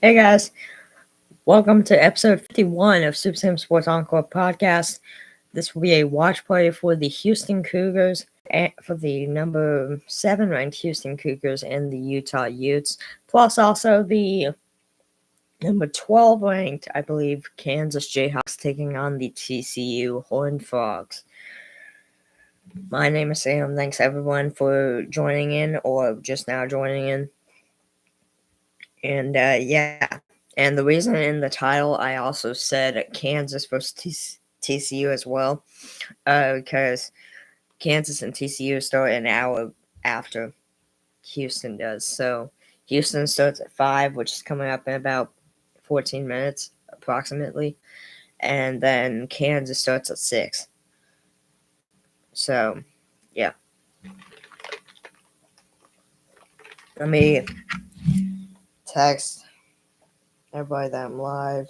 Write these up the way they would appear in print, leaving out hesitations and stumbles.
Hey guys, welcome to episode 51 of Super Sam Sports Encore podcast. This will be a watch party for the Houston Cougars, and for the number 7 ranked Houston Cougars and the Utah Utes, plus also the number 12 ranked, I believe, Kansas Jayhawks taking on the TCU Horned Frogs. My name is Sam. Thanks everyone for joining in or just now joining in. And and the reason in the title I also said Kansas versus TCU as well, because Kansas and TCU start an hour after Houston does. So Houston starts at 5, which is coming up in about 14 minutes approximately, and then Kansas starts at 6. So, yeah. Let me text everybody that I'm live.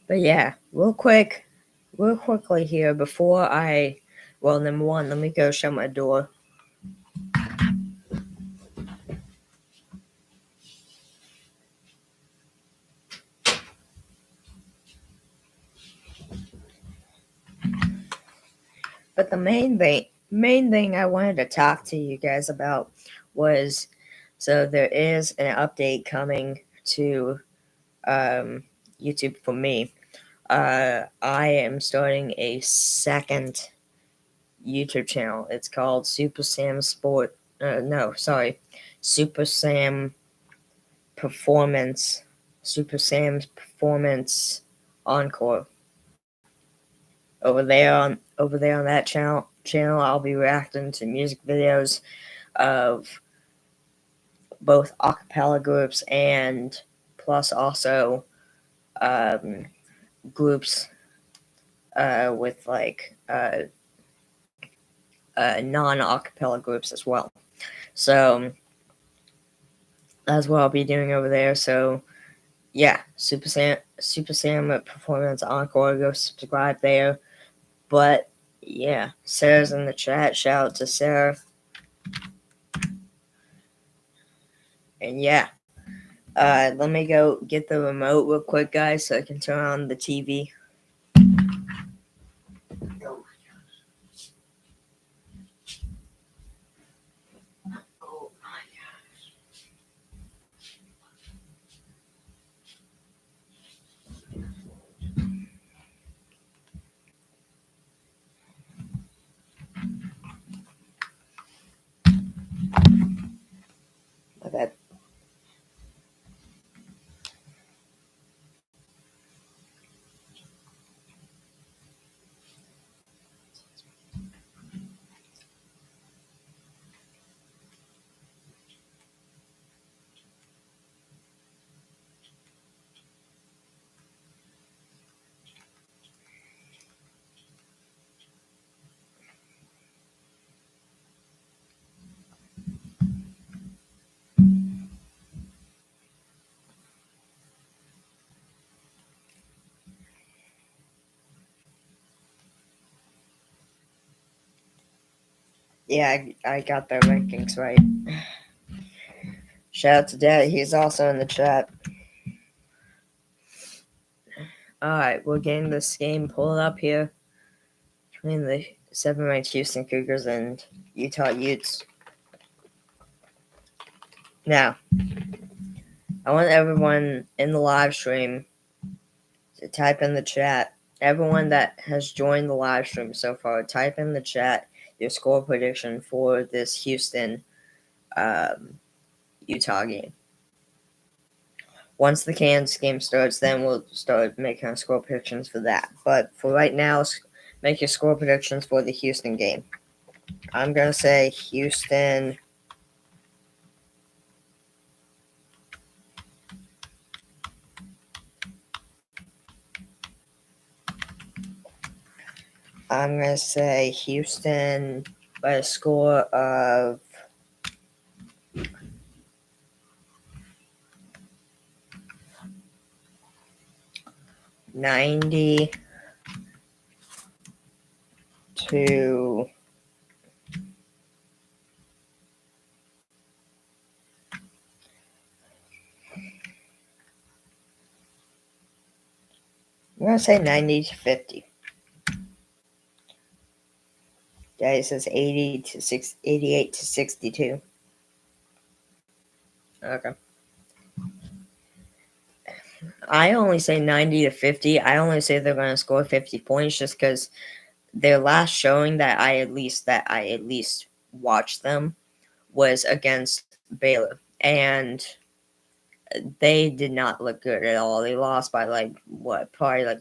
But yeah, real quickly here before number one, let me go shut my door. But the main thing I wanted to talk to you guys about was, so there is an update coming to YouTube for me. I am starting a second YouTube channel. It's called Super Sam Sport. Super Sam Performance. Super Sam's Performance Encore. Over there on that channel, I'll be reacting to music videos of both acapella groups and plus also groups with like non-acapella groups as well. So that's what I'll be doing over there. So yeah, Super Sam Performance Encore. Go subscribe there. But yeah, Sarah's in the chat. Shout out to Sarah. And yeah, let me go get the remote real quick, guys, so I can turn on the TV. My bad. Yeah, I got the rankings right. Shout out to Dad. He's also in the chat. Alright, we're getting this game pulled up here between the 7 ranked Houston Cougars and Utah Utes. Now, I want everyone in the live stream to type in the chat. Everyone that has joined the live stream so far, type in the chat your score prediction for this Houston Utah game. Once the Kansas game starts, then we'll start making our score predictions for that. But for right now, make your score predictions for the Houston game. I'm going to say Houston. I'm going to say Houston by a score of 90 to 90 to 50. Yeah, it says 88 to 62. Okay. I only say 90 to 50. I only say they're going to score 50 points just because their last showing that I at least watched them was against Baylor, and they did not look good at all. They lost by probably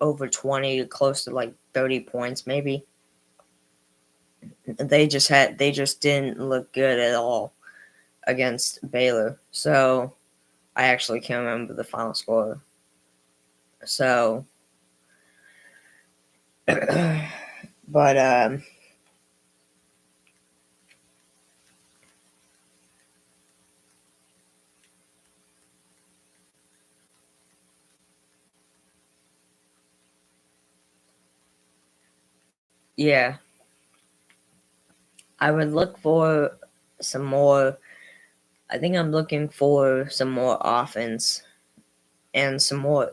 over 20, close to 30 points maybe. They just didn't look good at all against Baylor. So I actually can't remember the final score. So but yeah, I would look for some more. I think I'm looking for some more offense and some more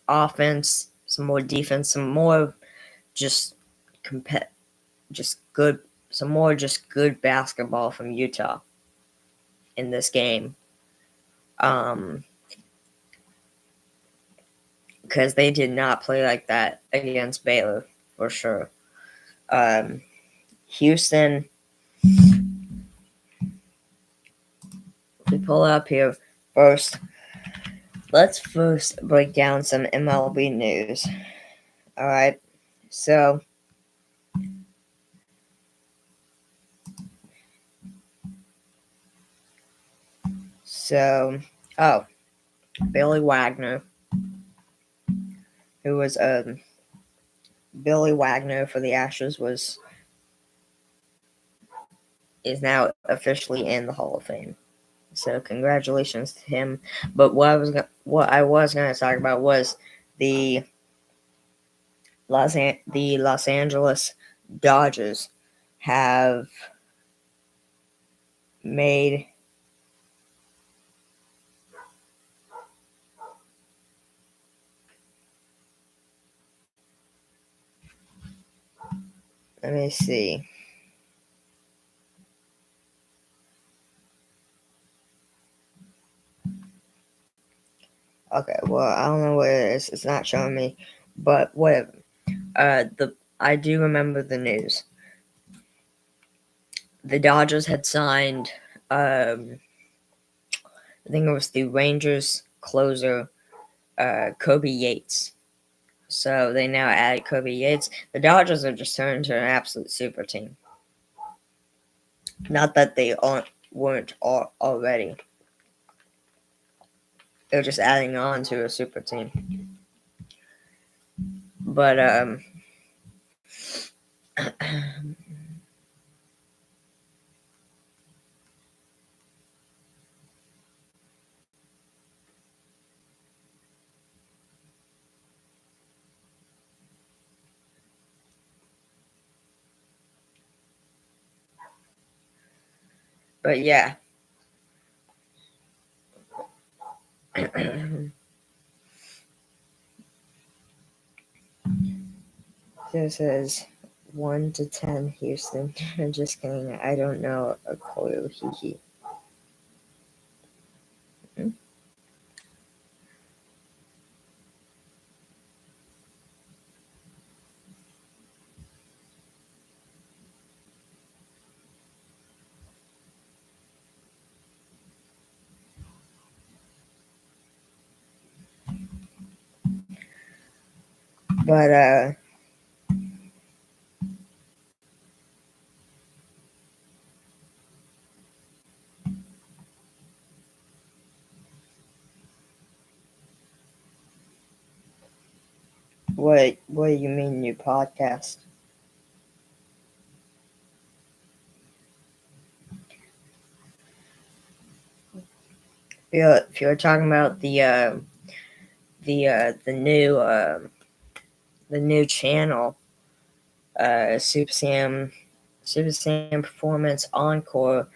offense, some more defense, some more just just good, some more just good basketball from Utah in this game. Because they did not play like that against Baylor for sure. Houston, we pull up here first. Let's first break down some MLB news. All right, so Billy Wagner, who was Billy Wagner for the Astros, is now officially in the Hall of Fame. So congratulations to him. But what I was going to talk about was the Los Angeles Dodgers have made let me see. Okay, well, I don't know what it is. It's not showing me, but whatever. I do remember the news. The Dodgers had signed, I think it was the Rangers closer, Kobe Yates. So they now added Kobe Yates. The Dodgers have just turned into an absolute super team. Not that they weren't already. They're just adding on to a super team. But yeah. This is 1 to 10 Houston. I'm just kidding. I don't know a clue. Hee. But what do you mean new podcast? If you're talking about the new channel, Super Sam Performance Encore.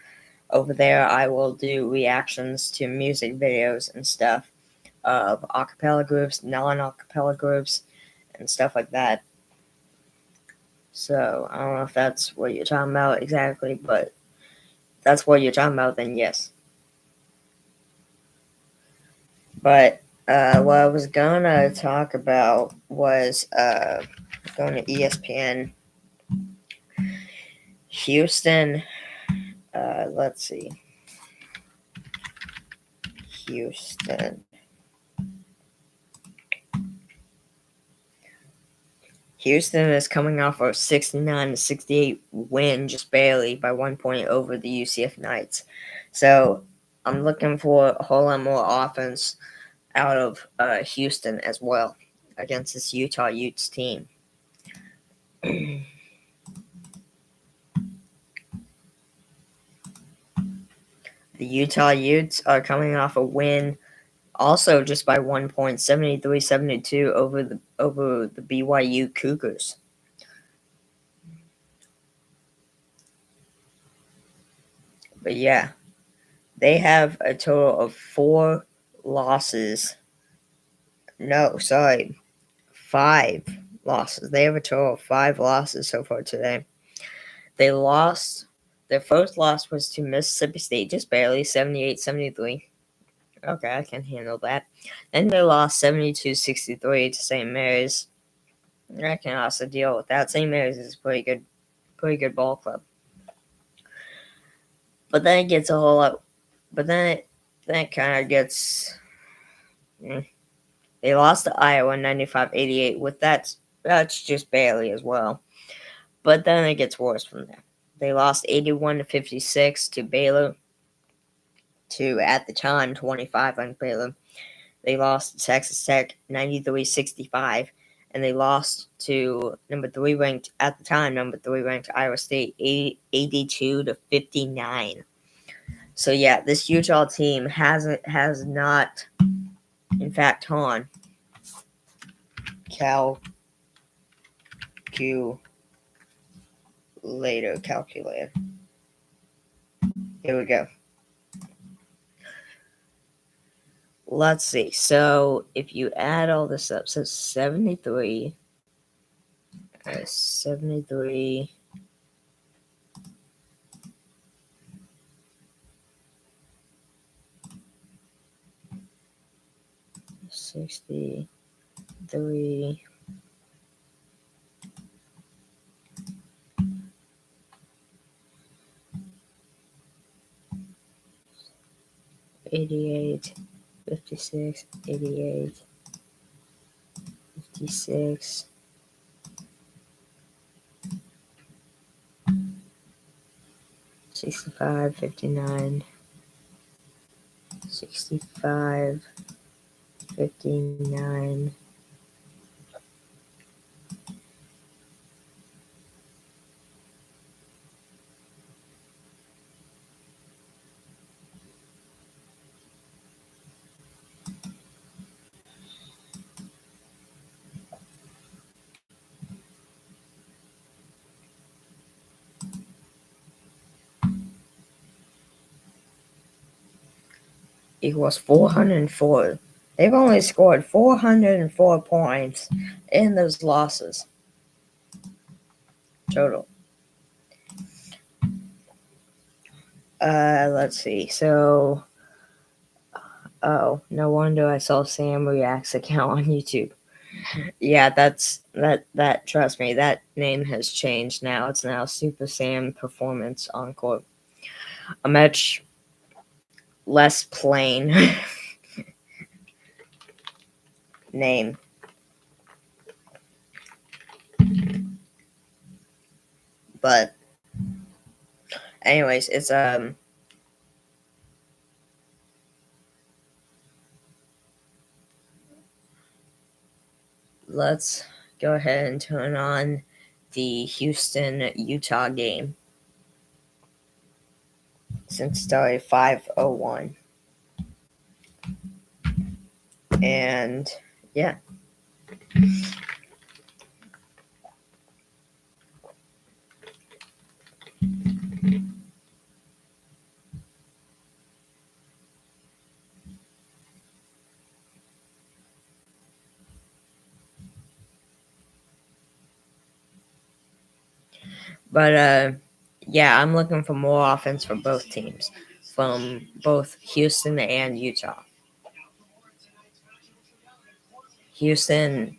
Over there, I will do reactions to music videos and stuff of acapella groups, non-acapella groups, and stuff like that. So I don't know if that's what you're talking about exactly, but if that's what you're talking about, then yes. But what I was gonna talk about was going to ESPN Houston. Let's see, Houston. Houston is coming off a 69-68 win, just barely by 1 point over the UCF Knights. So I'm looking for a whole lot more offense out of Houston as well against this Utah Utes team. The Utah Utes are coming off a win also just by 1 point, 73-72 over the BYU Cougars. But yeah, they have a total of 4 losses. No, sorry, 5 losses. They have a total of 5 losses so far today. They lost. Their first loss was to Mississippi State, just barely, 78-73. Okay, I can handle that. Then they lost 72-63 to St. Mary's. I can also deal with that. St. Mary's is a pretty good ball club. But then it gets a whole lot. But then it kind of gets. They lost to Iowa 95-88. With that's just barely as well. But then it gets worse from there. They lost 81-56 to Baylor. To at the time 25 on Baylor. They lost to Texas Tech 93-65. And they lost to number 3 ranked Iowa State 82-59. So yeah, this Utah team has not, in fact, calculator. Here we go. Let's see. So if you add all this up, so 73. 73. 63. 88. 56. 88. 56. 65, 59, 65, 59, equals 404. They've only scored 404 points in those losses total. Let's see. So, oh, no wonder I saw Sam React's account on YouTube. Yeah, that. Trust me, that name has changed now. It's now Super Sam Performance Encore. A much less plain name. But anyways, it's let's go ahead and turn on the Houston-Utah game since it started 5:01. And yeah. But yeah, I'm looking for more offense for both teams, from both Houston and Utah. Houston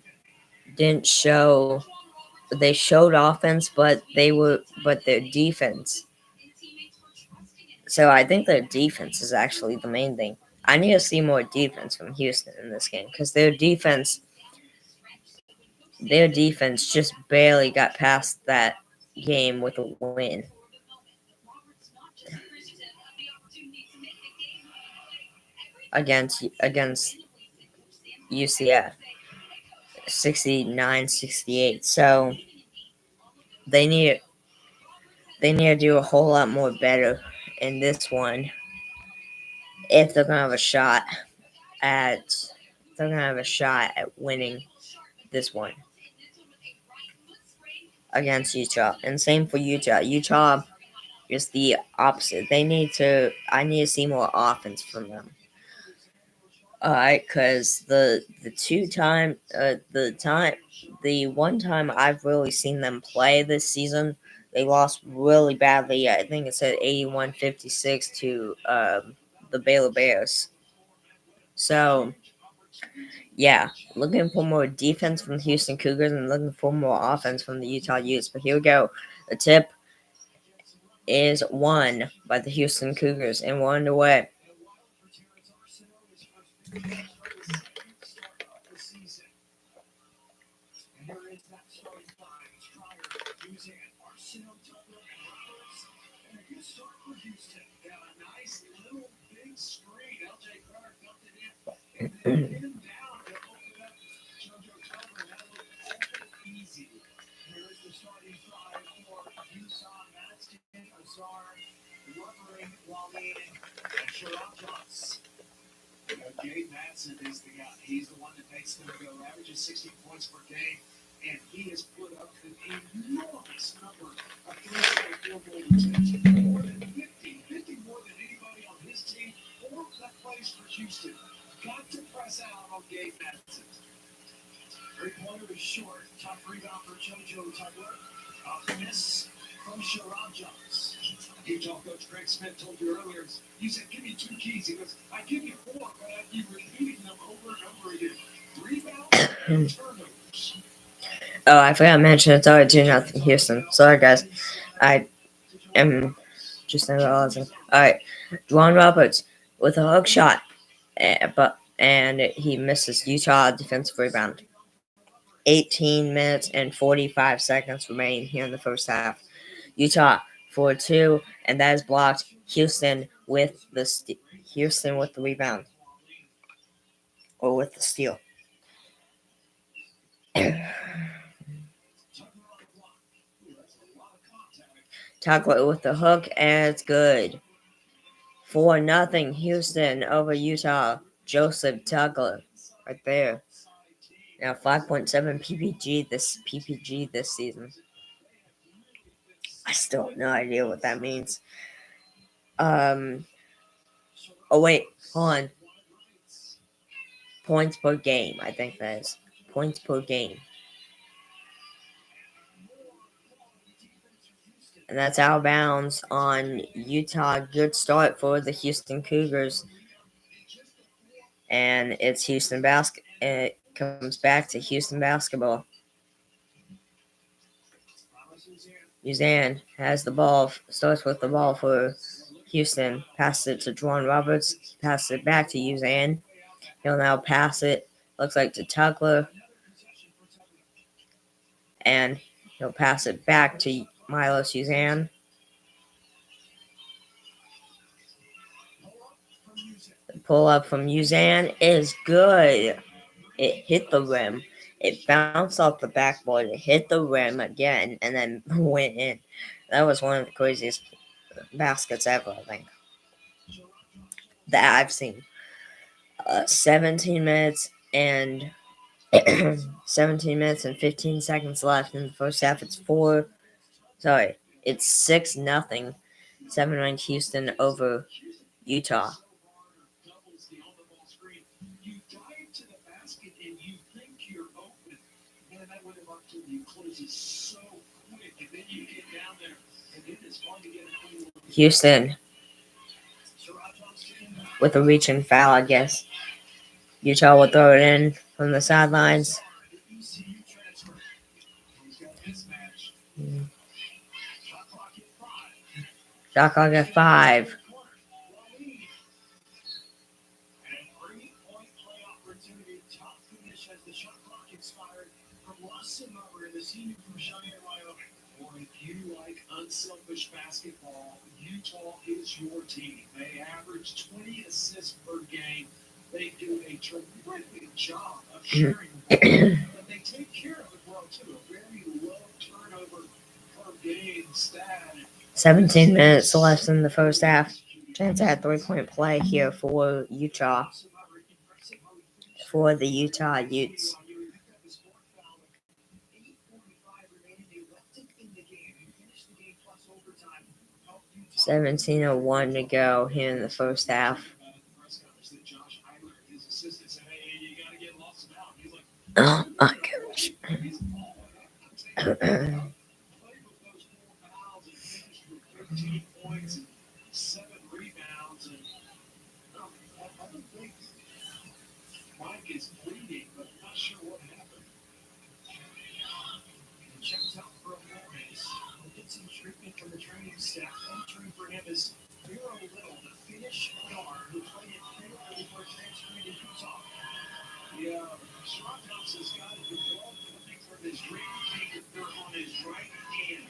didn't show. They showed offense, but their defense. So I think their defense is actually the main thing. I need to see more defense from Houston in this game because their defense just barely got past that game with a win. Against UCF 69-68. So they need to do a whole lot more better in this one if they're gonna have a shot at winning this one against Utah. And same for Utah. Utah is the opposite. I need to see more offense from them. Because the one time I've really seen them play this season, they lost really badly. I think it said 81-56 to the Baylor Bears. So yeah, looking for more defense from the Houston Cougars and looking for more offense from the Utah Utes. But here we go. The tip is won by the Houston Cougars and we're underway. Gabe Madsen is the guy. He's the one that makes them go. Averages 16 points per game, and he has put up an enormous number of three-straight field goal attempts. More than 50 more than anybody on his team or that plays for Houston. Got to press out on Gabe Madsen. Three-pointer is short. Top rebound for JoJo Tugler. Off the miss from Sherrod Jones. Utah coach Greg Smith told you earlier, you said, give me 2 keys. He goes, I give you 4, but I keep repeating them over and over again. Rebound and turnovers. Oh, I forgot to mention it's already 2-0 Houston. Sorry, guys. I am just never realizing. Alright, Juwan Roberts with a hook shot, and he misses. Utah defensive rebound. 18 minutes and 45 seconds remain here in the first half. Utah for 2, and that is blocked. Houston with the rebound, or with the steal. Tugler with the hook, and it's good. 4-0 Houston over Utah. Joseph Tugler, right there. Now 5.7 PPG this season. I still have no idea what that means. Oh wait, hold on. Points per game, I think that is. Points per game. And that's out of bounds on Utah. Good start for the Houston Cougars. And it's Houston it comes back to Houston basketball. Uzan has the ball, starts with the ball for Houston, passes it to Juwan Roberts, passes it back to Uzan. He'll now pass it, looks like to Tugler, and he'll pass it back to Milo Suzanne. The pull up from Suzanne is good. It hit the rim. It bounced off the backboard. It hit the rim again and then went in. That was one of the craziest baskets ever, I think, that I've seen. 17 minutes and 17 minutes and 15 seconds left in the first half. It's 6-0. 7-9 Houston over Utah. You dive to the basket and you think you're open. Man, that window opportunity closes so quick, and then you get down there, and it is fun to get a clean look. Houston with a reach and foul, I guess. Utah will throw it in from the sidelines. Shot clock at 5. If you like unselfish basketball, Utah is your team. They average 20 assists per game. They do a terrific job of sharing the ball, but they take care of it well too. A very low turnover per game stat. 17 minutes left in the first half. Chance at 3-point play here for Utah. For the Utah Utes. 17:01 to go here in the first half. Oh my gosh. Mike is bleeding, but not sure what happened. Checked out for a moment. We'll get some treatment from the training staff. Entering for him is Hero Little, the Finnish guard who played at Finland before transferring to Utah. Yeah, Sean Thompson's got a developed coming from his ring finger on his right hand.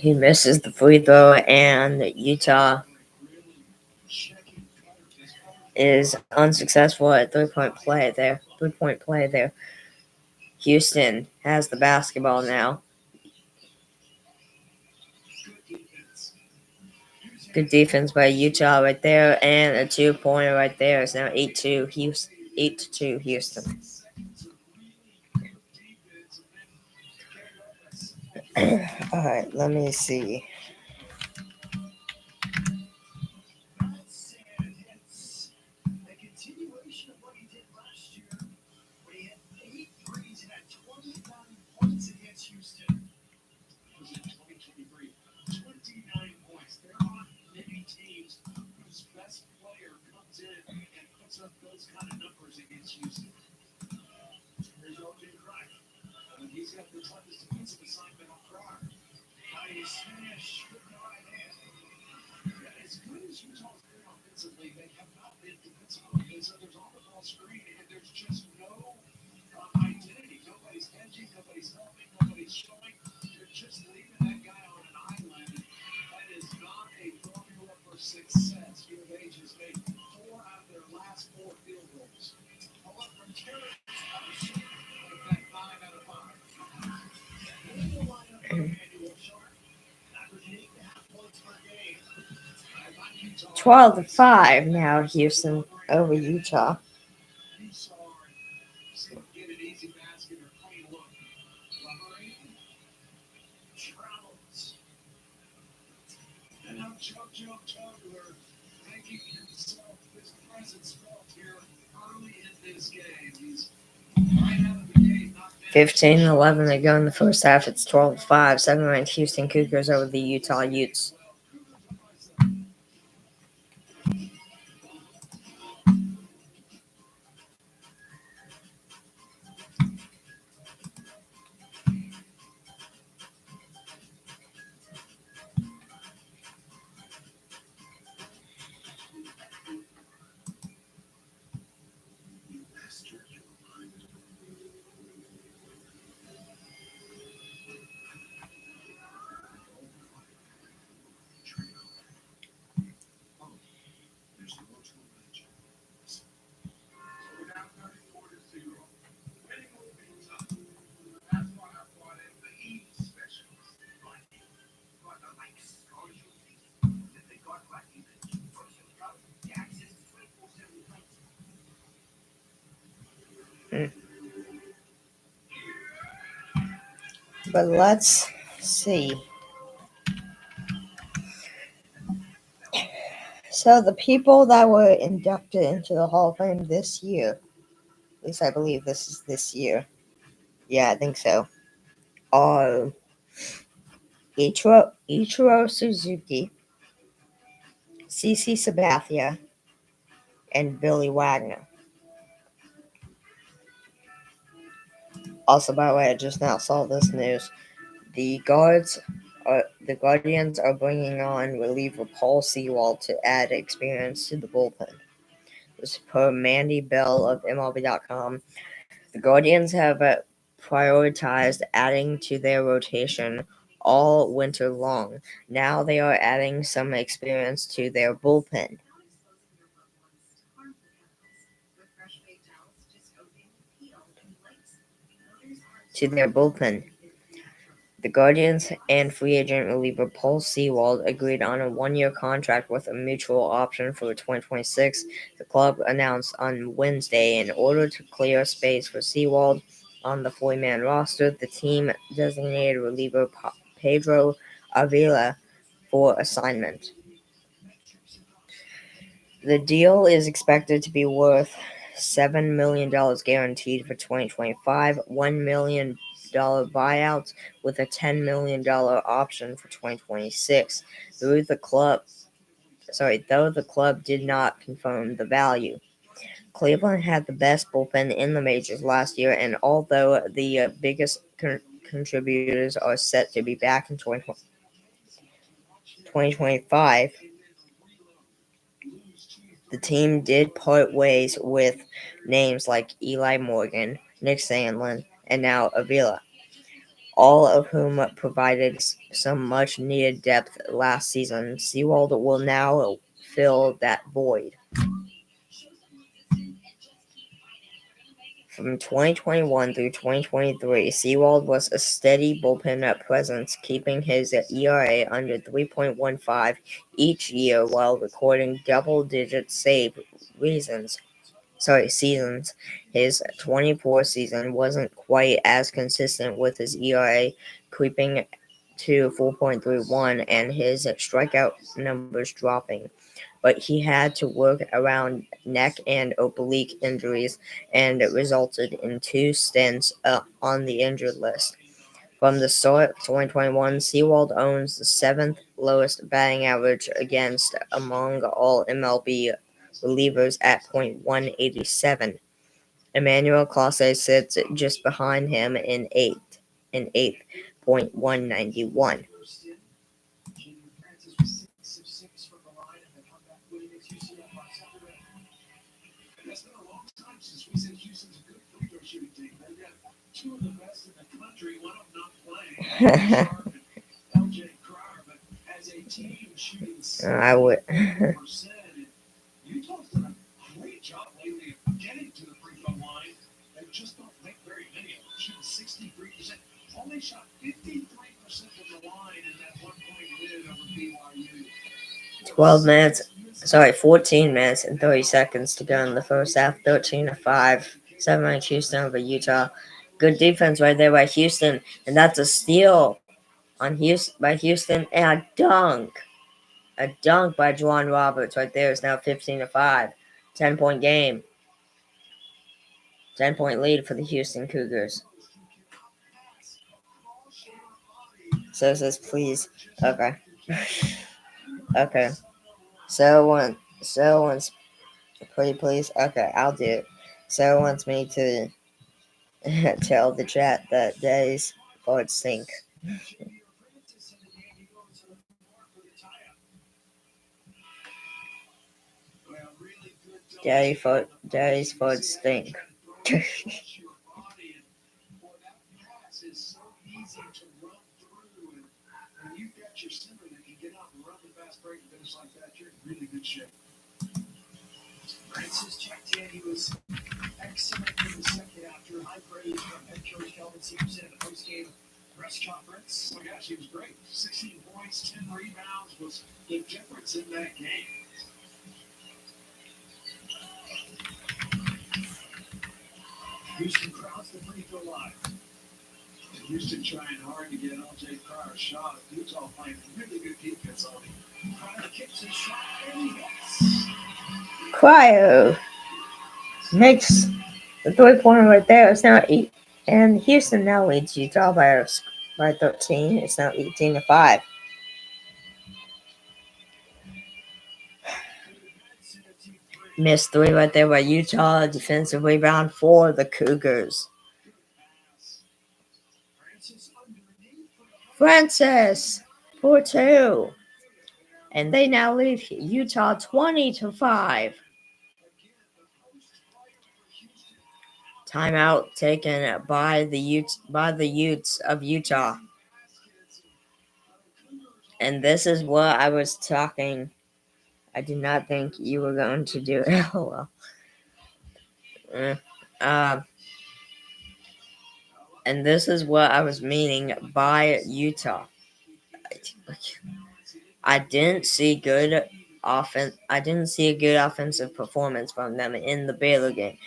He misses the free throw, and Utah is unsuccessful at 3-point play there. 3-point play there. Houston has the basketball now. Good defense by Utah right there, and a 2-pointer right there. It's now 8-2 Houston. 8-2 Houston. All right, let me see. Those kind of numbers against Houston. There's no Jim Craig. He's got the toughest defensive assignment on prior. Nice smash with the right hand. As good as Utah's been offensively, they have not been defensively. So there's on the ball screen, and there's just no identity. Nobody's hedging, nobody's helping, nobody's showing. They're just leaving that guy on an island. That is not a formula for success. U of H has made 4 out of their last 4 field goals. However, from Terry, that 5 out of 5. 12-5 now, Houston over Utah. Juggler making himself his presence felt here early in this game. He's right out of the game. 15-11 to go in the first half. It's 12-5. 7-9 Houston Cougars over the Utah Utes. But let's see. So the people that were inducted into the Hall of Fame this year, at least I believe this is this year. Yeah, I think so. Are Ichiro Suzuki, CC Sabathia, and Billy Wagner. Also, by the way, I just now saw this news. The Guardians are bringing on reliever Paul Sewald to add experience to the bullpen. This is per Mandy Bell of MLB.com. The Guardians have prioritized adding to their rotation all winter long. Now they are adding some experience to their bullpen. The Guardians and free agent reliever Paul Sewald agreed on a one-year contract with a mutual option for 2026, the club announced on Wednesday. In order to clear space for Sewald on the 40-man roster, the team designated reliever Pedro Avila for assignment. The deal is expected to be worth $7 million guaranteed for 2025, $1 million buyout with a $10 million option for 2026. Though the club did not confirm the value. Cleveland had the best bullpen in the majors last year, and although the biggest contributors are set to be back in 2025, the team did part ways with names like Eli Morgan, Nick Sandlin, and now Avila, all of whom provided some much-needed depth last season. Sewald will now fill that void. From 2021 through 2023, Sewald was a steady bullpen presence, keeping his ERA under 3.15 each year while recording double-digit save seasons. His 24 season wasn't quite as consistent, with his ERA creeping to 4.31 and his strikeout numbers dropping. But he had to work around neck and oblique injuries, and it resulted in 2 stints on the injured list. From the start of 2021, Sewald owns the 7th lowest batting average against among all MLB relievers at .187. Emmanuel Clase sits just behind him in eighth, .191. It's been a long time since we said Houston's a good free throw shooting team. They've got 2 of the best in the country, one of them not playing, Sharp and LJ Cryer, but as a team shooting 70%, Utah's done a great job lately of getting to the free throw line. They just don't make very many of them. Shooting 63%. Only shot 53% from the line in that 1-point win over BYU. 14 minutes and 30 seconds to go in the first half. 13-5. 7-9 Houston over Utah. Good defense right there by Houston, and that's a steal by Houston, and a dunk. A dunk by Juwan Roberts right there is now 15-5. 10-point game. 10-point lead for the Houston Cougars. So it says, please. Okay. Okay. So wants pretty please. Okay, I'll do it. So wants me to tell the chat that days forward stink. Days forward stink. When you've got your center that can get out and run the fast break and finish like that, you're in really good shape. Francis checked in. He was excellent in the second after high praise from head coach Kelvin Severson in the post-game press conference. Oh my gosh, he was great. 16 points, 10 rebounds was the difference in that game. Houston crowds the free throw line. Houston trying hard to get LJ Pryor's shot. Utah playing really good defense on him. Pryor kicks his shot and he hits. Cryo makes the 3-pointer right there. It's now 8. And Houston now leads Utah by 13. It's now 18-5. Missed 3 right there by Utah. Defensive rebound for the Cougars. Francis for 2. And they now lead Utah 20-5. Timeout taken by the Utes of Utah. And this is what I was talking. I did not think you were going to do it. Oh well. And this is what I was meaning by Utah. I didn't see good offense. I didn't see a good offensive performance from them in the Baylor game.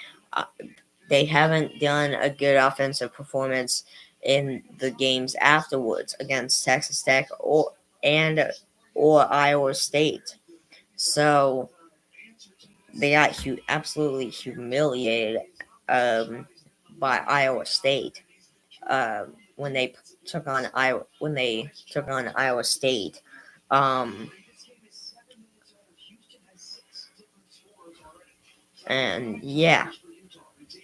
They haven't done a good offensive performance in the games afterwards against Texas Tech or Iowa State. So they got absolutely humiliated by Iowa State when they took on Iowa State. And yeah,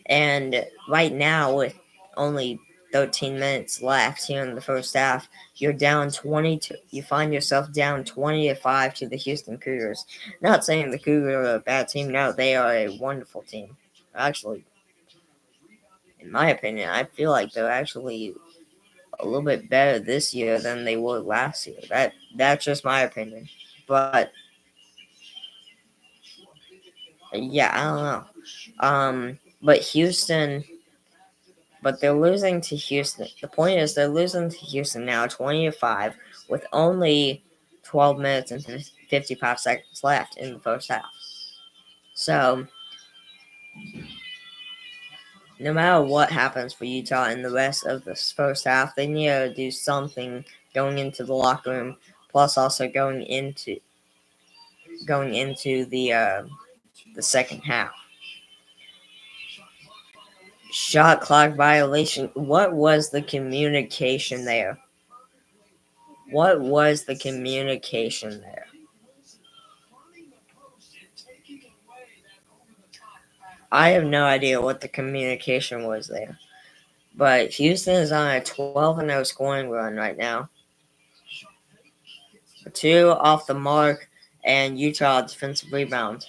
and right now with only 13 minutes left here in the first half, you're down 22. You find yourself down 20-5 to the Houston Cougars. Not saying the Cougars are a bad team. No, they are a wonderful team. Actually, in my opinion, I feel like they're actually a little bit better this year than they were last year. That's just my opinion. But yeah, I don't know. But they're losing to Houston. The point is they're losing to Houston now 20-5 with only 12 minutes and 55 seconds left in the first half. So no matter what happens for Utah in the rest of this first half, they need to do something going into the locker room, plus also going into the second half. Shot clock violation. What was the communication there? What was the communication there? I have no idea what the communication was there. But Houston is on a 12-0 scoring run right now. 2 off the mark, and Utah defensive rebound.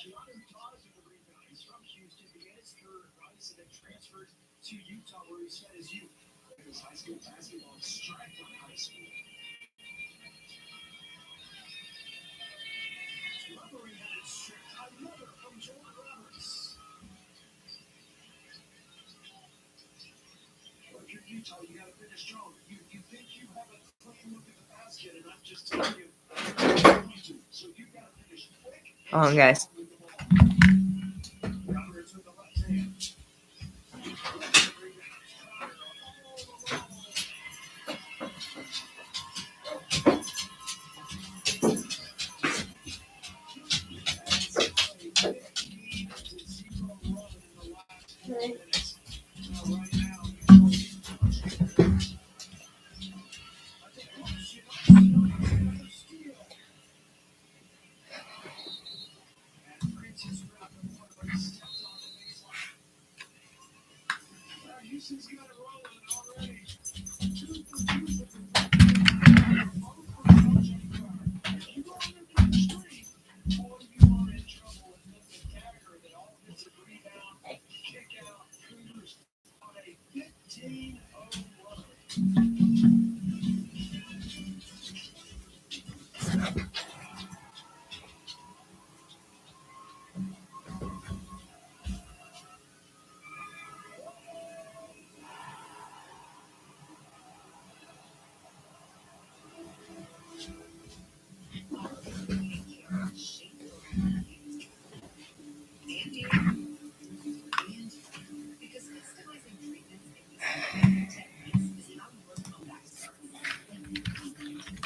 Utah, you got to finish strong. You think you have a clean look at the basket, and I'm just telling you, so you got to finish quick. Hold on, guys. Roberts with the left hand.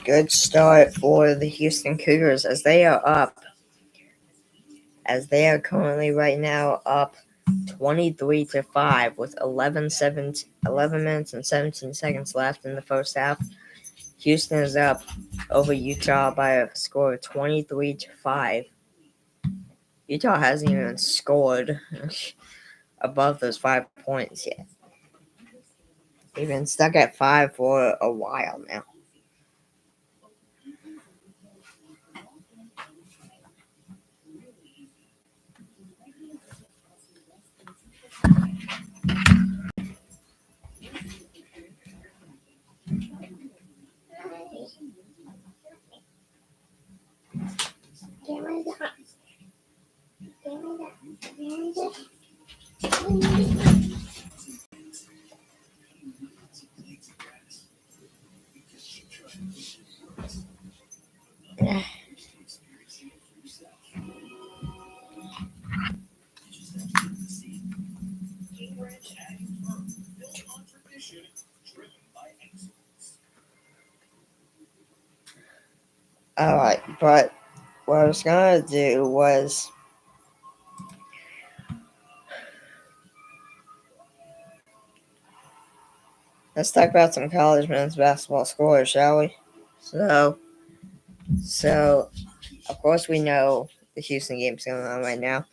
good start for the Houston Cougars as they are currently right now up 23-5 with 11 minutes and 17 seconds left in the first half. Houston is up over Utah by a score of 23-5. Utah hasn't even scored above those 5 points yet. They've been stuck at 5 for a while now. Alright, but what I was going to do was let's talk about some college men's basketball scores, shall we? So of course we know the Houston game's going on right now.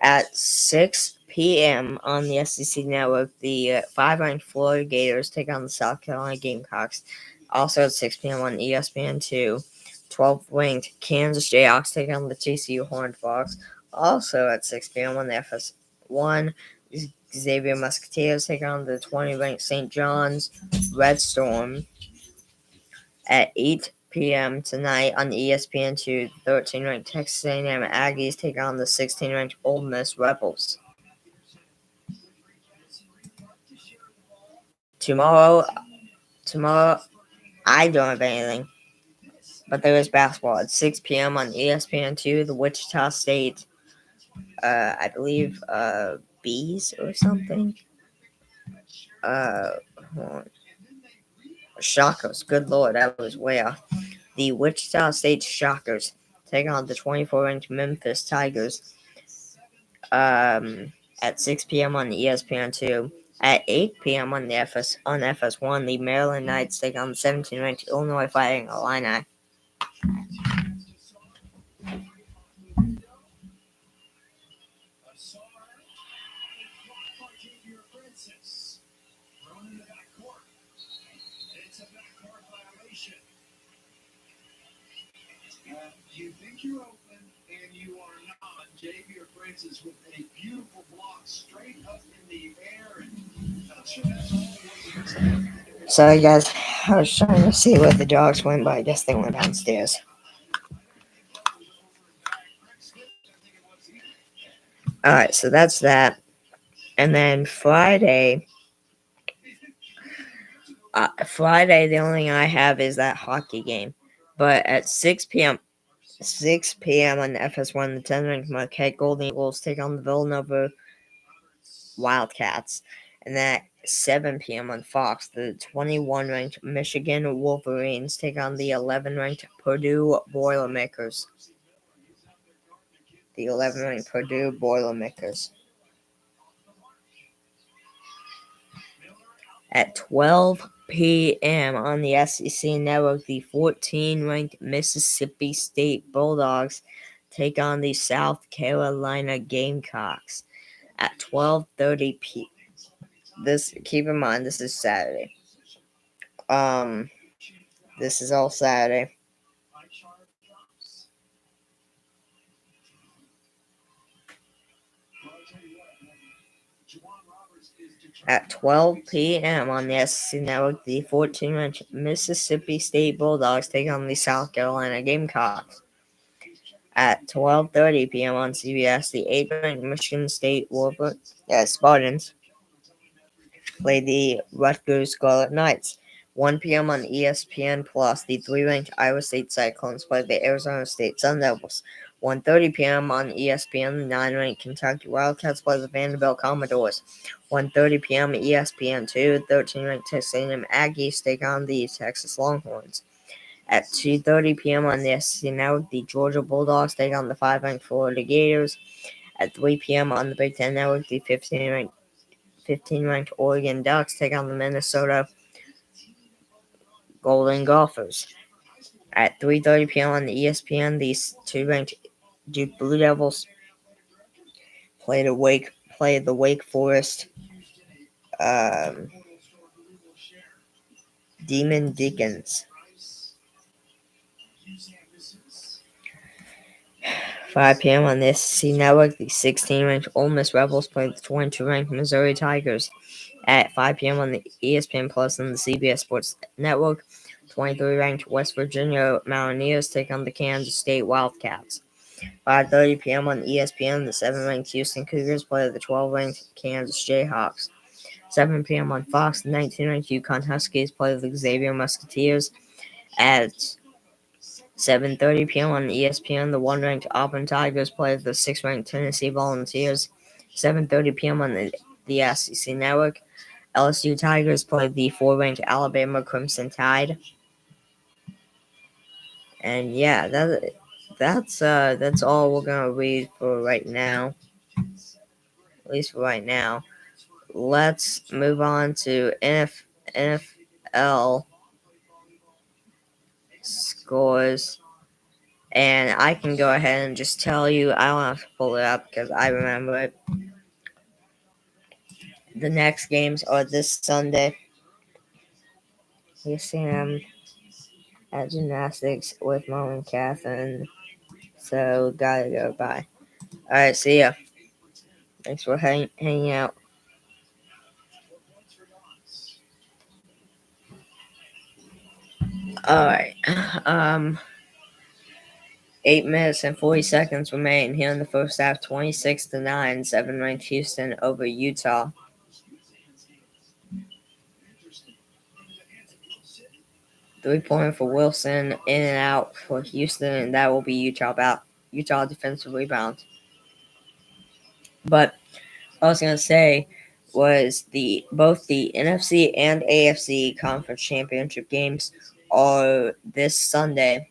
At 6 p.m. on the SEC Network, the 5-ranked Florida Gators take on the South Carolina Gamecocks. Also at 6 p.m. on ESPN2, 12th-ranked Kansas Jayhawks take on the TCU Horned Frogs. Also at 6 p.m. on the FS1, Xavier Musketeers take on the 20th-ranked St. John's Red Storm. At 8 p.m. tonight on ESPN2, 13th-ranked Texas A&M Aggies take on the 16th-ranked Ole Miss Rebels. Tomorrow, I don't have anything, but there is basketball at 6 p.m. on ESPN2. The Wichita State, I believe, Bees or something. Shockers. Good lord, that was way off. The Wichita State Shockers take on the 24-ranked Memphis Tigers at 6 p.m. on ESPN2. At 8 p.m. on FS1, the Maryland Knights take on the 17th-ranked Illinois Fighting Illini. You think you're open, and you are not. Xavier Francis with a beautiful block straight up in the air. And I'm sure that's all. Sorry, guys. I was trying to see where the dogs went, but I guess they went downstairs. Alright, so that's that. And then Friday, the only thing I have is that hockey game. But at 6 p.m. on the FS1, the 10th-ranked Marquette Golden Eagles take on the Villanova Wildcats. And at 7 p.m. on Fox, the 21th-ranked Michigan Wolverines take on the 11th-ranked Purdue Boilermakers. At 12 p.m. on the SEC Network, the 14th-ranked Mississippi State Bulldogs take on the South Carolina Gamecocks. At 12:30 p.m. Keep in mind, this is Saturday. This is all Saturday. At 12 p.m. on the SEC Network, the 14th-ranked Mississippi State Bulldogs take on the South Carolina Gamecocks. At 12:30 p.m. on CBS, the 8th-ranked Michigan State Spartans play the Rutgers Scarlet Knights. 1 p.m. on ESPN Plus, the 3-ranked Iowa State Cyclones play the Arizona State Sun Devils. 1:30 p.m. on ESPN, the 9-ranked Kentucky Wildcats play the Vanderbilt Commodores. 1:30 p.m. ESPN2, 13-ranked Texas A&M Aggies take on the Texas Longhorns. At 2:30 p.m. on the SEC Network, the Georgia Bulldogs take on the 5-ranked Florida Gators. At 3 p.m. on the Big Ten Network, the 15-ranked Oregon Ducks take on the Minnesota Golden Gophers. At 3:30 p.m. on the ESPN, these 2-ranked Duke Blue Devils play the Wake Forest Demon Deacons. 5 p.m. on the SEC Network, the 16-ranked Ole Miss Rebels play the 22-ranked Missouri Tigers. At 5 p.m. on the ESPN Plus and the CBS Sports Network, 23-ranked West Virginia Mountaineers take on the Kansas State Wildcats. 5:30 p.m. on ESPN, the 7-ranked Houston Cougars play the 12-ranked Kansas Jayhawks. 7 p.m. on Fox, the 19-ranked UConn Huskies play the Xavier Musketeers. At 7:30 p.m. on ESPN, the 1-ranked Auburn Tigers play the 6-ranked Tennessee Volunteers. 7:30 p.m. on the SEC Network, LSU Tigers play the 4-ranked Alabama Crimson Tide. And yeah, that's all we're gonna read for right now. At least for right now. Let's move on to NFL scores. And I can go ahead and just tell you, I don't have to pull it up because I remember it. The next games are this Sunday. You see him at gymnastics with Mom and Catherine. So, gotta go. Bye. Alright, see ya. Thanks for hanging out. Alright. 8 minutes and 40 seconds remain here in the first half. 26-9, 7-ranked Houston over Utah. 3-pointer for Wilson, in and out for Houston, and that will be Utah defensive rebound. But I was gonna say was both the NFC and AFC conference championship games are this Sunday.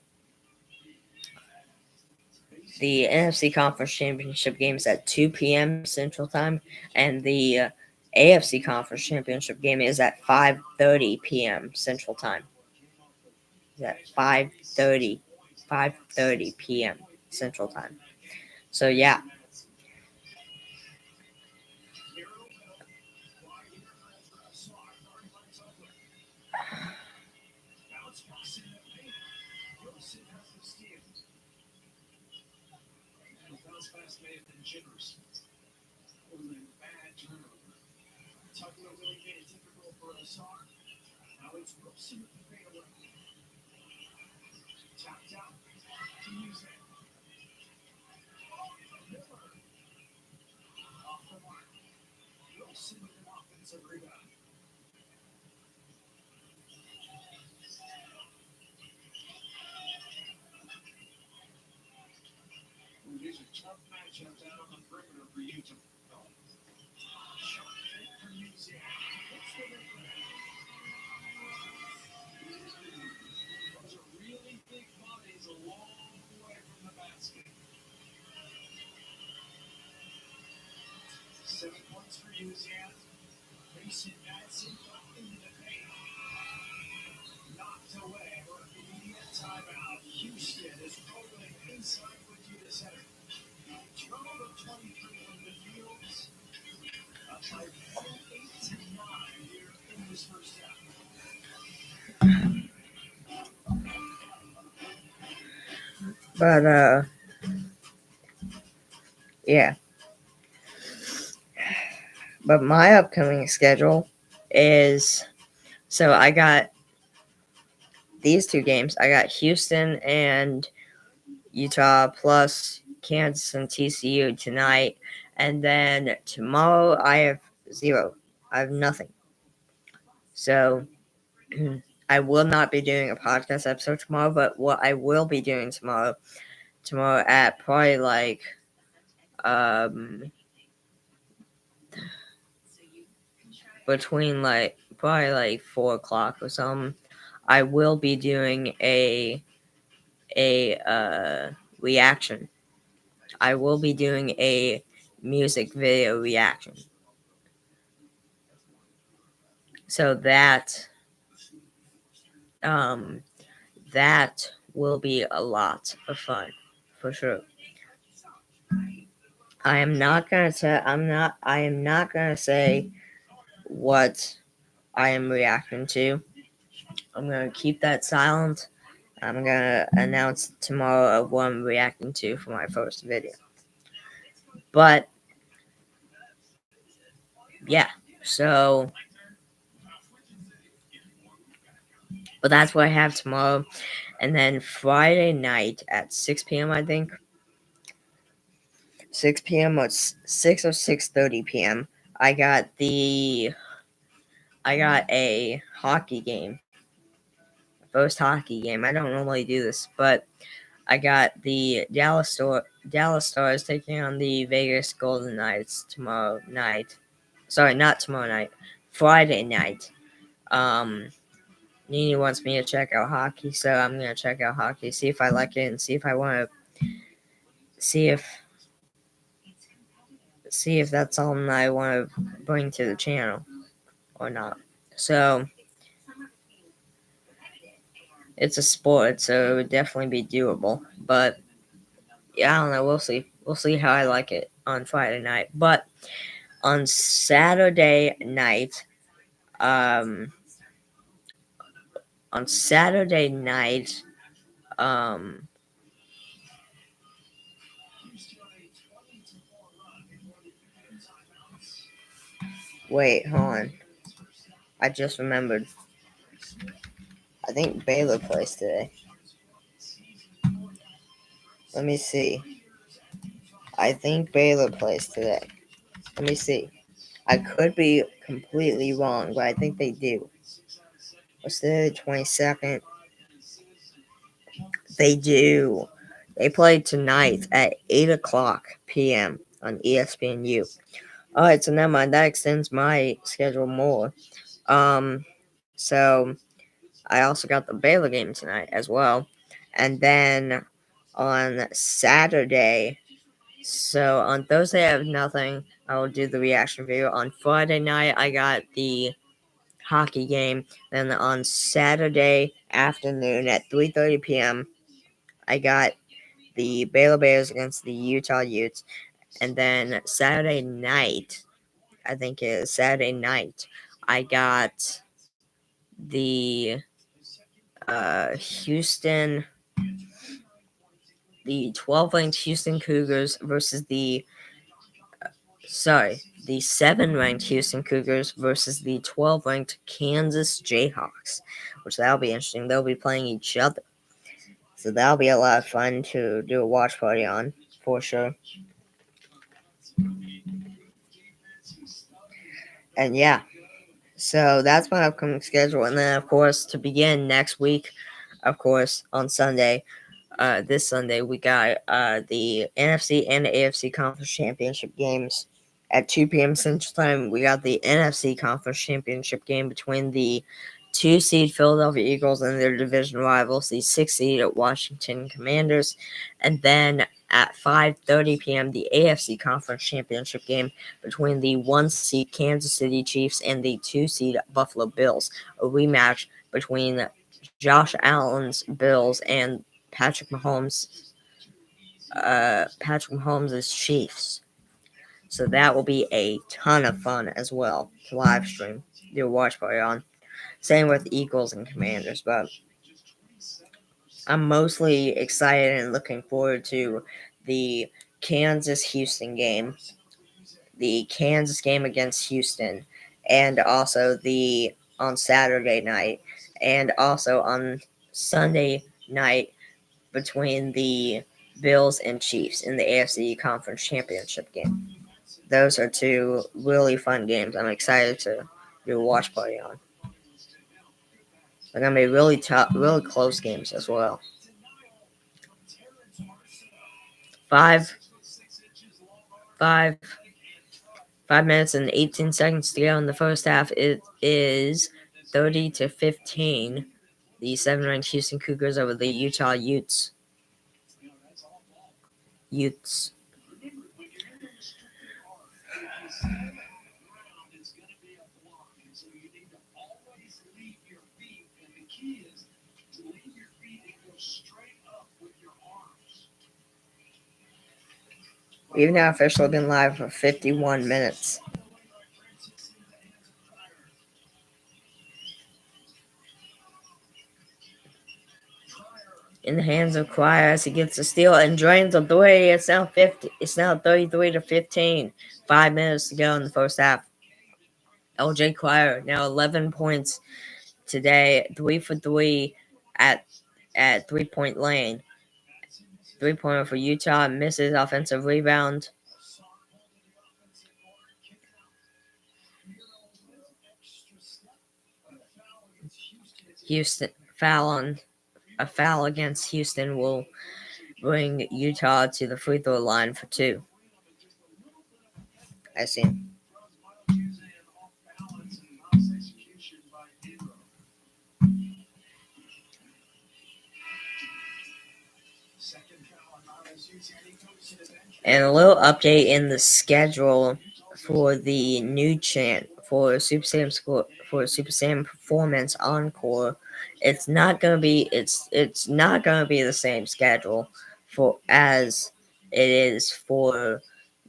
The NFC Conference Championship game is at 2 p.m. Central Time, and the AFC Conference Championship game is at 5:30 p.m. Central Time. It's at 5:30 p.m. Central Time. So yeah. These are tough matchups out on the perimeter for Utah. Those are really big bodies a long way from the basket. 7 points for Louisiana. Mason Madsen into the paint. Knocked away. We're at the immediate timeout. Houston is rolling inside with you the center. 12 of 23 from the fields. Up by 8-9 here in this first half. But yeah. But my upcoming schedule is, so I got these two games. I got Houston and Utah plus Kansas and TCU tonight. And then tomorrow I have zero. I have nothing. So I will not be doing a podcast episode tomorrow, but what I will be doing tomorrow at probably like between like probably like 4 o'clock or something, I will be doing a reaction. I will be doing a music video reaction. So um that will be a lot of fun for sure. I am not gonna say what I am reacting to. I'm gonna keep that silent. I'm gonna announce tomorrow what I'm reacting to for my first video. But yeah, so but that's what I have tomorrow. And then Friday night at 6 p.m. I think 6 p.m. or 6 or 6:30 p.m. I got a hockey game. First hockey game. I don't normally do this, but I got the Dallas Stars taking on the Vegas Golden Knights tomorrow night. Sorry, not tomorrow night. Friday night. Um, Nini wants me to check out hockey, so I'm gonna check out hockey, see if I like it, and see if I want to see if that's something I want to bring to the channel or not. So it's a sport, so it would definitely be doable. But yeah, I don't know. We'll see. We'll see how I like it on Friday night. But on Saturday night, um, on Saturday night, um, wait, hold on. I just remembered. I think Baylor plays today. Let me see. I think Baylor plays today. Let me see. I could be completely wrong, but I think they do. What's the 22nd? They do. They play tonight at 8 o'clock p.m. on ESPNU. Alright, so never mind. That extends my schedule more. So I also got the Baylor game tonight as well. And then on Saturday, so on Thursday I have nothing. I will do the reaction video. On Friday night I got the hockey game. Then on Saturday afternoon at 3:30 p.m. I got the Baylor Bears against the Utah Utes. And then Saturday night, I think it is Saturday night, I got the Houston, the 12 ranked Houston Cougars versus the 7 ranked Houston Cougars versus the 12 ranked Kansas Jayhawks, which that'll be interesting. They'll be playing each other. So that'll be a lot of fun to do a watch party on, for sure. And yeah, so that's my upcoming schedule. And then, of course, to begin next week, of course, on Sunday, this Sunday, we got the NFC and the AFC Conference Championship games at 2 p.m. Central Time. We got the NFC Conference Championship game between the 2-seed Philadelphia Eagles and their division rivals, the 6-seed Washington Commanders. And then at 5:30 p.m., the AFC Conference Championship game between the 1-seed Kansas City Chiefs and the 2-seed Buffalo Bills, a rematch between Josh Allen's Bills and Patrick Mahomes' Chiefs. So that will be a ton of fun as well to live stream, do a watch party on. Same with Eagles and Commanders, but I'm mostly excited and looking forward to the Kansas-Houston game, the Kansas game against Houston, and also on Saturday night, and also on Sunday night between the Bills and Chiefs in the AFC Conference Championship game. Those are two really fun games. I'm excited to do a watch party on. They're gonna be really tough, really close games as well. 5 minutes and 18 seconds to go in the first half. It is 30-15 the 7-ranked Houston Cougars over the Utah Utes. Utes. Remember, when you're in a restricted arc, if you stay ground, it's going to be a block. And so you need to always leave your feet. And the key is to leave your feet and go straight up with your arms. We've now officially been live for 51 minutes. In the hands of Cryer as he gets the steal and drains the three. It's now 50. It's now 33-15. 5 minutes to go in the first half. LJ Cryer now 11 points today, 3 for 3 at 3-point lane. 3-pointer for Utah, misses offensive rebound. Houston a foul against Houston will bring Utah to the free throw line for 2. I see. And a little update in the schedule for the new chant for Super Sam Performance Encore. It's not gonna be the same schedule for as it is for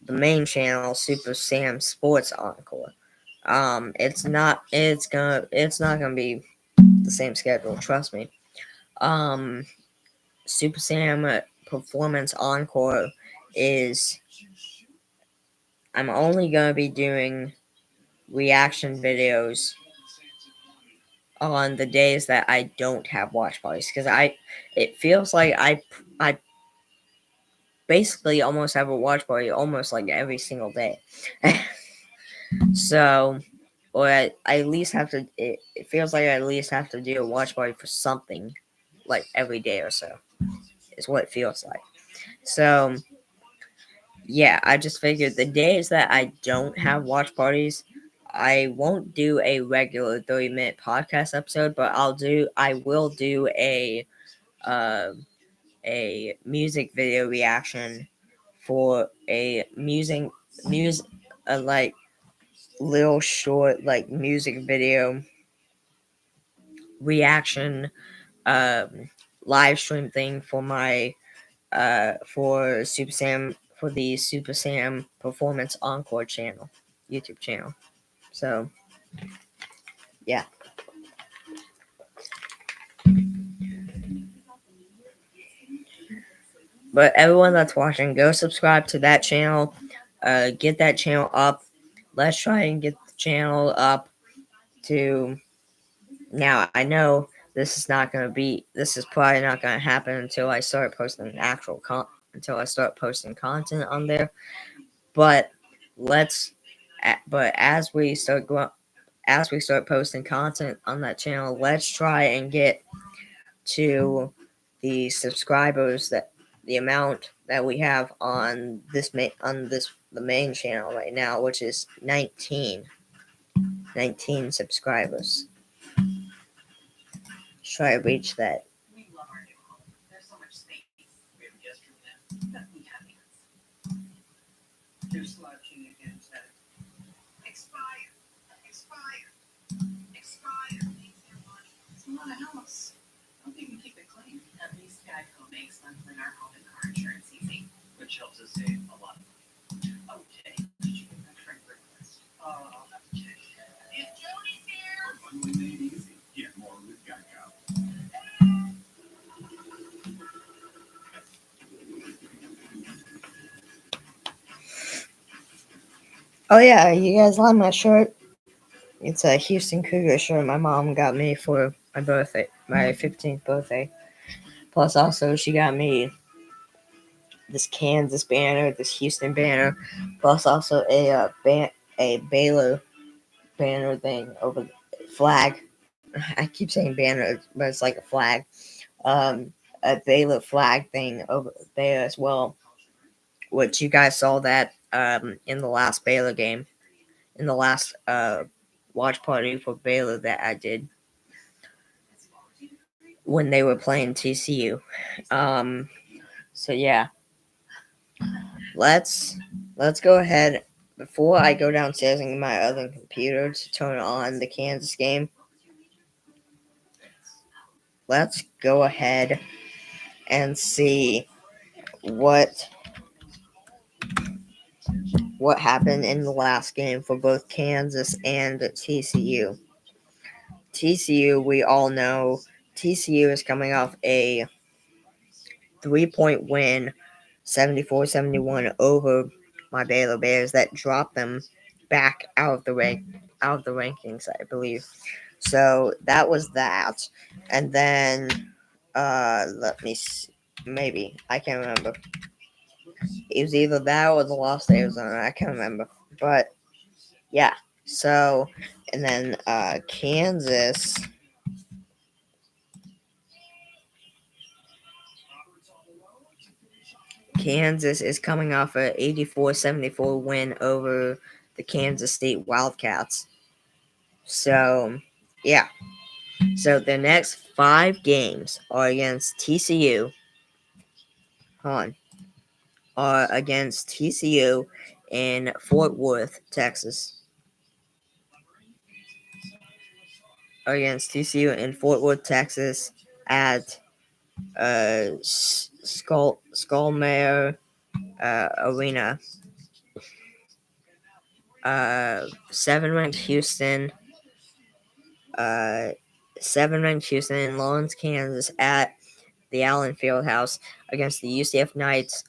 the main channel, Super Sam Sports Encore. It's not gonna be the same schedule, trust me. Super Sam Performance Encore is I'm only gonna be doing reaction videos on the days that I don't have watch parties because it feels like I basically almost have a watch party almost like every single day. So, or I at least have to. It feels like I at least have to do a watch party for something, like every day or so. Is what it feels like. So, yeah, I just figured the days that I don't have watch parties, I won't do a regular 30-minute podcast episode, but I will do a music video reaction for a music like little short like music video reaction live stream thing for my for the Super Sam Performance Encore channel, YouTube channel. So yeah. But everyone that's watching, go subscribe to that channel. Get that channel up. Let's try and get the channel up to. Now I know this is probably not gonna happen until I start posting until I start posting content on there. But as we start posting content on that channel, let's try and get to the subscribers the amount that we have on the main channel right now, which is 19 subscribers. Let's try to reach that. We love our new home. There's so much space. We have a guest room now. We have hands. Here's live tuning again instead. Expire. It's a lot of house. I don't think we keep it clean. At least Geico makes bundling our home and car insurance easy, which helps us save a lot of money. Oh, Jay, did you get that friend request? I'll have to check. If Jody's here. Bundling made easy. Get more with Geico. Oh yeah, you guys like my shirt? It's a Houston Cougar shirt my mom got me for my birthday, my 15th birthday. Plus, also she got me this Kansas banner, this Houston banner, plus also a Baylor banner thing over the flag. I keep saying banner, but it's like a flag. A Baylor flag thing over there as well, which you guys saw that in the last Baylor game, in the last watch party for Baylor that I did. when they were playing TCU. So yeah, let's go ahead before I go downstairs and get my other computer to turn on the Kansas game. Let's go ahead and see what happened in the last game for both Kansas and TCU. TCU, we all know TCU is coming off a 3-point win, 74-71 over my Baylor Bears that dropped them back out of the rankings, I believe. So that was that. And then let me see, maybe I can't remember. It was either that or the loss to Arizona. I can't remember. But yeah. So and then Kansas is coming off a 84-74 win over the Kansas State Wildcats. So, yeah. So the next 5 games are against TCU. Are against TCU in Fort Worth, Texas. Against TCU in Fort Worth, Texas at Skullmare Arena. 7-ranked Houston. 7-ranked Houston in Lawrence, Kansas at the Allen Fieldhouse against the UCF Knights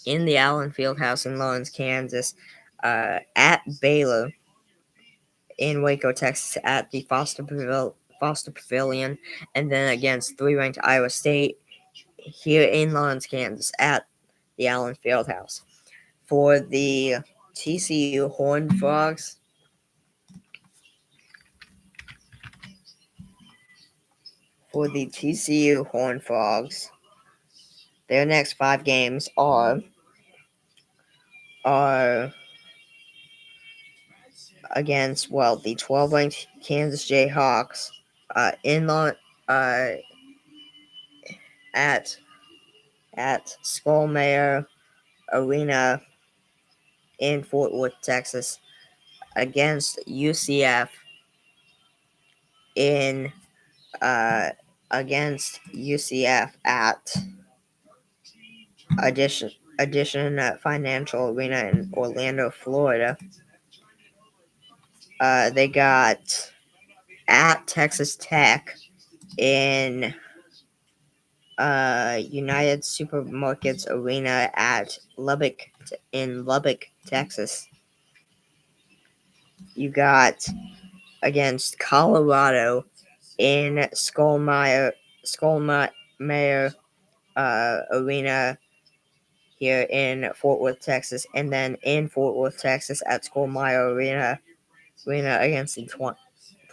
in the Allen Fieldhouse in Lawrence, Kansas. At Baylor in Waco, Texas at the Foster Pavilion, and then against 3-ranked Iowa State here in Lawrence, Kansas at the Allen Fieldhouse. For the TCU Horned Frogs, their next 5 games are against the 12-ranked Kansas Jayhawks at Skullmare Arena in Fort Worth, Texas, against UCF at Addition Financial Arena in Orlando, Florida. They got at Texas Tech in United Supermarkets Arena at Lubbock, Texas. You got against Colorado in Skullmare Arena here in Fort Worth, Texas, and then in Fort Worth, Texas at Skullmire Arena against the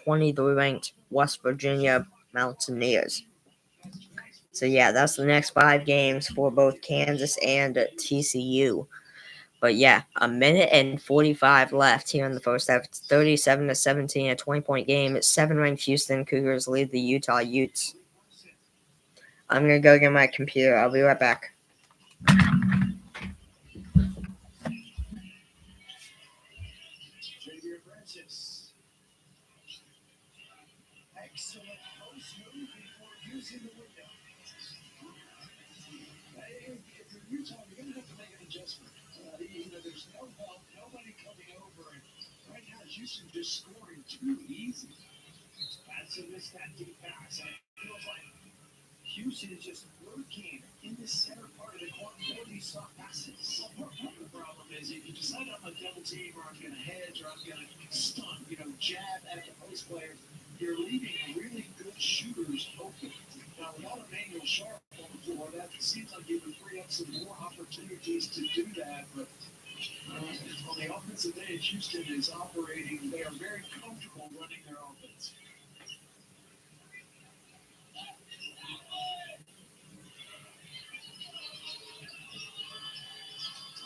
23-ranked West Virginia Mountaineers. So yeah, that's the next 5 games for both Kansas and TCU. But yeah, a minute and 45 left here in the first half. It's 37-17, a 20-point game. 7-ranked Houston Cougars lead the Utah Utes. I'm gonna go get my computer. I'll be right back. Excellent post move before using the window. If you're Utah, you're going to have to make an adjustment. There's no help, nobody coming over, and right now Houston just scoring too easy. That's a missed that deep pass. And it feels like Houston is just working in the center part of the court for these soft passes. The problem is if you decide I'm a double team or I'm going to hedge or I'm going to stunt, jab at the post player, you're leaving really good shooters open. Now, without Emmanuel Sharp on the floor, that seems like it would free up some more opportunities to do that. But on the offensive end, Houston is operating. They are very comfortable running their offense.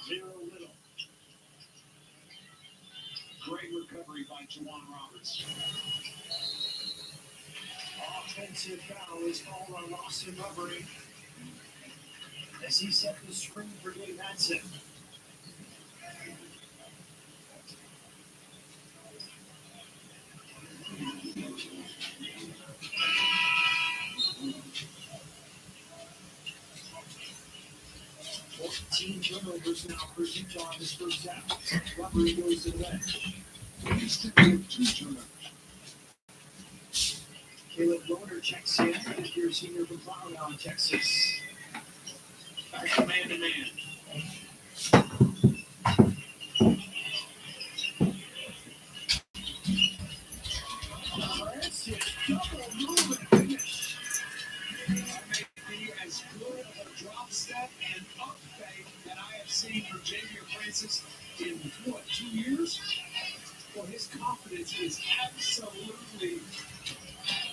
Zero Little. Great recovery by Juwan Roberts. Offensive foul is called on Austin Hubbard as he set the screen for Dave Madsen. Team turnovers now for Utah in this first half. Hubbard goes to the bench. Houston with 2 turnovers. Caleb Loner checks in. Fifth-year senior from Flowerdown, Texas. Back to man-to-man. That's it. Double move and finish. That may be as good of a drop step and up fake that I have seen from Xavier Francis in, 2 years? Well, his confidence is absolutely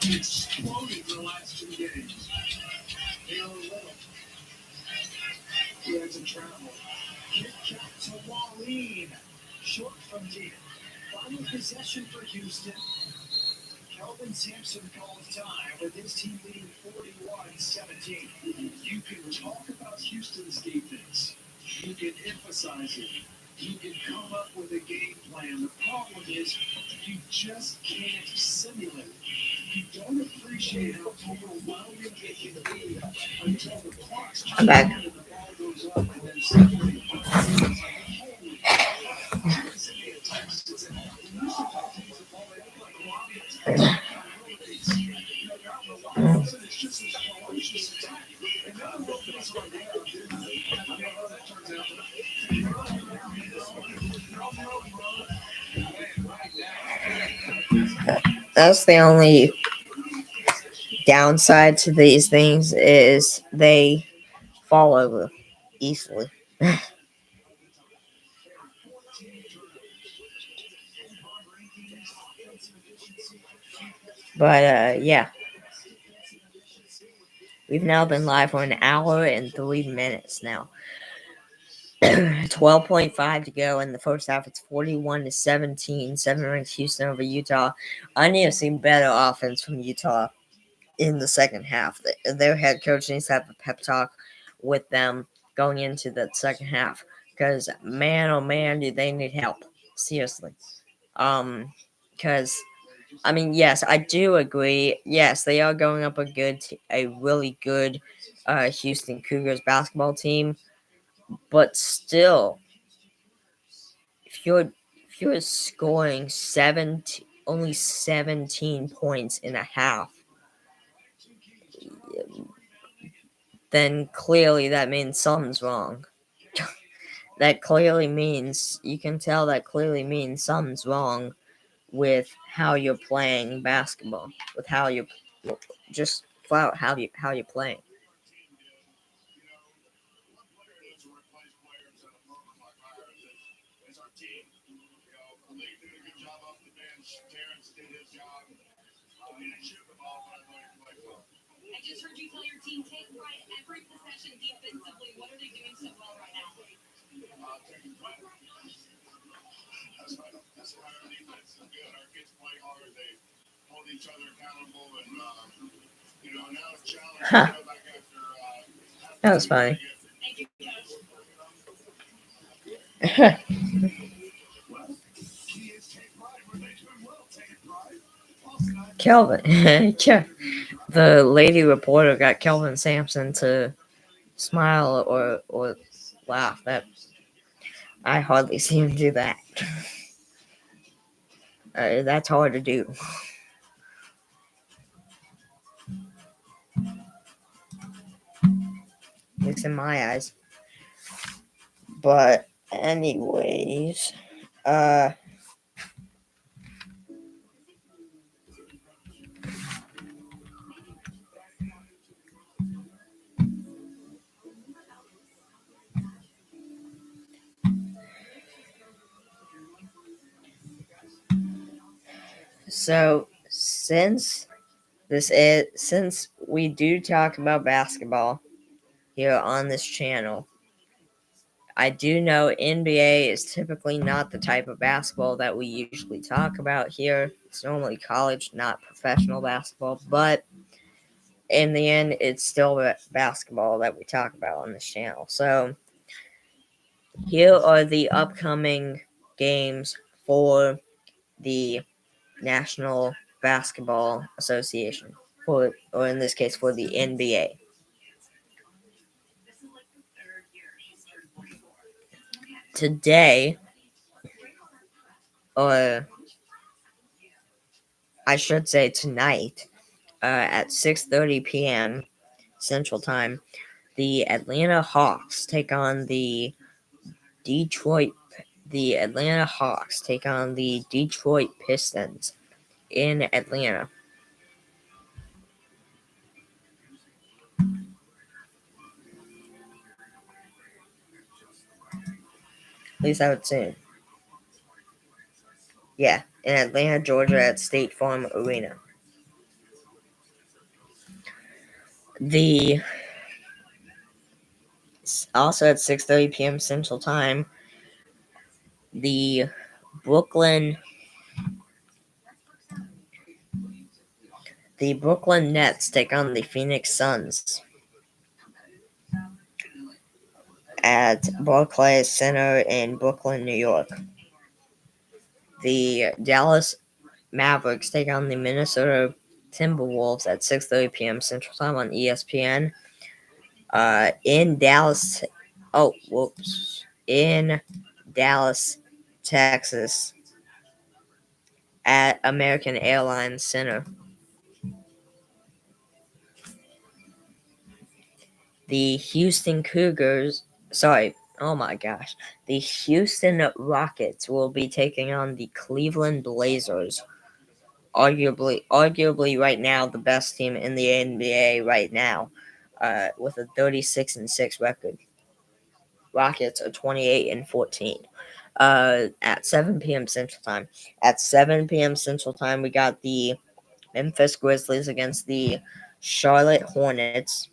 exploded in the last 2 games. Taylor Little. He has a travel. Kick out to Wallin. Short from deep. Final possession for Houston. Kelvin Sampson calls time with his team leading 41-17. You can talk about Houston's defense. You can emphasize it. You can come up with a game plan. The problem is you just can't simulate it. You don't appreciate how overwhelming it can be until the clock's I'm back. and the ball goes up, and then suddenly it's like, holy crap. Texas, and when you see how teams the ball, they look like a lot of you know, they're out in the wild, so it's just this ferocious attack. And now the offense right there, I mean, how that turns out. That's the only downside to these things is they fall over easily. But yeah, we've now been live for an hour and 3 minutes now. 12.5 to go in the first half. It's 41-17. 7 ranked Houston over Utah. I need to see better offense from Utah in the second half. Their head coach needs to have a pep talk with them going into that second half. Because man, oh man, do they need help. Seriously. Because I mean, yes, I do agree. Yes, they are going up a really good Houston Cougars basketball team, but still, if you're scoring only 17 points in a half, then clearly that means something's wrong. That clearly means you can tell that clearly means something's wrong with how you're playing basketball, with how you just flat out how you're playing. I just heard you tell your team take pride every possession defensively. What are they doing so well right now? That's why our defense is good. Our kids play hard. They hold each other accountable, and now it's challenging Huh. to go back after. That was funny. Thank you, Coach. Kelvin, the lady reporter got Kelvin Sampson to smile or laugh. That I hardly see him do that. That's hard to do. At least in my eyes. But anyways, so since we do talk about basketball here on this channel, I do know NBA is typically not the type of basketball that we usually talk about here. It's normally college, not professional basketball, but in the end, it's still basketball that we talk about on this channel. So, here are the upcoming games for the National Basketball Association, or in this case, for the NBA. Today, or I should say tonight, at 6:30 p.m. Central Time, the Atlanta Hawks take on the Detroit. The Atlanta Hawks take on the Detroit Pistons in Atlanta. At least I would say. Yeah, in Atlanta, Georgia, at State Farm Arena. The Also at 6:30 p.m. Central Time, the Brooklyn the Brooklyn Nets take on the Phoenix Suns at Barclays Center in Brooklyn, New York. The Dallas Mavericks take on the Minnesota Timberwolves at 6:30 p.m. Central Time on ESPN. In Dallas, in Dallas, Texas, at American Airlines Center. The Houston Cougars, oh my gosh, the Houston Rockets will be taking on the Cleveland Blazers. Arguably right now the best team in the NBA right now, with a 36-6 record. Rockets are 28-14. At 7 p.m. Central Time. At 7 p.m. Central Time, we got the Memphis Grizzlies against the Charlotte Hornets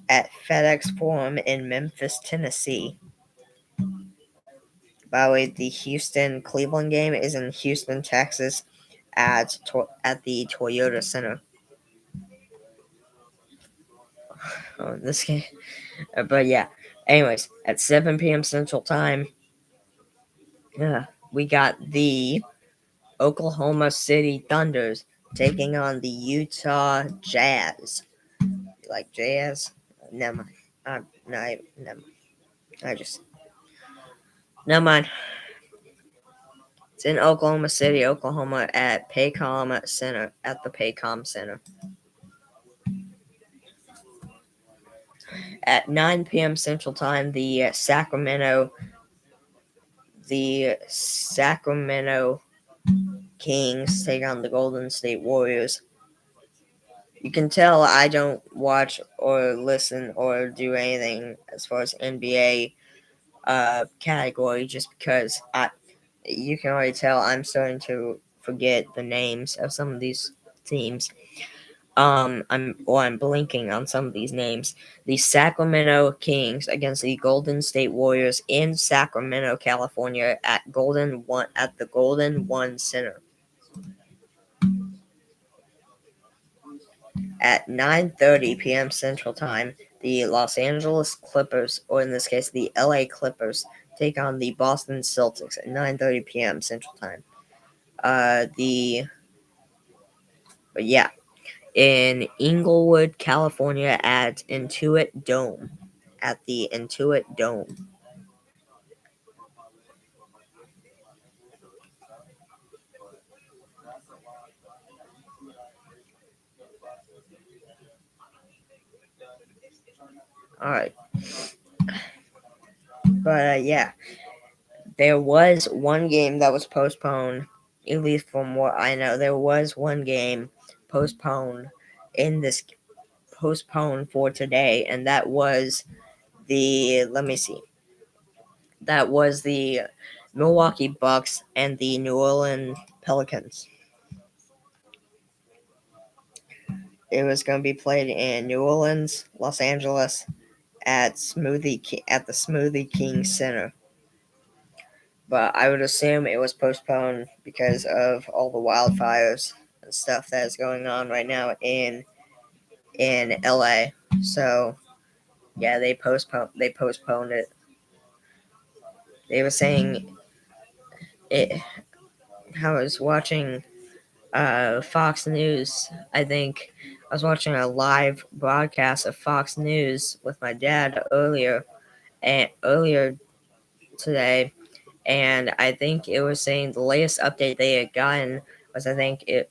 at FedEx Forum in Memphis, Tennessee. By the way, the Houston Cleveland game is in Houston, Texas, at the Toyota Center. This game, but yeah. Anyways, at 7 p.m. Central Time, we got the Oklahoma City Thunders taking on the Utah Jazz. You like jazz? Never mind. Never mind. Never mind. It's in Oklahoma City, Oklahoma, at Paycom Center, at the Paycom Center. At 9 p.m. Central Time, the Sacramento Kings take on the Golden State Warriors. You can tell I don't watch or listen or do anything as far as NBA category, just because you can already tell I'm starting to forget the names of some of these teams. I'm blinking on some of these names. The Sacramento Kings against the Golden State Warriors in Sacramento, California, at the Golden One Center. At 9:30 p.m. Central Time, the Los Angeles Clippers, or in this case, the LA Clippers, take on the Boston Celtics at 9:30 p.m. Central Time. In Inglewood, California, at Intuit Dome. At the Intuit Dome. All right. But there was one game that was postponed, at least from what I know. There was one game postponed for today, and that was the Milwaukee Bucks and the New Orleans Pelicans. It was going to be played in New Orleans, Los Angeles, at the Smoothie King Center. But I would assume it was postponed because of all the wildfires and stuff that is going on right now in LA. So yeah, they postponed it. They were saying it. I was watching Fox News. I think I was watching a live broadcast of Fox News with my dad earlier today, and I think it was saying the latest update they had gotten was I think it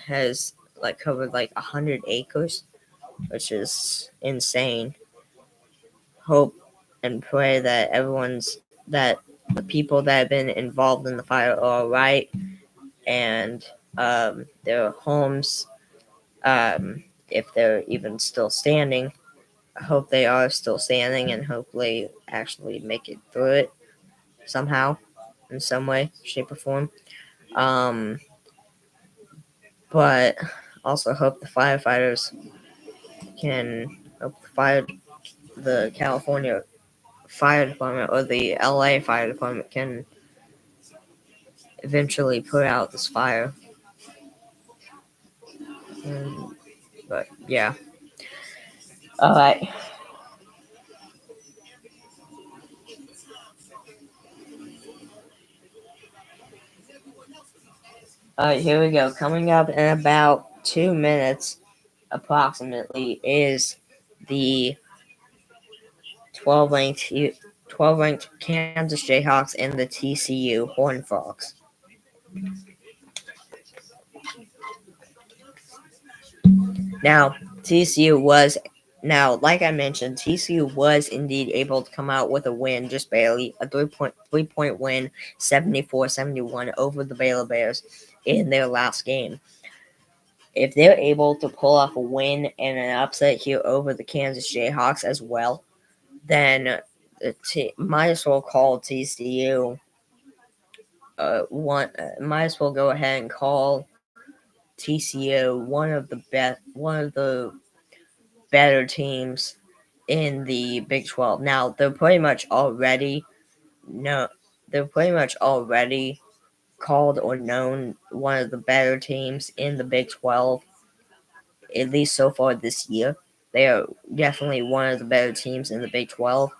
has like covered like 100 acres, which is insane. Hope and pray that that the people that have been involved in the fire are all right, and their homes, if they're even still standing. I hope they are still standing and hopefully actually make it through it somehow, in some way, shape, or form. Um, but also hope the firefighters can hope the California Fire Department or the LA Fire Department can eventually put out this fire. But yeah. All right. All right, here we go. Coming up in about 2 minutes, approximately, is the 12 ranked 12 ranked Kansas Jayhawks and the TCU Horned Frogs. Now, TCU was like I mentioned, TCU was indeed able to come out with a win, just barely, a 3-point win, 74-71 over the Baylor Bears in their last game. If they're able to pull off a win and an upset here over the Kansas Jayhawks as well, then might as well call TCU. Might as well go ahead and call TCU one of the better teams in the Big 12. Now no, they're pretty much already called or known one of the better teams in the Big 12, at least so far this year. They are definitely one of the better teams in the Big 12.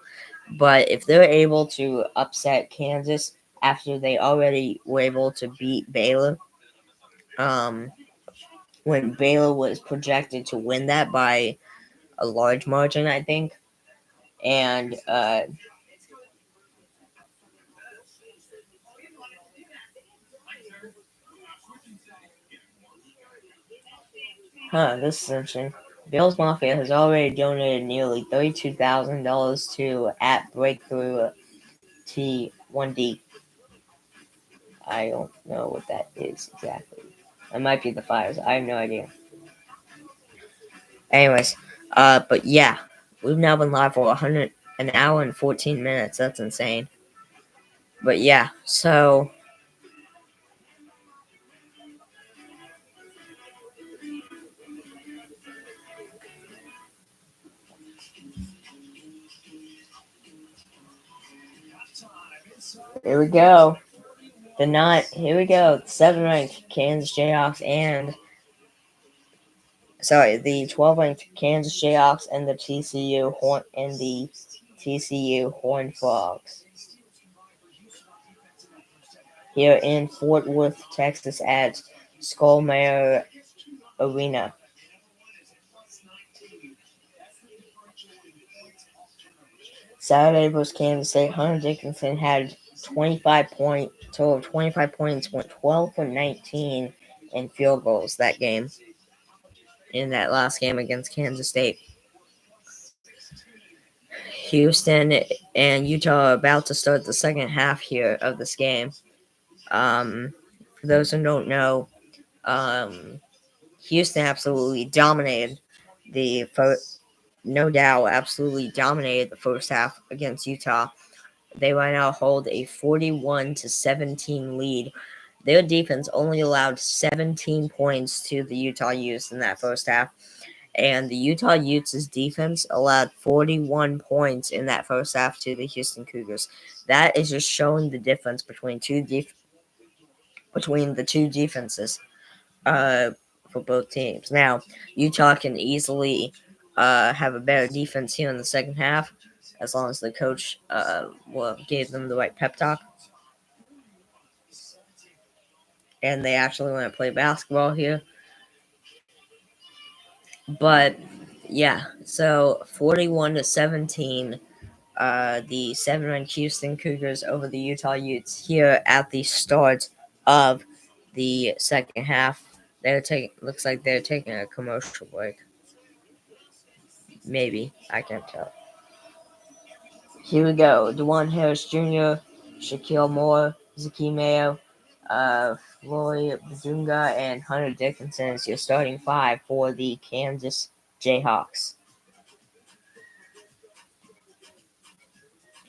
But if they're able to upset Kansas after they already were able to beat Baylor, when Baylor was projected to win that by a large margin, I think, and this is interesting. Bill's Mafia has already donated nearly $32,000 to at Breakthrough T1D. I don't know what that is exactly. It might be the fires. I have no idea. Anyways, but yeah, we've now been live for an hour and 14 minutes. That's insane. But yeah, so here we go. Here we go. The 7 ranked Kansas Jayhawks the 12 ranked Kansas Jayhawks and the TCU Horned Frogs. Here in Fort Worth, Texas at Skullmare Arena. Saturday versus Kansas State, Hunter Dickinson had 25 points, went 12 for 19 in field goals that game. In that last game against Kansas State. Houston and Utah are about to start the second half here of this game. For those who don't know, Houston absolutely dominated absolutely dominated the first half against Utah. They right now hold a 41-17 lead. Their defense only allowed 17 points to the Utah Utes in that first half. And the Utah Utes' defense allowed 41 points in that first half to the Houston Cougars. That is just showing the difference between the two defenses for both teams. Now, Utah can easily have a better defense here in the second half as long as the coach gave them the right pep talk and they actually want to play basketball here. But yeah, so 41-17, the 7-ranked Houston Cougars over the Utah Utes here at the start of the second half. Looks like they're taking a commercial break. Maybe, I can't tell. Here we go. DeJuan Harris Jr., Shaquille Moore, Zaki Mayo, Floyd Bazunga, and Hunter Dickinson is your starting five for the Kansas Jayhawks.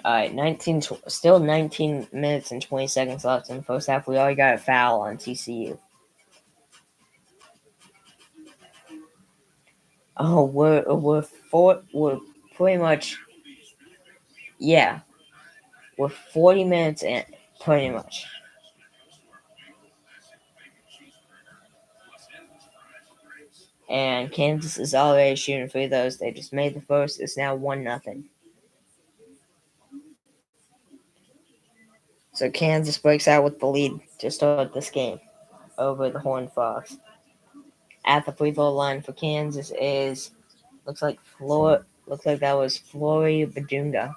All right, still 19 minutes and 20 seconds left in the first half. We already got a foul on TCU. Oh, we're pretty much, yeah, we're 40 minutes in, pretty much. And Kansas is already shooting free throws. They just made the first. It's now 1-0. So Kansas breaks out with the lead to start this game over the Horned Frogs. At the free throw line for Kansas looks like that was Flory Badunga.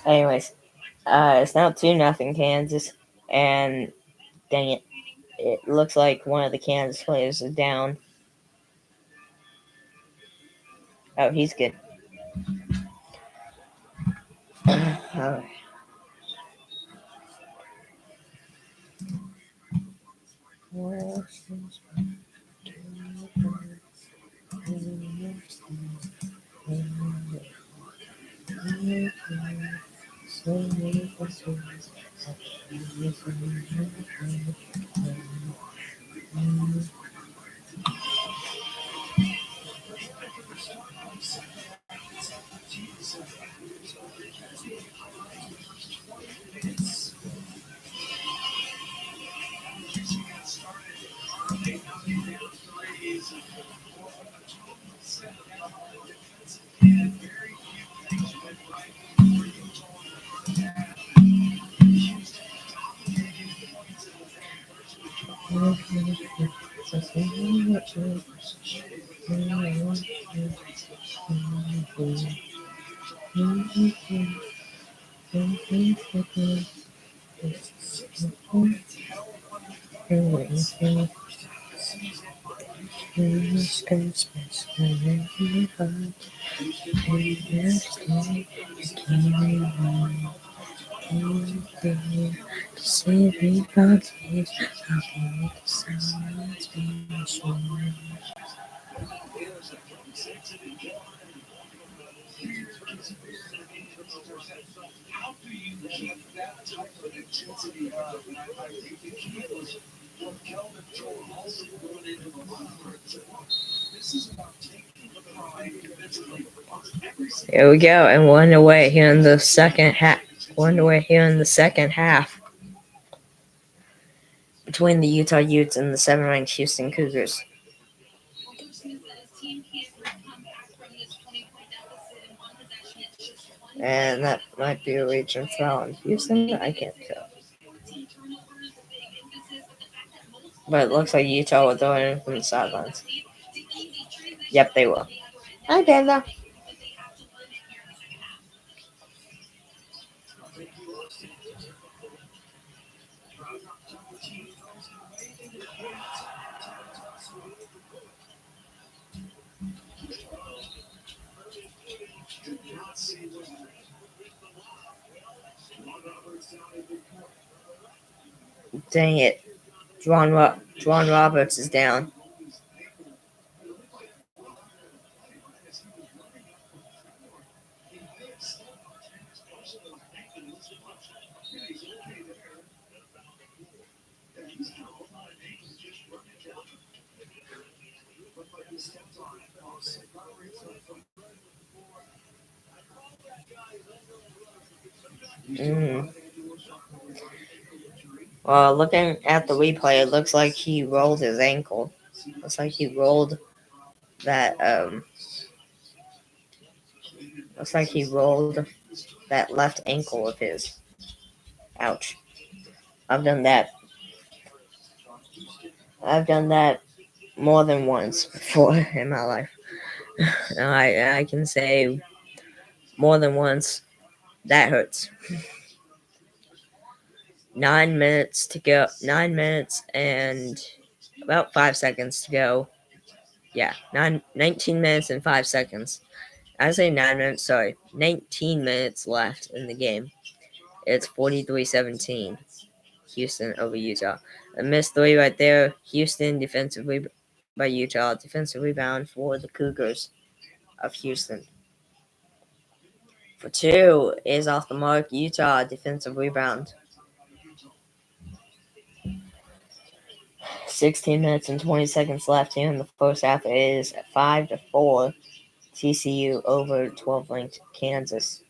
Anyways, it's now 2-0 Kansas, and dang it, it looks like one of the Kansas players is down. Oh, he's good. All right. Here we go, and we're underway here in the second half. Between the Utah Utes and the 7-ranked Houston Cougars. And that might be a reach foul in Houston. I can't tell. But it looks like Utah will throw it in from the sidelines. Yep, they will. Hi, Panda. Dang it. Juwan Roberts is down. Well, looking at the replay, it looks like he rolled his ankle. Looks like he rolled that that left ankle of his. Ouch. I've done that more than once before in my life. I can say more than once. That hurts. 9 minutes to go. 9 minutes and about 5 seconds to go. Yeah, 19 minutes and 5 seconds. I say 9 minutes, sorry. 19 minutes left in the game. It's 43-17. Houston over Utah. A missed three right there. Houston defensively by Utah. Defensive rebound for the Cougars of Houston. For two is off the mark. Utah defensive rebound. 16 minutes and 20 seconds left here in the first half. It is 5-4. TCU over 12-ranked Kansas.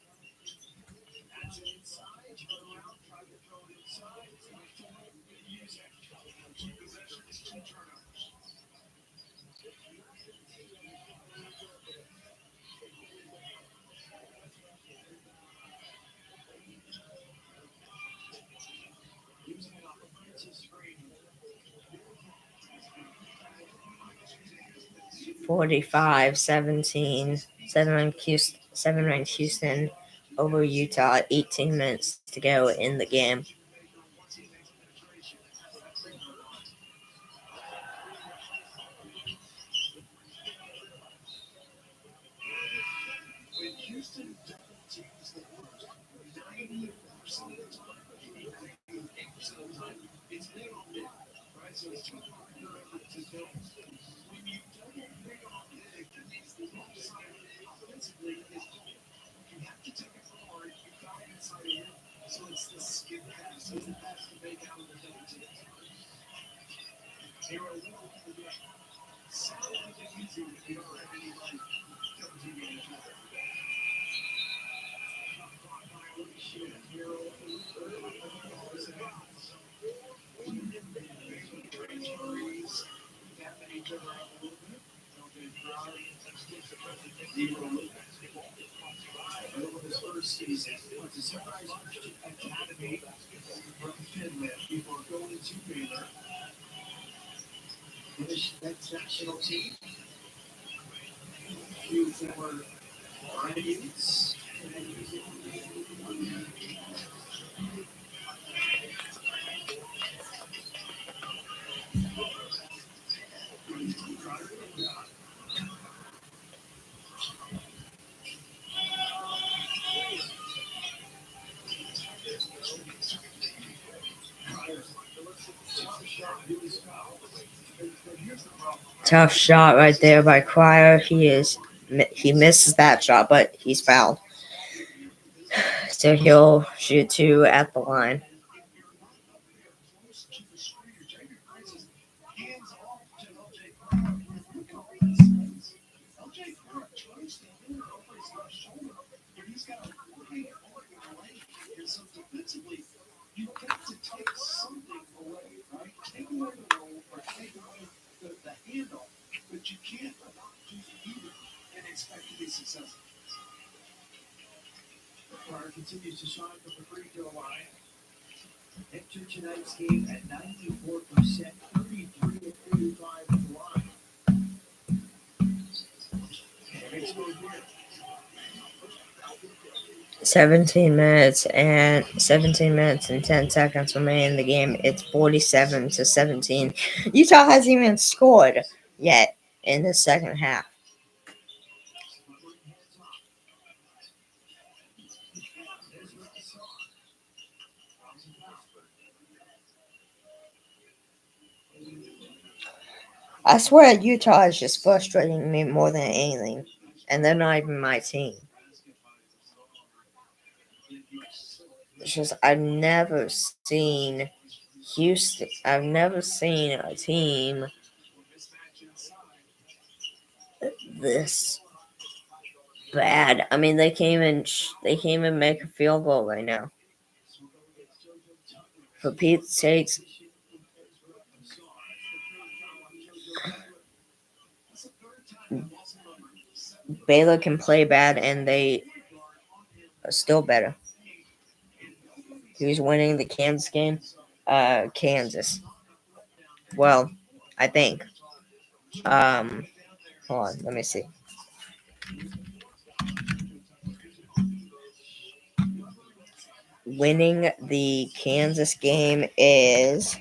(45-17). Seven-ranked Houston over Utah. 18 minutes to go in the game. Tough shot right there by Cryer. He misses that shot, but he's fouled. So he'll shoot two at the line. Continues to shine from the free throw line. Enter tonight's game at 94%, 33 of 35 at the line. 17 minutes and 10 seconds remain in the game. It's 47-17. Utah hasn't even scored yet in the second half. I swear Utah is just frustrating me more than anything. And they're not even my team. It's just I've never seen Houston. I've never seen a team this bad. I mean, they came and make a field goal right now. For Pete's sakes, Baylor can play bad and they are still better. Who's winning the Kansas game? Kansas. Well, I think. Hold on, let me see. Winning the Kansas game is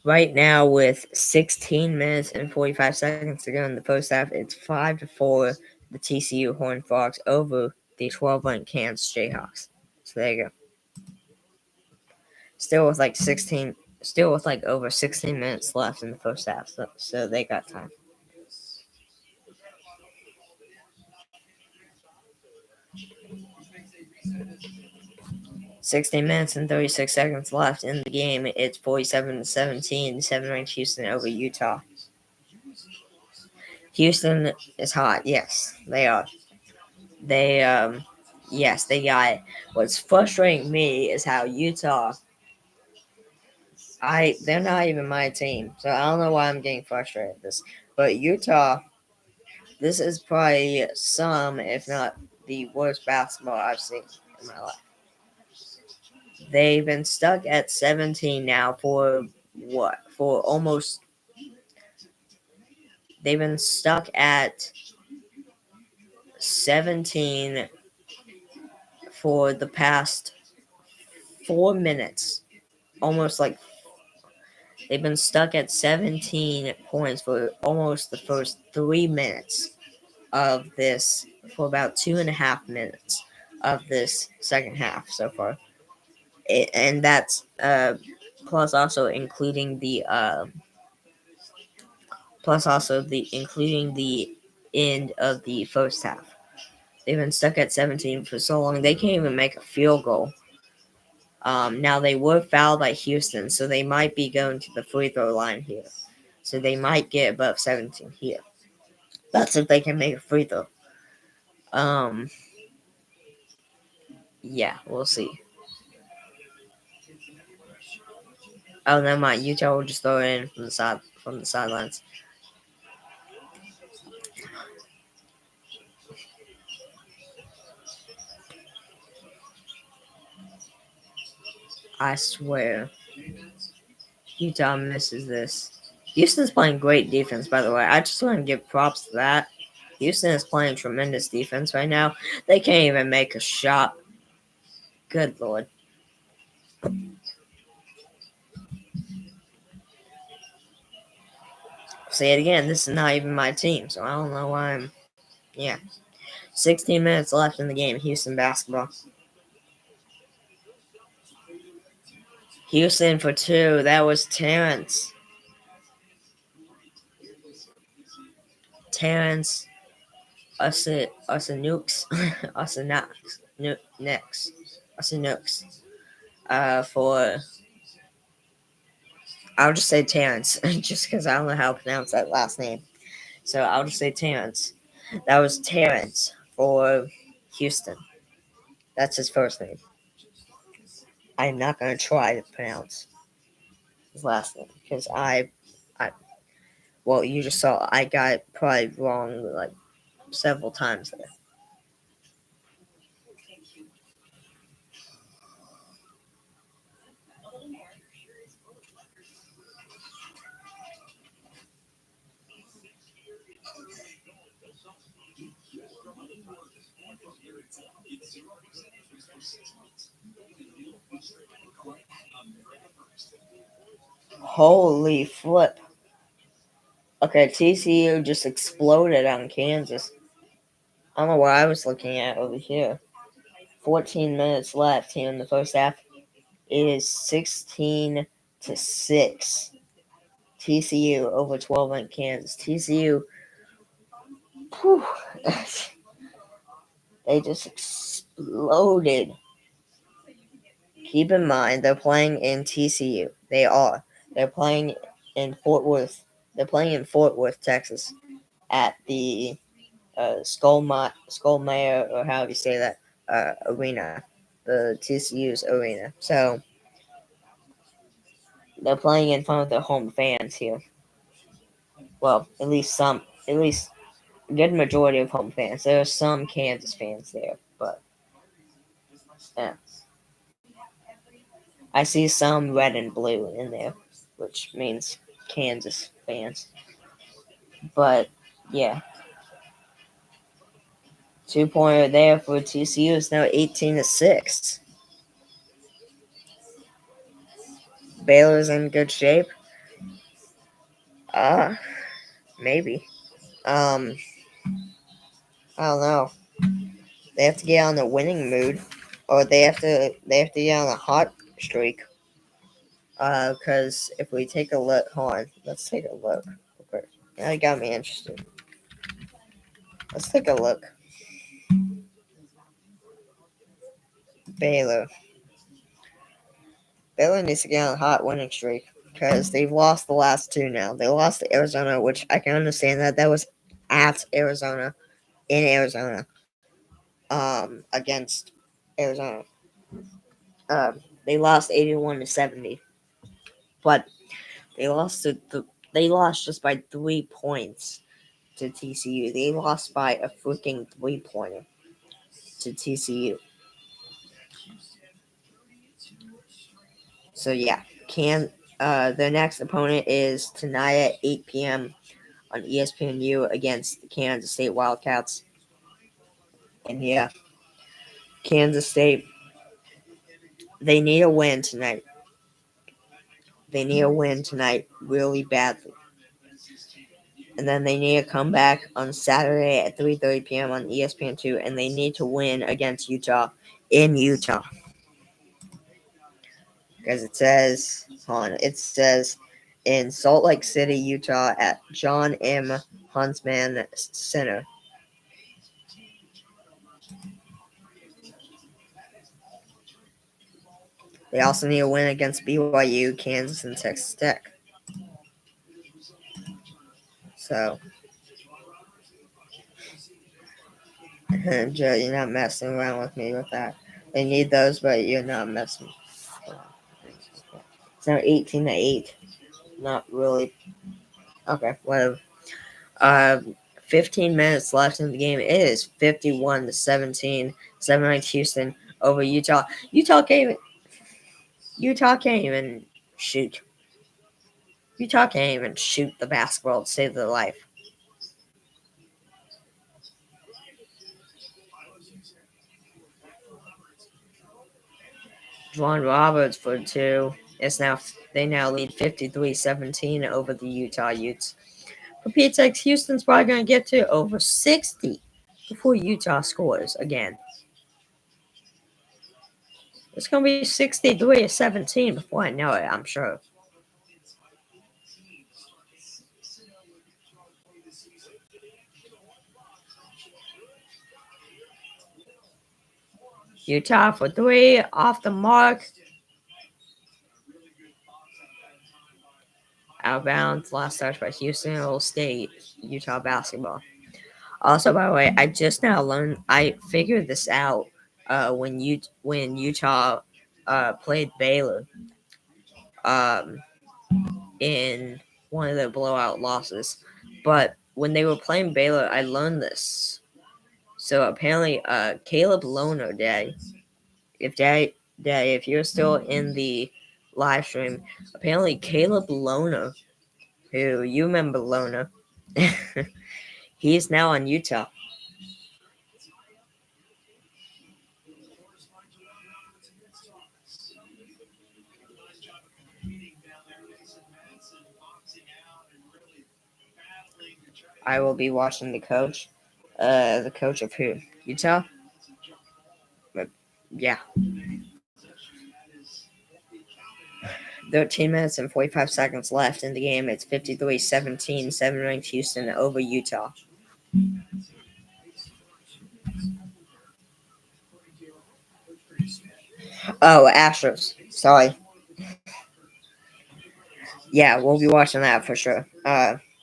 right now with 16 minutes and 45 seconds to go in the first half. It's 5-4 the TCU Horned Frogs over the 12-ranked Kansas Jayhawks. So there you go. Still with like over 16 minutes left in the first half. So they got time. "16 minutes and 36 seconds left in the game. It's 47-17. 7-ranked Houston over Utah. Houston is hot. Yes, they are. They yes, they got it. What's frustrating me is how Utah. They're not even my team, so I don't know why I'm getting frustrated with this. But Utah, this is probably some, if not the worst basketball I've seen in my life. They've been stuck at 17 now for what? For almost. They've been stuck at 17 for the past 4 minutes. Almost like they've been stuck at 17 points for almost the first 3 minutes of this, for about 2.5 minutes of this second half so far. And that's plus also including the including the end of the first half. They've been stuck at 17 for so long they can't even make a field goal. Now they were fouled by Houston, so they might be going to the free throw line here. So they might get above 17 here. That's if they can make a free throw. Yeah, we'll see. Oh, never mind. Utah will just throw it in from the sidelines. I swear, Utah misses this. Houston's playing great defense, by the way. I just want to give props to that. Houston is playing tremendous defense right now. They can't even make a shot. Good lord. Say it again. This is not even my team, so I don't know why I'm. Yeah. 16 minutes left in the game. Houston basketball. Houston for two. That was Terrence. Terrence Usanooks. Usanooks. For. I'll just say Terrence, just because I don't know how to pronounce that last name. So I'll just say Terrence. That was Terrence for Houston. That's his first name. I'm not going to try to pronounce his last name because well, you just saw I got it probably wrong like several times there. Holy flip. Okay, TCU just exploded on Kansas. I don't know what I was looking at over here. 14 minutes left here in the first half. It is 16-6. TCU over 12 on Kansas. TCU, whew, they just exploded. Keep in mind, they're playing in TCU. They are. They're playing in Fort Worth. They're playing in Fort Worth, Texas, at the Skullmayer, or however you say that, arena, the TCU's arena. So they're playing in front of their home fans here. Well, at least a good majority of home fans. There are some Kansas fans there, but yeah. I see some red and blue in there, which means Kansas fans. But yeah, 2-pointer there for TCU is now 18-6. Baylor's in good shape. Maybe. I don't know. They have to get on the winning mood, or they have to get on a hot streak. Because if we take a look, hold on, let's take a look. Okay. Now you got me interested. Let's take a look. Baylor. Baylor needs to get on a hot winning streak because they've lost the last two now. They lost to Arizona, which I can understand that was at Arizona, in Arizona, against Arizona. They lost 81-70, but they lost just by 3 points to TCU. They lost by a freaking 3-pointer to TCU. So yeah, their next opponent is tonight at 8 p.m. on ESPNU against the Kansas State Wildcats. And yeah, Kansas State, they need a win tonight. They need a win tonight really badly. And then they need to come back on Saturday at 3:30 p.m. on ESPN2, and they need to win against Utah in Utah. Because it says in Salt Lake City, Utah at John M. Huntsman Center. They also need a win against BYU, Kansas, and Texas Tech. So, Joe, you're not messing around with me with that. They need those, but you're not messing. It's now 18-8. Not really. Okay, whatever. 15 minutes left in the game. It is 51-17. 7-9 Houston over Utah. Utah can't even shoot. Utah can't even shoot the basketball to save their life. Juwan Roberts for 2. They now lead 53-17 over the Utah Utes. For Pete's sakes, Houston's probably going to get to over 60 before Utah scores again. It's going to be 63-17 before I know it, I'm sure. Utah for 3, off the mark. Out of bounds, last touch by Houston. It'll stay Utah basketball. Also, by the way, I figured this out when Utah played Baylor in one of their blowout losses. But when they were playing Baylor, I learned this. So apparently, Caleb Lohner, if you're still in the live stream, apparently Caleb Lohner, who you remember Lohner, he's now on Utah. I will be watching the coach. The coach of who? Utah? But yeah. 13 minutes and 45 seconds left in the game. It's 53-17, 7-ranked Houston over Utah. Oh, Astros. Sorry. Yeah, we'll be watching that for sure.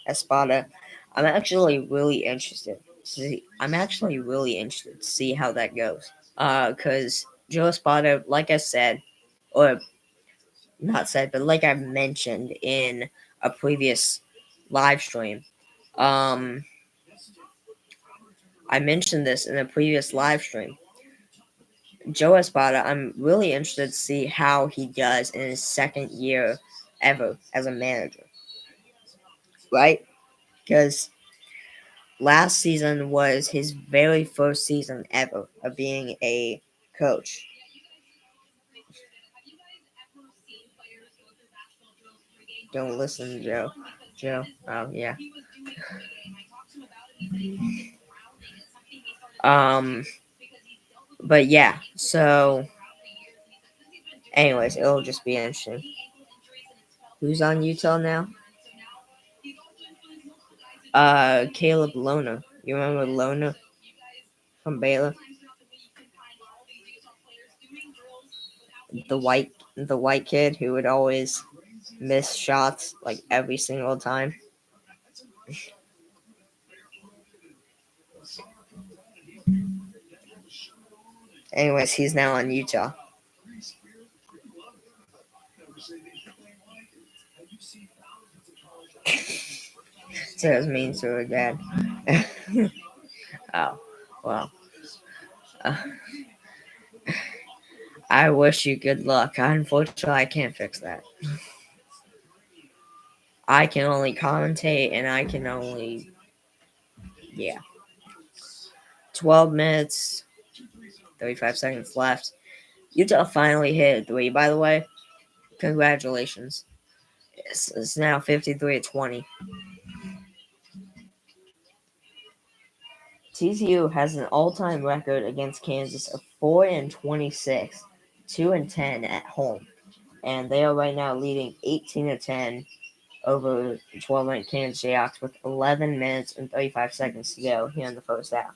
Espada. I'm actually really interested. I'm actually really interested to see how that goes. Because Joe Espada, like I said, or not said, but like I mentioned in a previous live stream, um, I mentioned this in a previous live stream. Joe Espada, I'm really interested to see how he does in his second year ever as a manager. Right? Because last season was his very first season ever of being a coach. Don't listen, Joe. Joe. Oh yeah. Um. But yeah. So, anyways, it'll just be interesting. Who's on Utah now? Caleb Lona. You remember Lona from Baylor? The white kid who would always miss shots like every single time. Anyways, he's now on Utah. So it means to her dad. Oh, well. Uh, I wish you good luck. Unfortunately, I can't fix that. I can only commentate and I can only. Yeah. 12 minutes, 35 seconds left. Utah finally hit a three, by the way. Congratulations. It's now 53-20. TCU has an all-time record against Kansas of 4-26, 2-10 at home, and they are right now leading 18-10 over 12-ranked Kansas Jayhawks with 11 minutes and 35 seconds to go here in the first half.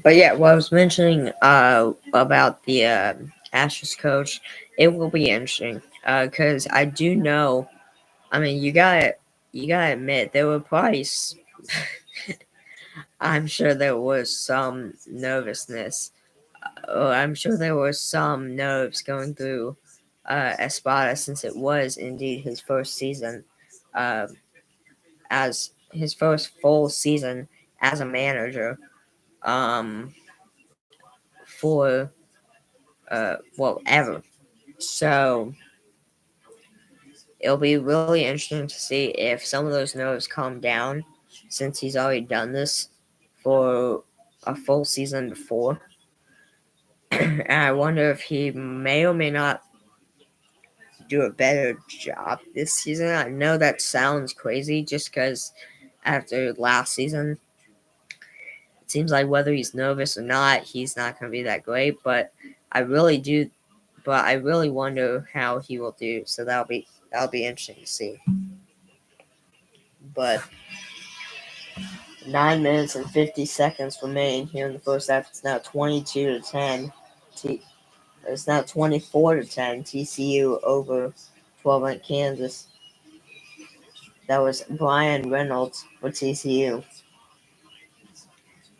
But yeah, what I was mentioning about the Astros coach, it will be interesting because I do know. I mean, you gotta admit there were probably. I'm sure there was some nervousness. I'm sure there was some nerves going through Espada since it was indeed his first season, uh, as his first full season as a manager. For well ever. So It'll be really interesting to see if some of those nerves calm down since he's already done this for a full season before. And I wonder if he may or may not do a better job this season. I know that sounds crazy just because after last season, it seems like whether he's nervous or not, he's not going to be that great. But I really do. But I really wonder how he will do. So that'll be interesting to see. But 9 minutes and 50 seconds remain here in the first half. It's now 22-10. It's now 24-10. TCU over 12 Kansas. That was Brian Reynolds for TCU.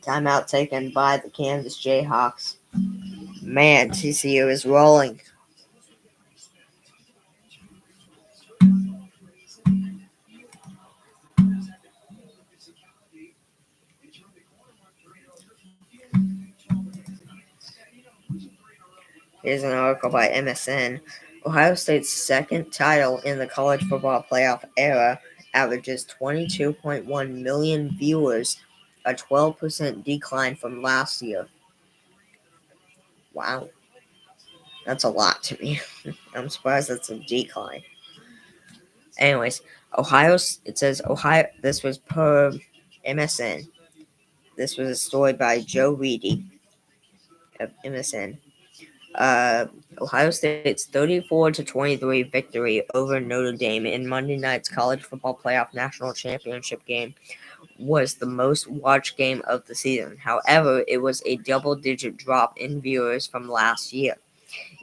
Timeout taken by the Kansas Jayhawks. Man, TCU is rolling. Here's an article by MSN. Ohio State's second title in the college football playoff era averages 22.1 million viewers, a 12% decline from last year. Wow. That's a lot to me. I'm surprised that's a decline. Anyways, it says Ohio, this was per MSN. This was a story by Joe Reedy of MSN. Ohio State's 34-23 victory over Notre Dame in Monday night's college football playoff national championship game was the most watched game of the season. However, it was a double-digit drop in viewers from last year.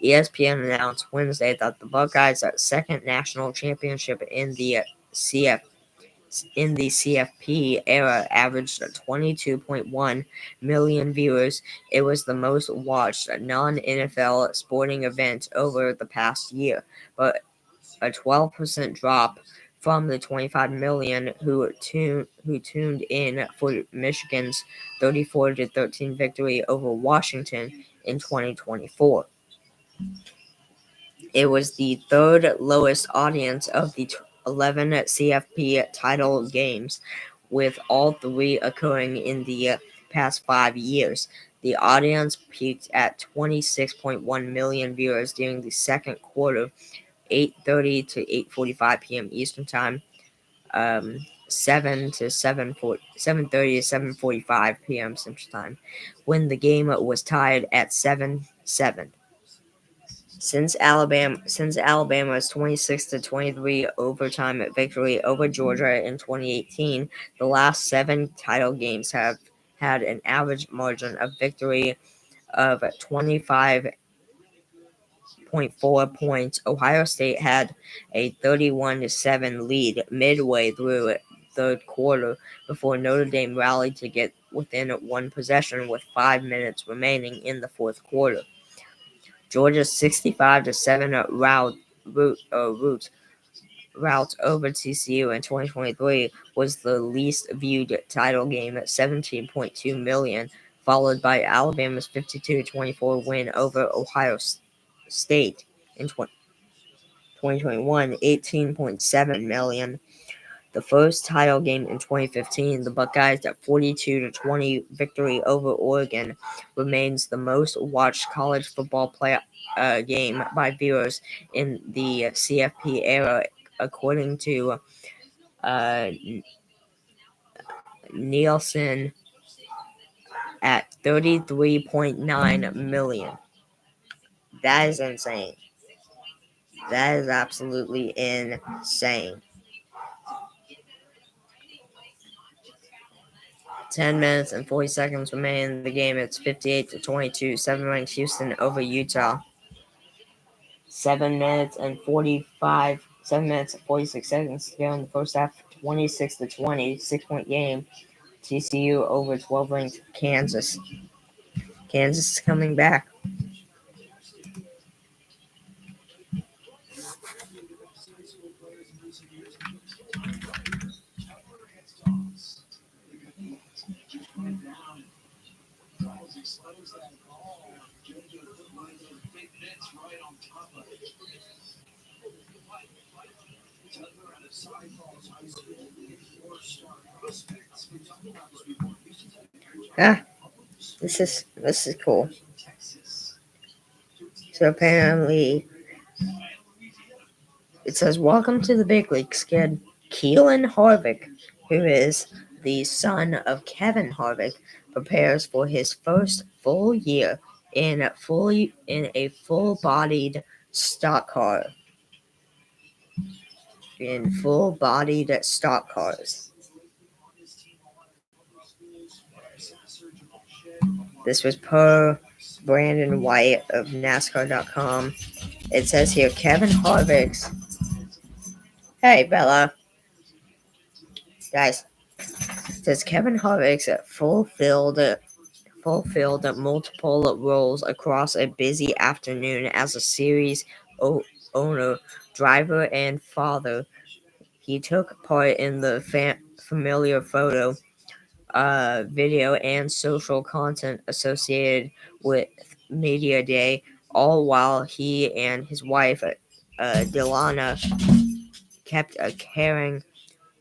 ESPN announced Wednesday that the Buckeyes' second national championship in the CFP era averaged 22.1 million viewers. It was the most watched non-NFL sporting event over the past year, but a 12% drop from the 25 million who tuned in for Michigan's 34-13 victory over Washington in 2024. It was the third lowest audience of the 11 CFP title games, with all three occurring in the past 5 years. The audience peaked at 26.1 million viewers during the second quarter, 8:30 to 8:45 p.m. Eastern Time, 7:30 to 7:45 p.m. Central Time, when the game was tied at 7-7. Since Alabama's 26-23 overtime victory over Georgia in 2018, the last 7 title games have had an average margin of victory of 25.4 points. Ohio State had a 31-7 lead midway through third quarter before Notre Dame rallied to get within one possession with 5 minutes remaining in the fourth quarter. Georgia's 65-7 rout over TCU in 2023 was the least viewed title game at 17.2 million, followed by Alabama's 52-24 win over Ohio State in 2021, 18.7 million. The first title game in 2015, the Buckeyes' 42-20 victory over Oregon, remains the most watched college football game by viewers in the CFP era, according to Nielsen, at 33.9 million. That is insane. That is absolutely insane. 10 minutes and 40 seconds remain in the game. It's 58-22. 7-ranked Houston over Utah. 7 minutes and 46 seconds to go in the first half. 26-20. 6-point game. TCU over 12-ranked Kansas. Kansas is coming back. Expose that ball. JoJo put one of those big mitts right on top of it. Tutler out of Cy Falls High School, four-star prospects. We talked about this before. Houston's had a great Ah, job. this is cool. Texas. So apparently, it says, "Welcome to the big leagues, kid." Keelan Harvick, who is the son of Kevin Harvick, prepares for his first full year in a full-bodied stock car. In full-bodied stock cars. This was per Brandon White of NASCAR.com. It says here, Kevin Harvick's. Hey, Bella. Guys, it says Kevin Harvick's fulfilled multiple roles across a busy afternoon as a series owner, driver, and father. He took part in the familiar photo, video, and social content associated with Media Day, all while he and his wife, Delana, kept a caring,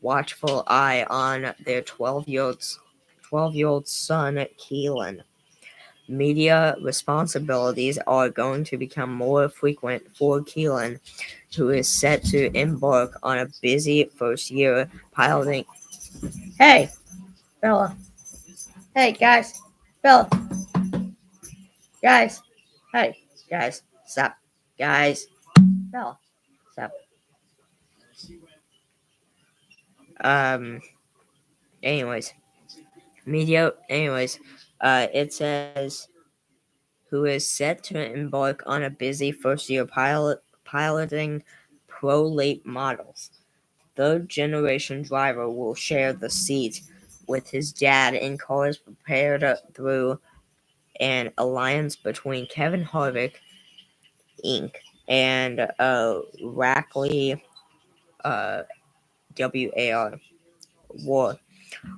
watchful eye on their 12-year-old son, Keelan. Media responsibilities are going to become more frequent for Keelan, who is set to embark on a busy first year piloting. Hey, Bella. Hey, guys. Bella. Guys. Hey, guys. Stop. Guys. Bella. Stop. Um. Anyways. It says who is set to embark on a busy first year piloting pro late models. Third generation driver will share the seat with his dad in cars prepared through an alliance between Kevin Harvick Inc. and Rackley WAR.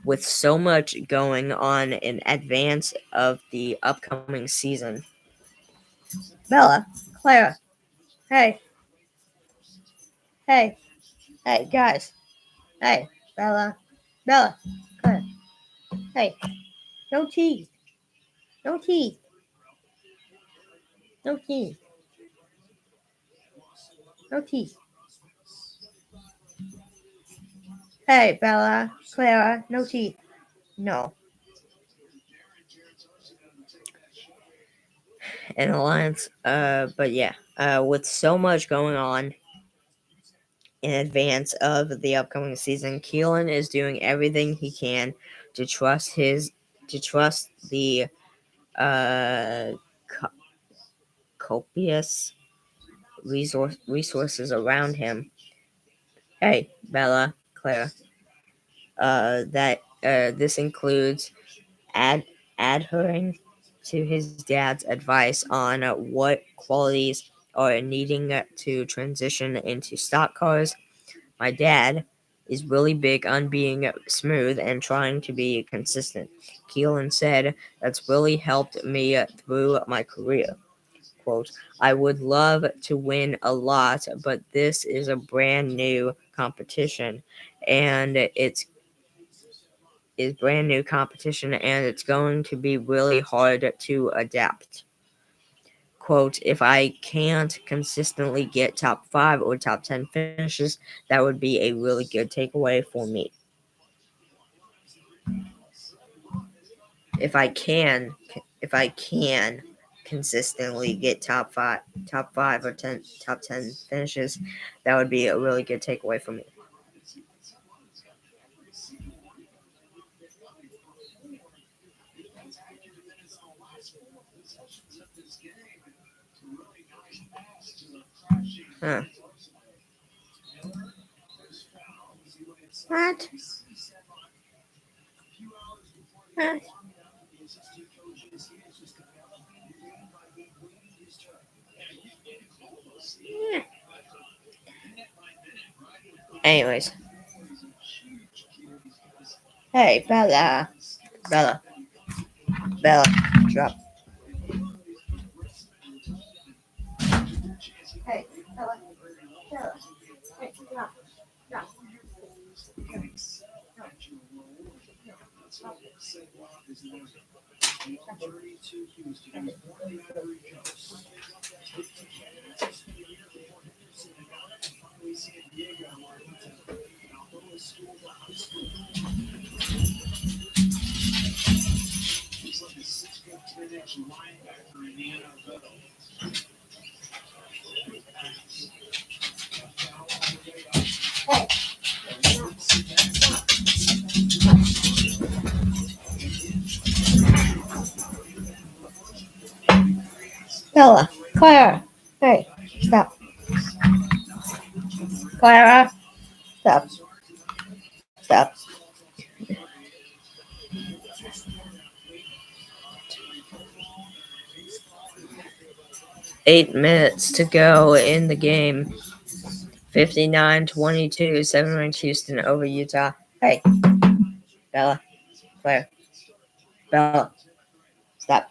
With so much going on in advance of the upcoming season. Bella, Clara, hey, hey, hey, guys, hey, Bella, Clara, hey, no teeth, no teeth, no teeth, no teeth. Hey, Bella, Clara, no teeth. No. An alliance, but yeah, with so much going on in advance of the upcoming season, Keelan is doing everything he can to trust the uh, copious resources around him. Hey, Bella, Clara. That this includes adhering to his dad's advice on what qualities are needing to transition into stock cars. My dad is really big on being smooth and trying to be consistent. Keelan said that's really helped me through my career. Quote, I would love to win a lot, but this is a brand new competition and it's going to be really hard to adapt. Quote, if I can't consistently get top 5 or top 10 finishes, that would be a really good takeaway for me. If I can consistently get top 5 or top 10 finishes, that would be a really good takeaway for me. Huh. What? What? Yeah. Anyways. Hey, Bella, drop. Hey, Bella, hey, drop. can excel at your role. That's what Sid Rock is learning. The journey to Houston was born on the Ivory Coast. Took 10 minutes to spend a year before Henderson and got it. Finally, San Diego, where he went to Balboa School to high school. He's like a 6'10" linebacker in the NFL. Bella, Clara, hey, stop. Clara, stop. Stop. 8 minutes to go in the game. 59-22, 7-ranked Houston over Utah. Hey, Bella, Claire, Bella, stop.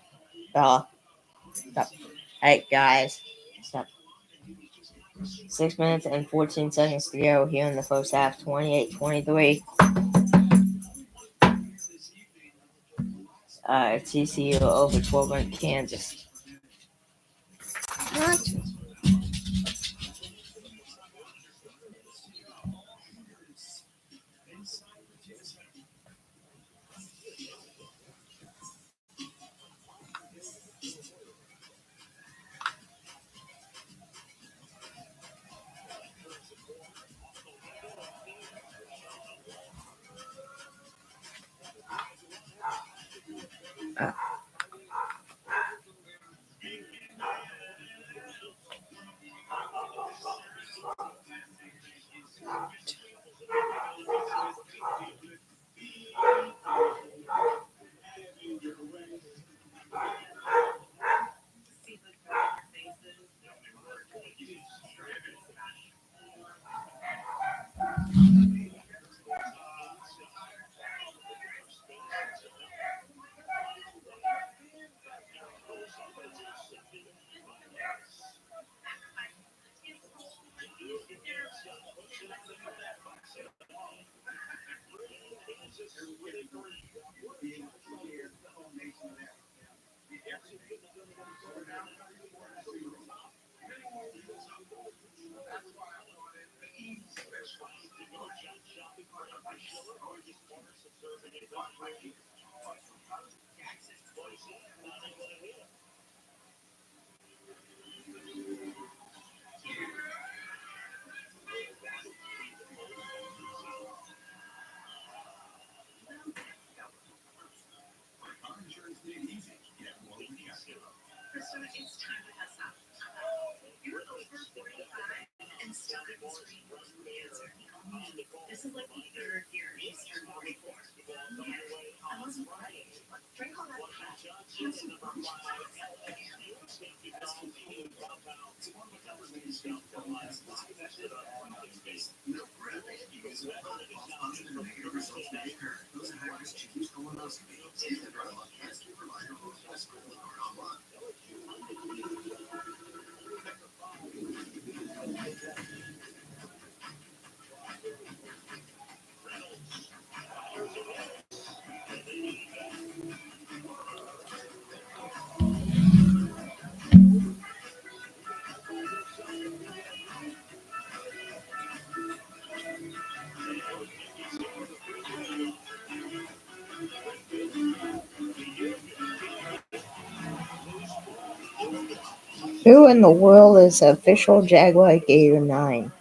Bella, stop. Hey, guys, stop. 6 minutes and 14 seconds to go here in the first half. 28-23. TCU over 12-ranked Kansas. What? Krista, it's time to head up. You're over 45 and still couldn't scream the answer. This is like the third year she's turned 44. Yeah, I wasn't right. Drink all that crap. Have some fun. Who in the world is official Jaguar Gator 9?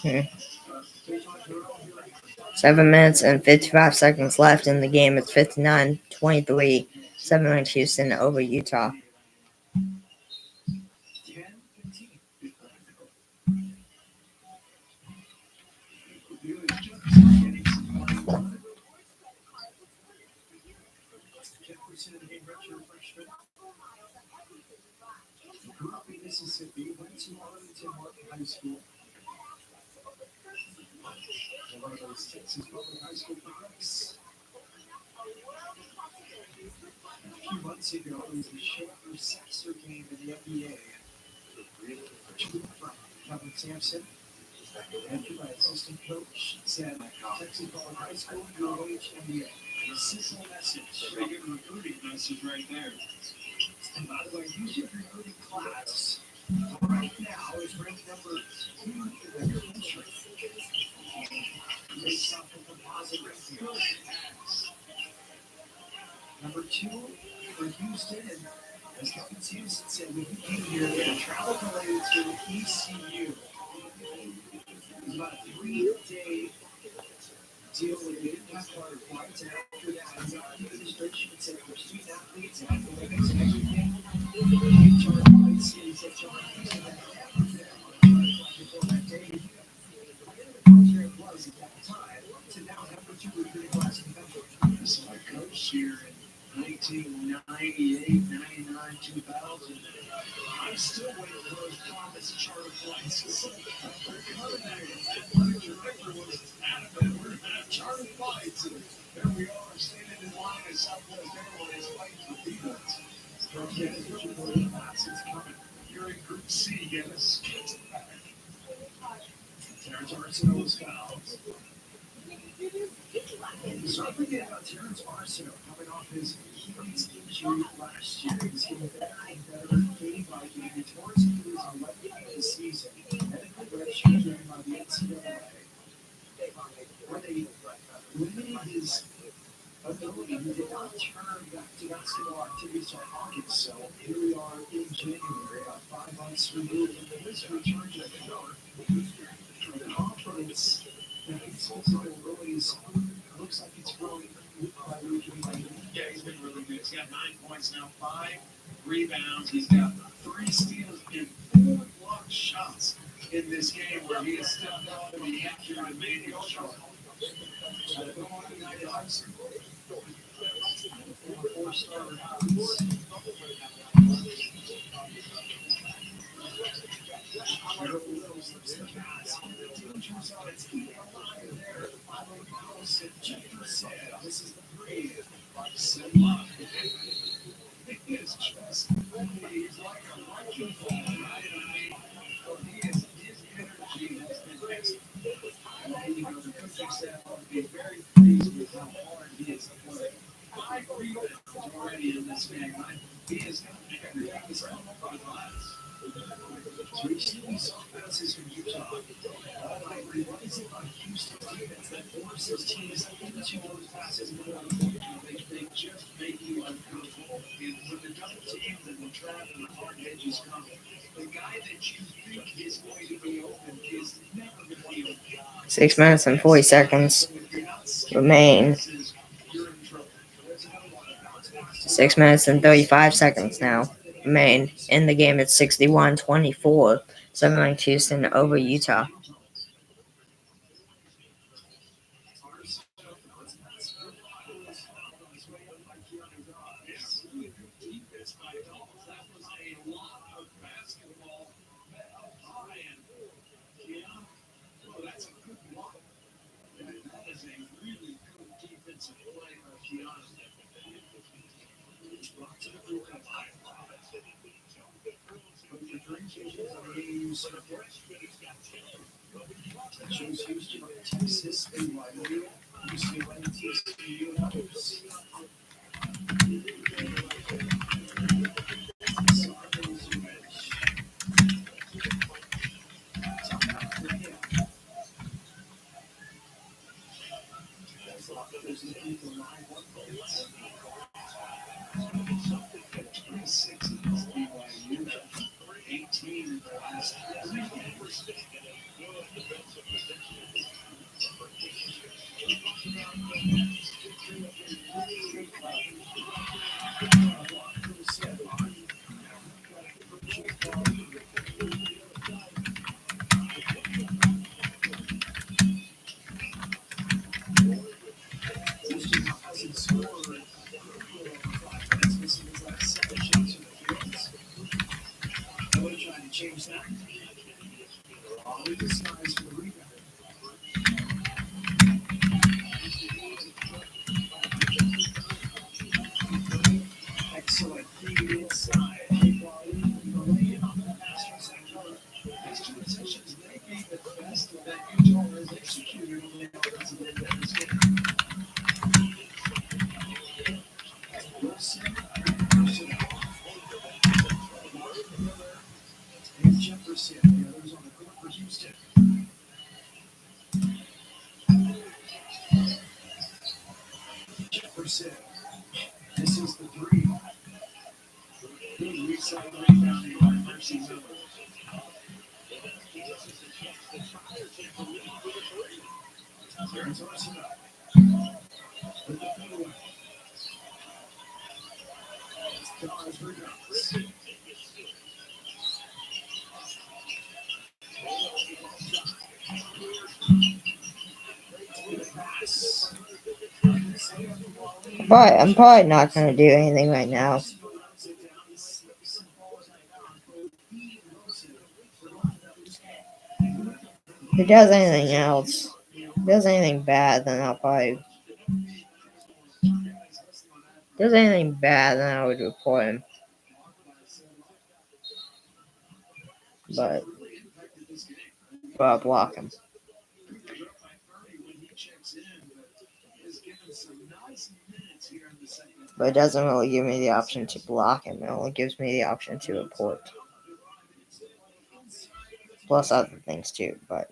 Hmm. 7 minutes and 55 seconds left in the game. It's 59-23, 7-ranked Houston over Utah. 10-15. Jefferson, a redshirt freshman. Grew up in Mississippi, went to Arlington Martin High School. One of those Texas public high school products. A few months ago, it was a shorter Sexer game in the NBA. Tweet from Kevin Sampson, after my assistant coach, said, Texas public high school, your wage NBA. Simple message. Pretty good recruiting message right there. And by the way, who's your recruiting class? Right now is ranked number 2 in the country. Based off of composite rankings. Number 2 for Houston, and as Kevin Sampson said, when he came here, they had travel related to TCU. It was about a 3-day deal where they didn't have charter flights, and after that, he got the administration and said for student athletes and academics and everything, charter flights, and he said charter flights, and then before that day, the program was at that time to now number 2 recruiting class in the country. So I coached here in 1998, 99, 2000. I'm still waiting for those promised charter flights. They're coming at it. The director was adamant we're going to have charter flights. And there we are, standing in line at Southwest Airlines fighting for peanuts. Okay, recruiting class is coming. You're in Group C, yes. Terrence Arsenault was fouled. So I'm thinking about Terrence Arsenault coming off his Achilles injury last year. He's getting better and better game by game. He tore his Achilles on the left hand of the season. Medical redshirt given by the NCAA. Where they limited his ability, he did not turn back to basketball activities till August. So here we are in January, about 5 months removed from his return to the court. Confidence that he's really is. Looks like it's growing week by week. Yeah, he's been really good. He's got 9 points now, 5 rebounds. He's got 3 steals and 4 blocked shots in this game where he has stepped out and he accurate and made it shot. Four-star this is the breed. Set him up. He is just, he's like a wrecking ball, right? I mean, his energy has been excellent. And you know, the coaching staff will be very pleased with how hard he is to play. 5 rebounds already in this game, right? He has gotten everything he's come up on glass. So he's shooting soft passes from Utah. What is it about Houston's defense that forces teams into those passes and they just make you uncomfortable? And with the double teams and the trap and the hard edges come, the guy that you think is going to be open is never going to be open. 6 minutes and 40 seconds remain. 6 minutes and 35 seconds now remain in the game. It's 61-24. 7-ranked Houston over Utah. Shows Houston, Texas, BYU, UCLA, TCU, and others. that Utah has executed on the offensive end of this game. Wilson, and Jefferson, the others on the court for Houston. Jefferson, this is the three. Good weak side rebounding by Mercy Miller. Turns Orson up. With the fadeaway. Dawes rebounds. Pass. But I'm probably not going to do anything right now. If he does anything else, does anything bad, then I'll probably. Does anything bad, then I would report him. But I'll block him. But it doesn't really give me the option to block him. It only gives me the option to report. Plus other things too, but.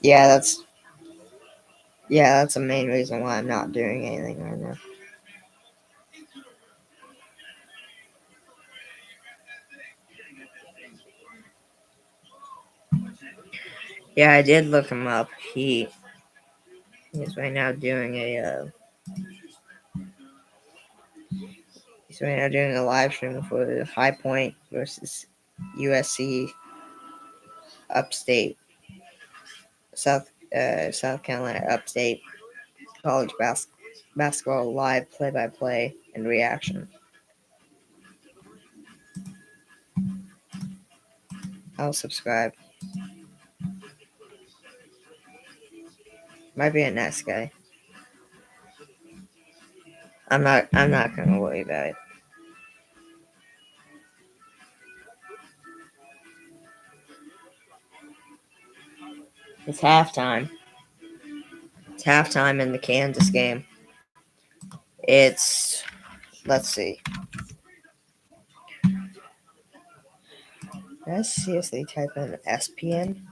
Yeah, that's the main reason why I'm not doing anything right now. Yeah, I did look him up. He's right now doing a live stream for High Point versus USC Upstate, South Carolina Upstate college basketball live play-by-play and reaction. I'll subscribe. Might be a nice guy. I'm not gonna worry about it. It's halftime. It's halftime in the Kansas game. Let's see. Did I seriously type in SPN?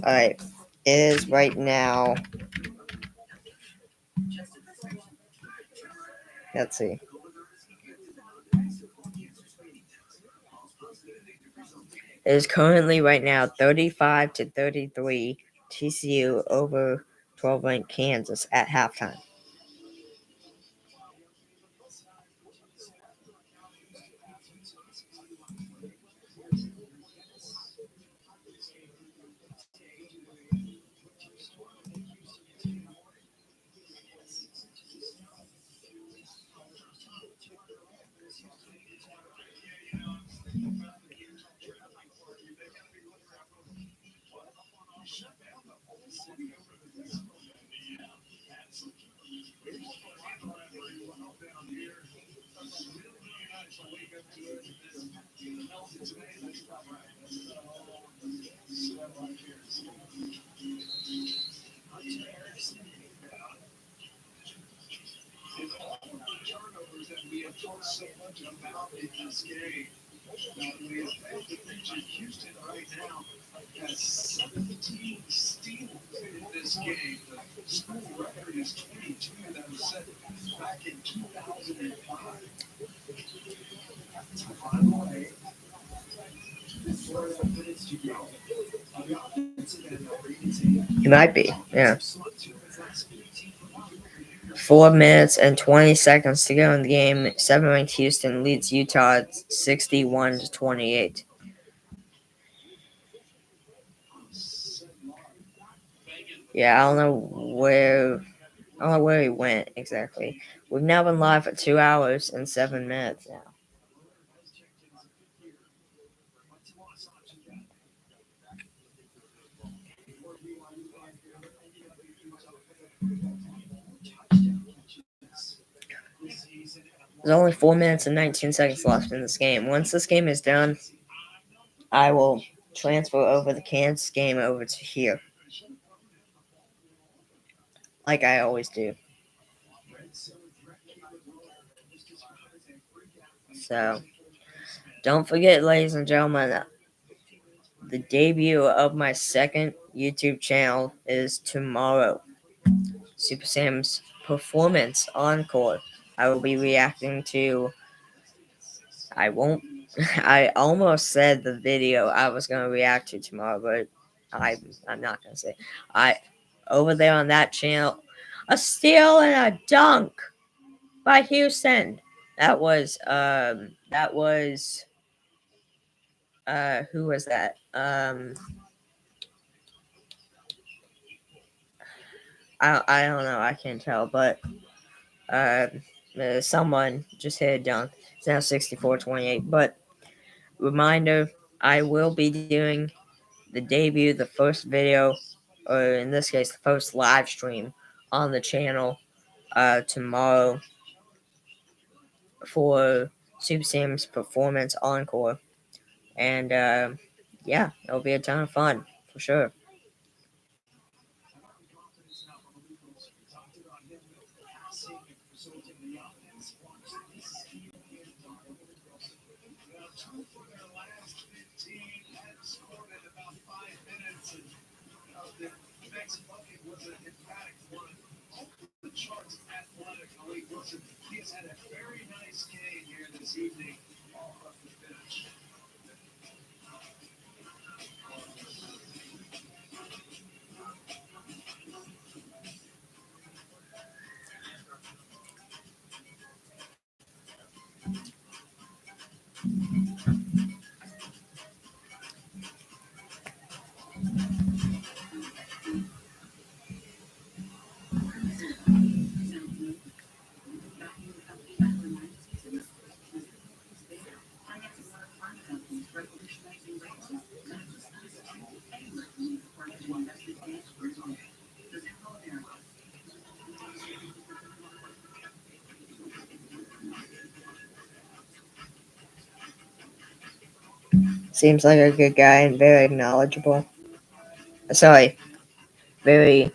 Alright. It is right now. Let's see. It is currently right now 35-33 TCU over 12 ranked Kansas at halftime. Turnovers that we have talked so much about in this game. We have the feature Houston right now has this game. The school record is 22 that was set back in 2005. Final play. 4.5 minutes to go. On the offensive end, He might be, yeah. 4 minutes and 20 seconds to go in the game. 7-ranked Houston leads Utah 61-28. Yeah, I don't know where he went exactly. We've now been live for 2 hours and 7 minutes now. There's only 4 minutes and 19 seconds left in this game. Once this game is done, I will transfer over the Kansas game over to here, like I always do. So, don't forget, ladies and gentlemen, the debut of my second YouTube channel is tomorrow. Super Sam's Performance Encore. I will be reacting to. I almost said the video I was going to react to tomorrow, but I'm not going to say. Over there on that channel, a steal and a dunk by Houston. That was who was that? I don't know. I can't tell, but someone just hit a dunk. It's now 64-28. But reminder, I will be doing the debut, the first video, or in this case, the first live stream on the channel tomorrow for Super Sam's Performance Encore. And yeah, it'll be a ton of fun for sure. Charts athletic Malik Wilson. He has had a very nice game here this evening off of the bench. Seems like a good guy and very knowledgeable. Sorry, very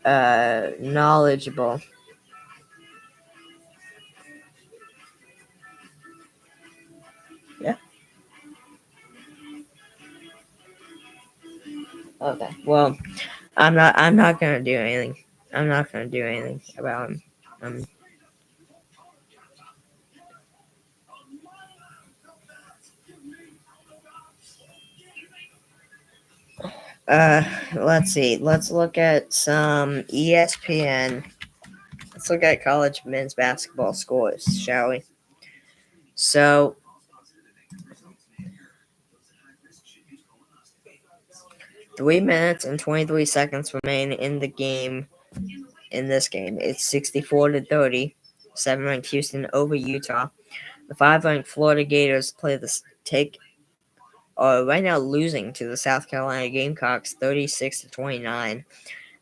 knowledgeable. Yeah. Okay. Well, I'm not gonna do anything. I'm not gonna do anything about him. Let's see. Let's look at some ESPN. Let's look at college men's basketball scores, shall we? So, 3 minutes and 23 seconds remain in the game. In this game, it's 64-30. 7-ranked Houston over Utah. The 5-ranked Florida Gators are right now losing to the South Carolina Gamecocks 36-29.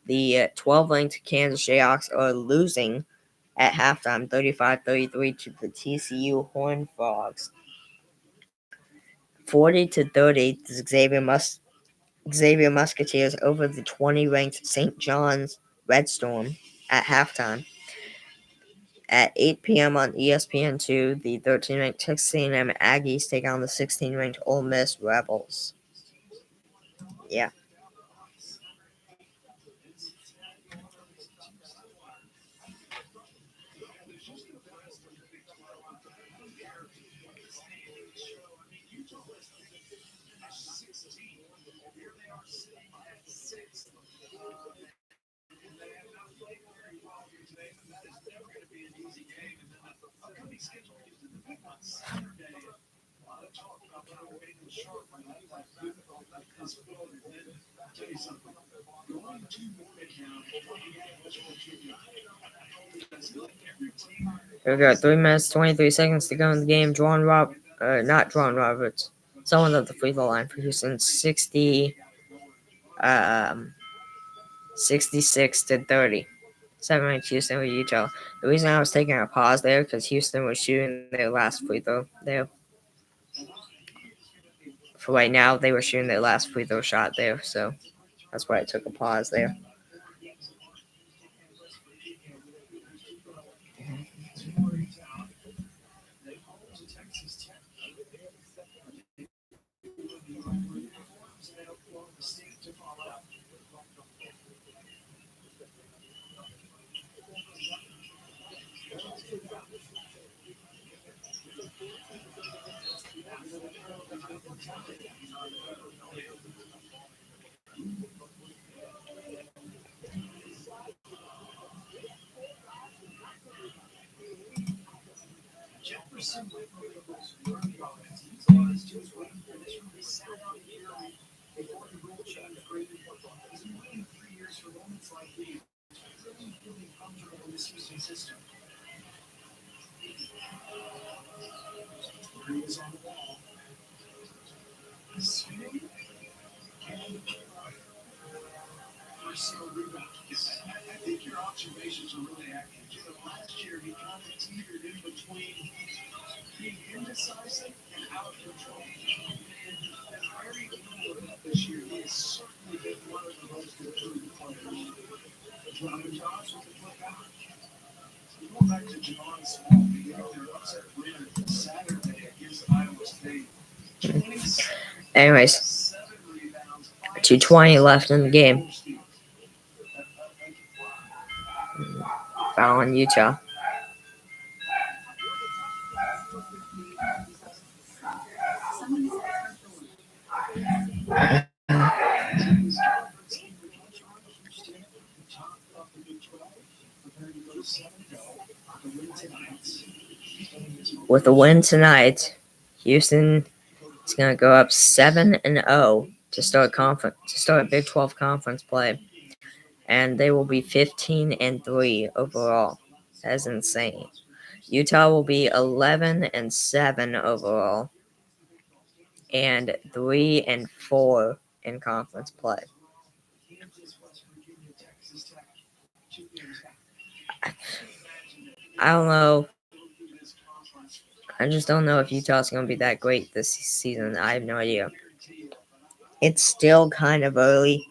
The 12-ranked Kansas Jayhawks are losing at halftime 35-33 to the TCU Horned Frogs. 40-30, Xavier Musketeers over the 20-ranked St. John's Red Storm at halftime. At 8 p.m. on ESPN2, the 13-ranked Texas A&M Aggies take on the 16-ranked Ole Miss Rebels. Yeah. Here they are sitting at sixth. And they have not played very well here today, but that is never going to be an easy game. And then the upcoming schedule gives them the big on Saturday. A lot of talk about how Wayne Sharp might have that difficult this road. And then I'll tell you something. Going to Morgantown, We got 3 minutes 23 seconds to go in the game. Not Juwan Roberts. Someone at the free throw line for Houston. 66 to 30. 7 Houston with Utah. The reason I was taking a pause there because Houston was shooting their last free throw there. For right now, they were shooting their last free throw shot there, so that's why I took a pause there. Jefferson went for the running offense. He's honest to his waiting for this one. He sat out a year before the rule change. He's been waiting 3 years for moments like these. Really feeling comfortable in this Houston system. Green is on the wall. Spinning. Personal rebound. I think your observations are really accurate. Last year he kind of teetered in between being indecisive and out of control. And very little of that this year. He has certainly been one of the most improved players. Jonathan Johnson with the flip out. Going back to Javon Small, their upset win Saturday against Iowa State. Anyways, 2:20 left in the game. Foul on Utah. With a win tonight, Houston is going to go up 7-0 to start Big 12 conference play, and they will be 15-3 overall. That is insane. Utah will be 11-7 overall, and 3-4 in conference play. I don't know. I just don't know if Utah's going to be that great this season. I have no idea. It's still kind of early,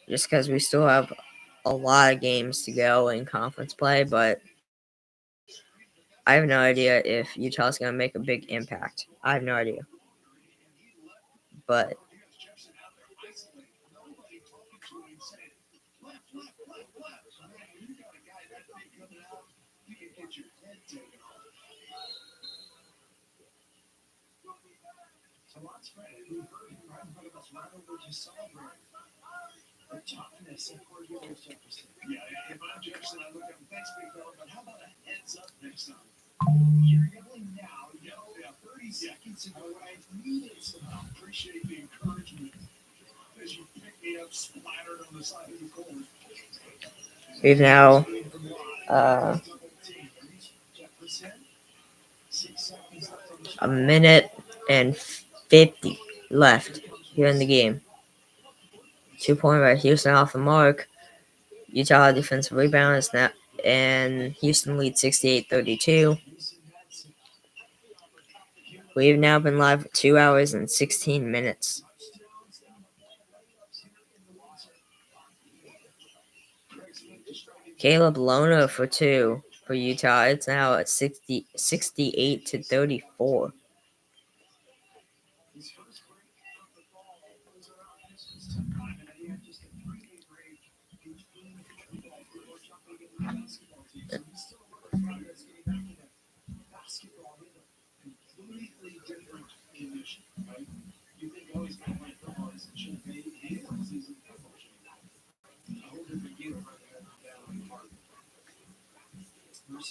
just because we still have a lot of games to go in conference play, but I have no idea if Utah's going to make a big impact. I have no idea. But The toughness of Cornelius Jefferson. Yeah, if I'm Jefferson, I look up and thanks, big fella, but how about a heads up next time? You're yelling now, 30 seconds ago when I needed some help. Appreciate the encouragement as you picked me up, splattered on the side of the court. we've now a minute and 50 left here in the game. 2-point by Houston off the mark. Utah defensive rebound is now, and Houston leads 68-32. We've now been live for 2 hours and 16 minutes. Caleb Lona for 2 for Utah. It's now at 68-34.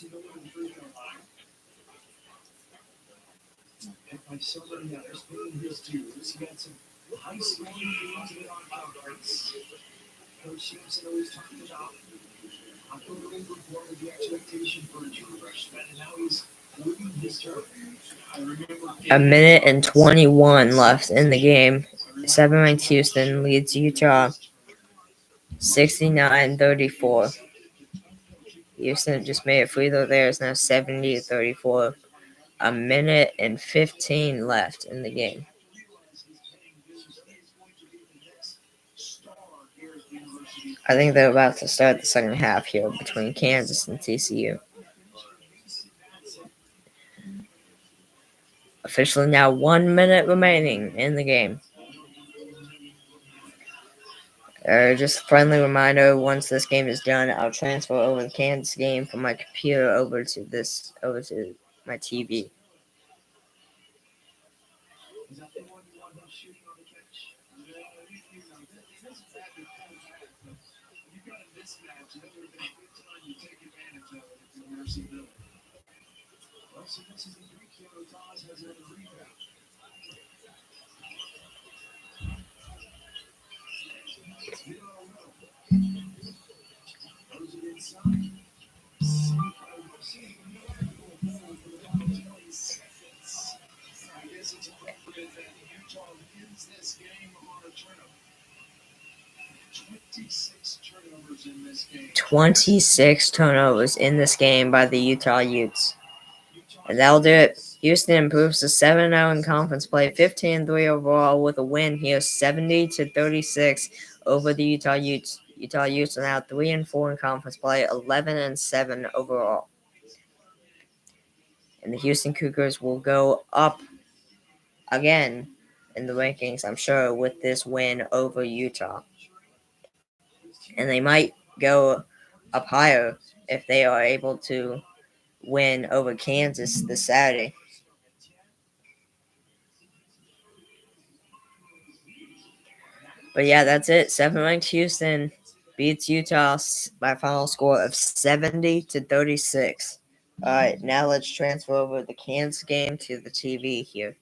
And like so many others, paying his dues. He had some high school games in on conference. Coach Sampson always talked about October before with the expectation for a true freshman, and now he's living his turn. I remember A minute and 21 left in the game. 7-ranked Houston leads Utah 69-34. Houston just made a free throw there. It's now 70-34. A minute and 15 left in the game. I think they're about to start the second half here between Kansas and TCU. Officially now 1 minute remaining in the game. Just a friendly reminder, once this game is done, I'll transfer over the Kansas game from my computer over to my TV. Is that the one you want him shooting on the catch? It doesn't matter if it's bad, but you've got a mismatch, and every time you take advantage of it, it's a mercy bill. Well, so this is the three quarter. Taz has a rebound. Throws it inside. I guess it's appropriate that Utah wins this game on a turnover. 26 turnovers in this game. 26 turnovers in this game by the Utah Utes. And that'll do it. Houston improves to 7-0 in conference play, 15-3 overall with a win here, 70-36 over the Utah Utes. Utah Utes are now 3-4 in conference play, 11-7 overall. And the Houston Cougars will go up again in the rankings, I'm sure, with this win over Utah. And they might go up higher if they are able to win over Kansas this Saturday. But yeah, that's it. 7-ranked Houston beats Utah by a final score of 70-36. All right, now let's transfer over the Kansas game to the TV here.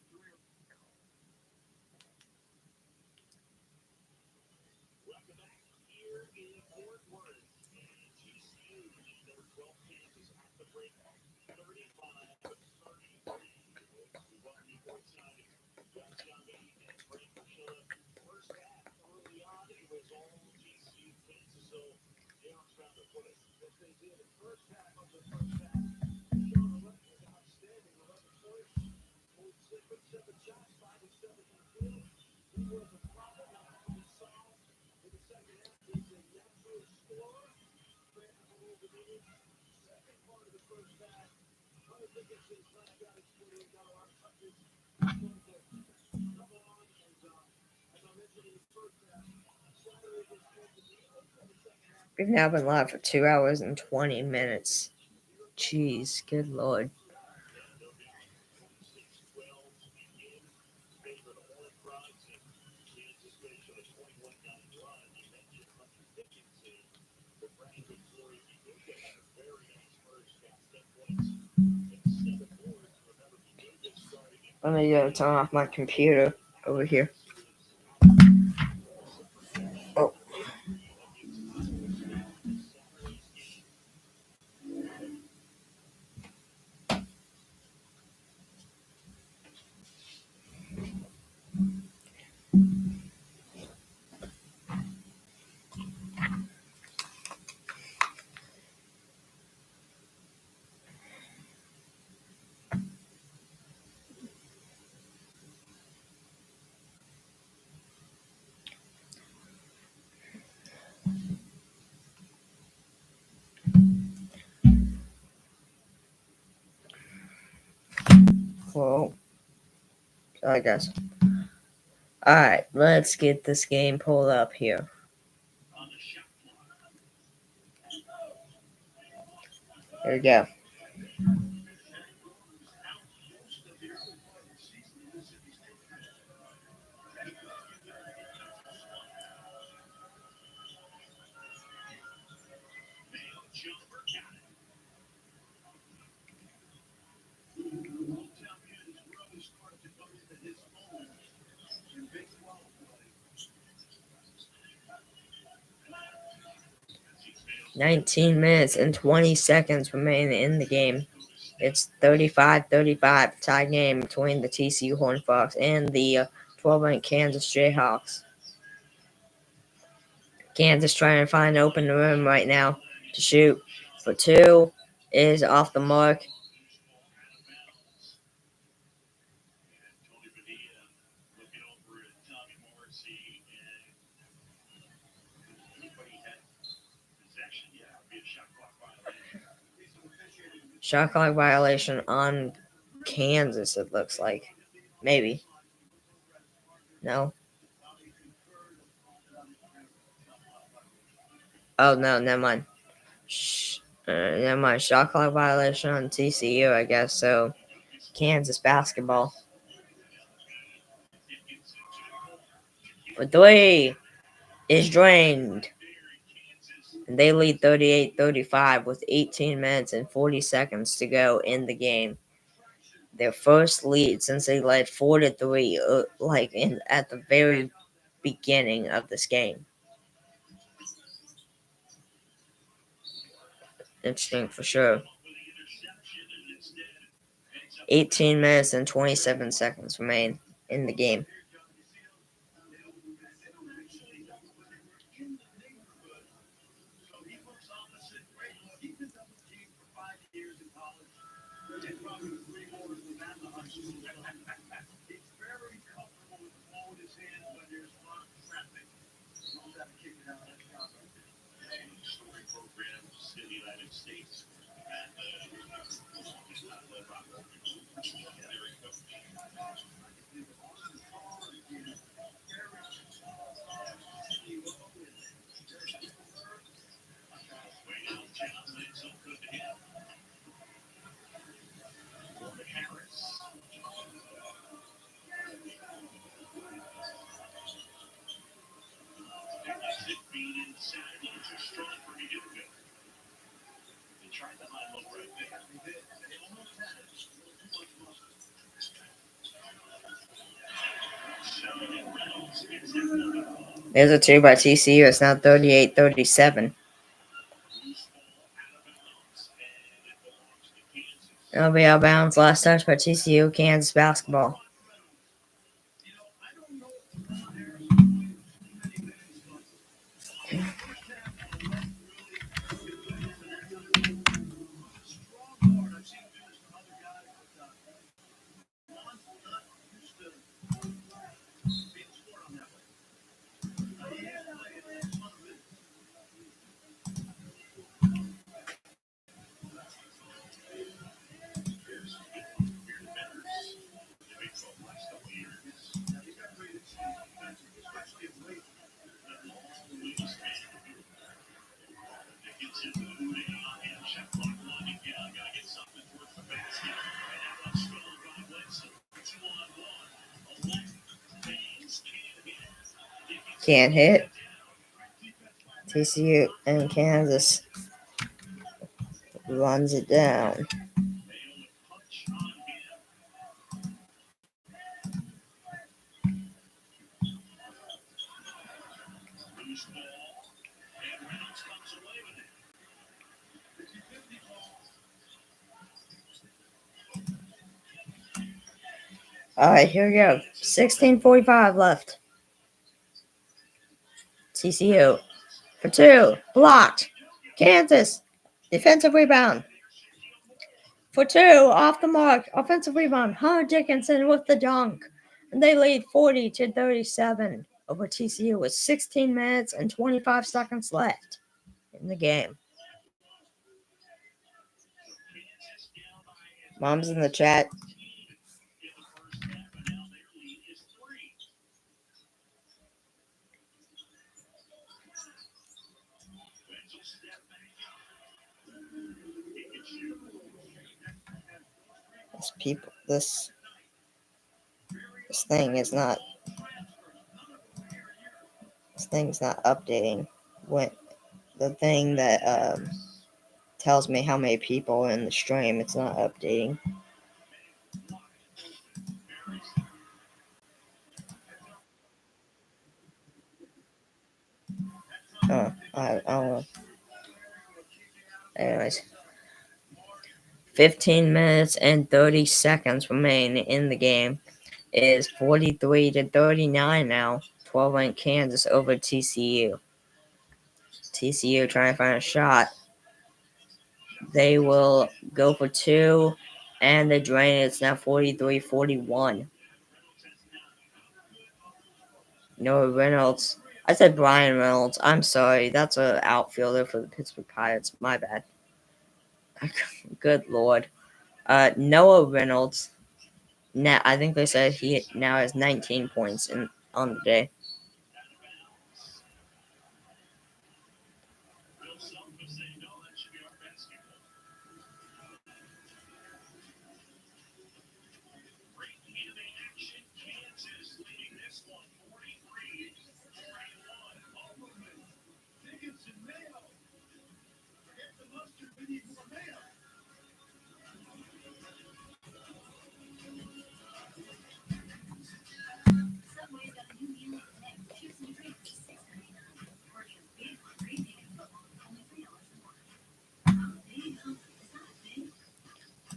We've now been live for 2 hours and 20 minutes. Jeez, good lord. Let me turn off my computer over here. Oh. Whoa. Sorry, guys. Alright, let's get this game pulled up here. There we go. 19 minutes and 20 seconds remain in the game. It's 35-35 tie game between the TCU Horned Frogs and the 12-ranked Kansas Jayhawks. Kansas trying to find open room right now to shoot for two is off the mark. Shot clock violation on Kansas, it looks like. Maybe. No. Oh, no, never mind. Never mind. Shot clock violation on TCU, I guess. So, Kansas basketball. For three is drained. And they lead 38-35 with 18 minutes and 40 seconds to go in the game. Their first lead since they led 4-3, at the very beginning of this game. Interesting for sure. 18 minutes and 27 seconds remain in the game. There's a two by TCU. It's now 38-37. It'll be out of bounds. Last touch by TCU, Kansas basketball. Can't hit. TCU and Kansas runs it down. All right, here we go. 16:45 left. TCU for two. Blocked. Kansas. Defensive rebound. For two. Off the mark. Offensive rebound. Hunter Dickinson with the dunk. And they lead 40-37 over TCU with 16 minutes and 25 seconds left in the game. Mom's in the chat. This thing is not. This thing's not updating. When the thing that tells me how many people are in the stream, it's not updating. I don't know. Anyways, 15 minutes and 30 seconds remain in the game. It is 43-39 now. 12-ranked Kansas over TCU. TCU trying to find a shot. They will go for two, and the drain. It's now 43-41. Noah Reynolds. I said Brian Reynolds. I'm sorry. That's an outfielder for the Pittsburgh Pirates. My bad. Good Lord. Noah Reynolds. Now, I think they said he now has 19 points on the day.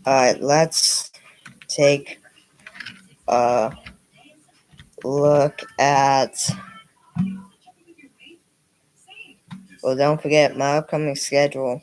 Alright, let's take a look at. Well, don't forget my upcoming schedule.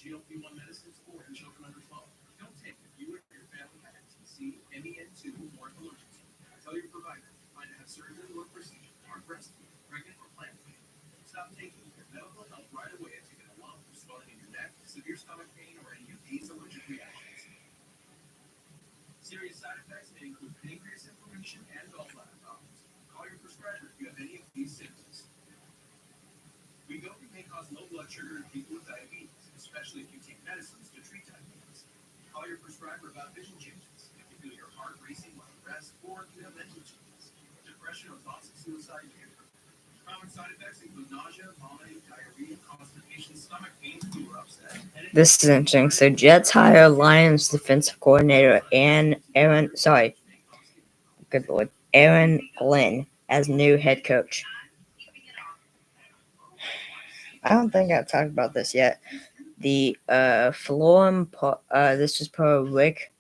GLP-1 medicines or in children under 12. Don't take if you or your family have TCU, MEN2, or allergies. Tell your provider if you plan to have surgery or procedure, are breastfeeding, pregnant, or plan to. Stop taking your medical help right away if you get a lump, swelling in your neck, severe stomach pain, or any of these allergic reactions. Serious side effects may include pancreas inflammation and gallbladder problems. Call your prescriber if you have any of these symptoms. Wegovy may cause low blood sugar in people with diabetes, especially if you take medicines to treat diabetes. Call your prescriber about vision changes if you feel your heart racing while you rest, or if you have mental changes, depression, or thoughts of suicide. Common side effects include nausea, vomiting, diarrhea, constipation, stomach pain, flu, or upset. This is interesting. So Jets hire Lions defensive coordinator Aaron Glenn as new head coach. I don't think I talked about this yet. The Fulham, this was per Rick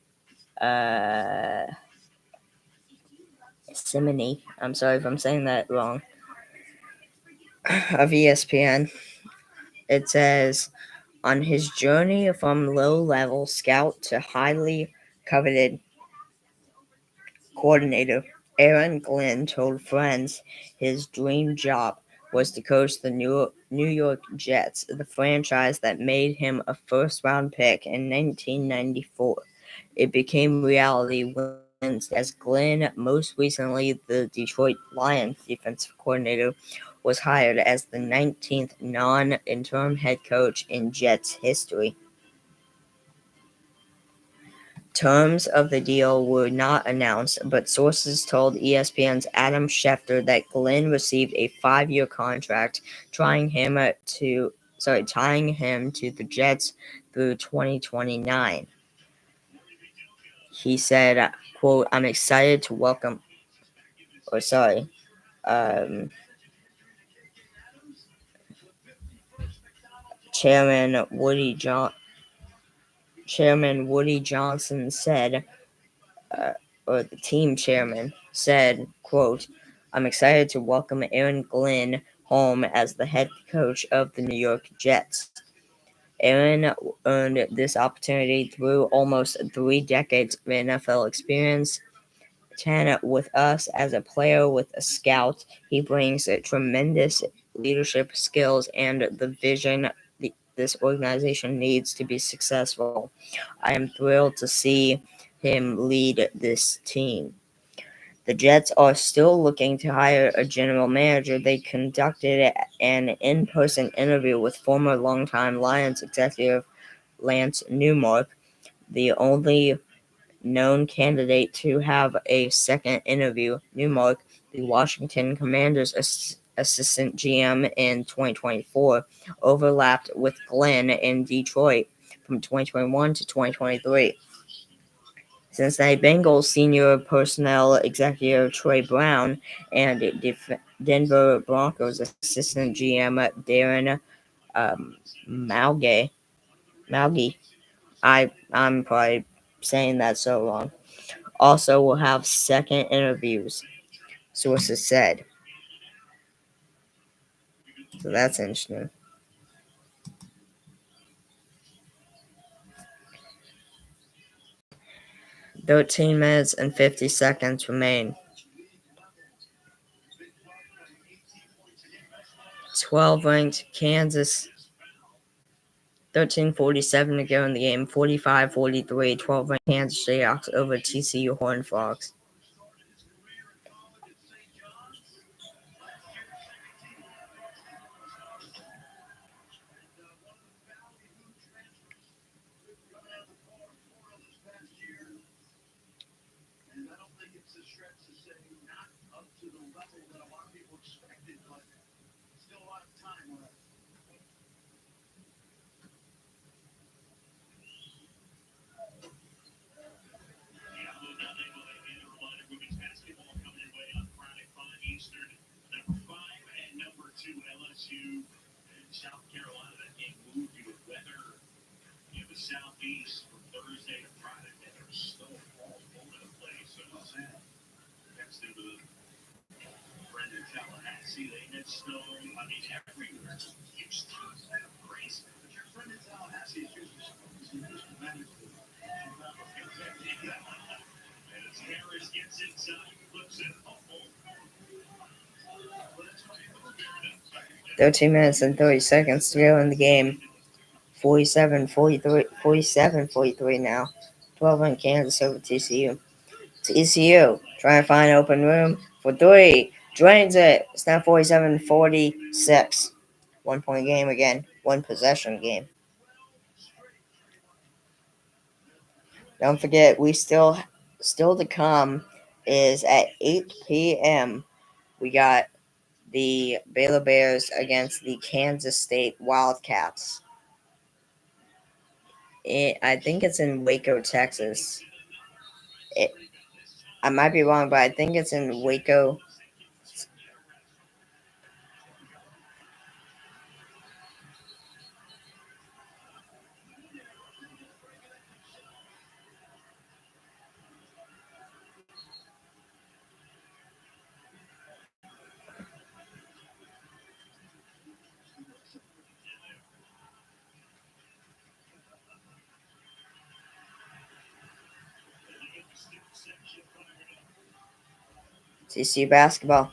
Simony. I'm sorry if I'm saying that wrong. Of ESPN. It says, on his journey from low-level scout to highly coveted coordinator, Aaron Glenn told friends his dream job was to coach the New York Jets, the franchise that made him a first-round pick in 1994. It became reality when, as Glenn, most recently the Detroit Lions defensive coordinator, was hired as the 19th non-interim head coach in Jets history. Terms of the deal were not announced, but sources told ESPN's Adam Schefter that Glenn received a 5-year contract, tying him to the Jets through 2029. He said, quote, I'm excited to welcome, Chairman Woody Johnson said, or the team chairman said, quote, I'm excited to welcome Aaron Glenn home as the head coach of the New York Jets. Aaron earned this opportunity through almost 3 decades of NFL experience. 10 with us as a player, with a scout. He brings tremendous leadership skills and the vision this organization needs to be successful. I am thrilled to see him lead this team. The Jets are still looking to hire a general manager. They conducted an in-person interview with former longtime Lions executive Lance Newmark, the only known candidate to have a second interview. Newmark the Washington Commanders assistant GM in 2024, overlapped with Glenn in Detroit from 2021 to 2023. Cincinnati Bengals senior personnel executive Troy Brown and Denver Broncos assistant GM Darren Malge. I'm probably saying that so wrong. Also will have second interviews, sources said. So that's interesting. 13 minutes and 50 seconds remain. 12 ranked Kansas. 13:47 to go in the game. 45-43. 12 ranked Kansas Jayhawks over TCU Horned Frogs. South Carolina, that game moved due to weather in the southeast from Thursday to Friday, and there was snow all over the place. So next to the friend in Tallahassee, they had snow. I mean, everywhere. Houston, crazy. But your friend in Tallahassee is usually supposed to manage the and as Harris gets inside, flips it. 13 minutes and 30 seconds to go in the game. 47-43 now. 12 on Kansas over TCU. TCU trying to find open room for three. Drains it. It's now 47-46. 1 point game again. 1 possession game. Don't forget, we still to come is at 8 p.m. We got the Baylor Bears against the Kansas State Wildcats. I think it's in Waco, Texas. I might be wrong, but I think it's in Waco. TCU basketball.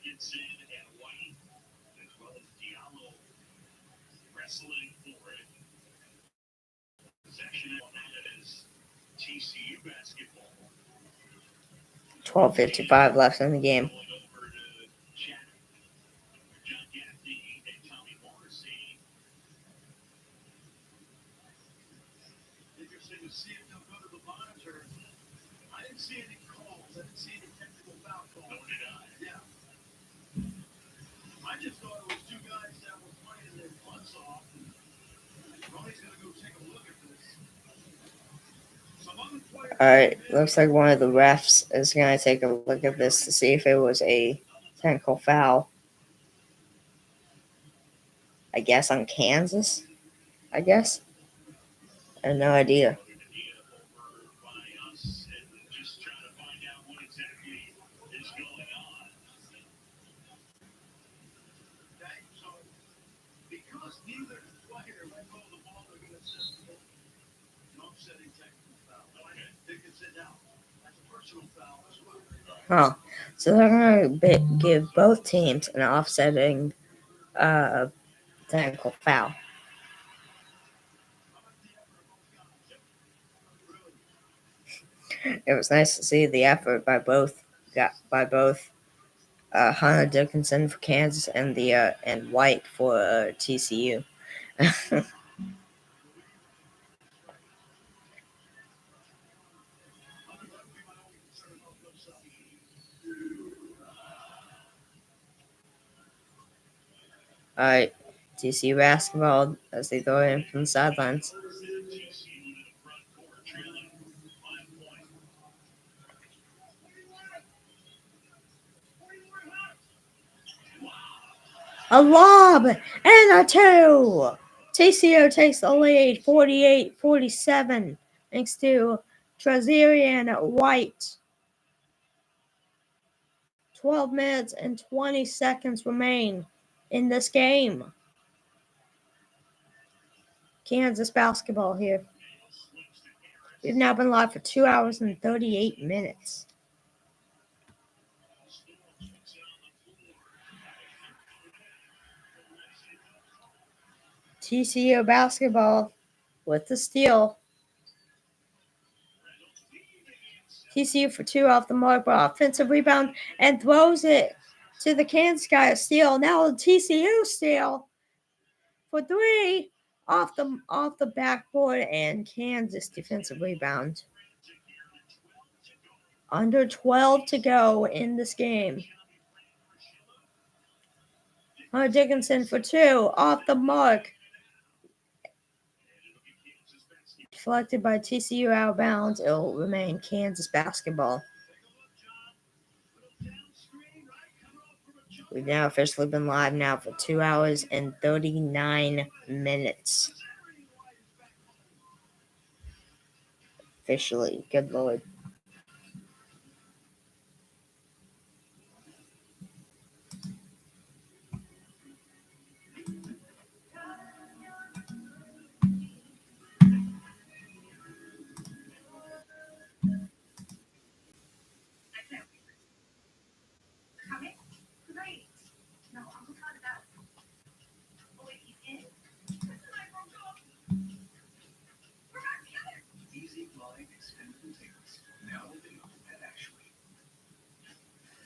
Dickinson and White, as well as Diallo, wrestling for it. Possession on that is TCU basketball. 12:55 left in the game. Going over to Chad, John Gaffney, and Tommy Morrissey. Interesting to see if they'll go to the monitor. I didn't see any calls. I didn't see any technical foul calls. Nor did I. Yeah. I just thought it was two guys that were playing their butts off. Ronnie's going to go take a look at this. Some other players. All right, looks like one of the refs is going to take a look at this to see if it was a technical foul. I guess on Kansas. I guess. I have no idea. Just trying to find out what exactly is going on. Okay, so because neither player let go of the ball, they're going to assist the offsetting technical foul. Okay. Dickinson out. That's a personal foul. Oh, so they're going to give both teams an offsetting technical foul. It was nice to see the effort by both Hunter Dickinson for Kansas and and White for TCU. All right, TCU basketball as they throw it in from the sidelines. A lob and a two. TCU takes the lead 48-47 thanks to Trazerian White. 12 minutes and 20 seconds remain in this game. Kansas basketball here. We've now been live for 2 hours and 38 minutes. TCU basketball with the steal. TCU for two off the mark, but offensive rebound and throws it to the Kansas guy. A steal. Now the TCU steal for three off the backboard, and Kansas defensive rebound. Under 12 to go in this game. Hunter Dickinson for two off the mark. Deflected by TCU out of bounds. It will remain Kansas basketball. We've now officially been live now for 2 hours and 39 minutes. Officially. Good Lord. Easy Glide extended containers. Now they know that actually.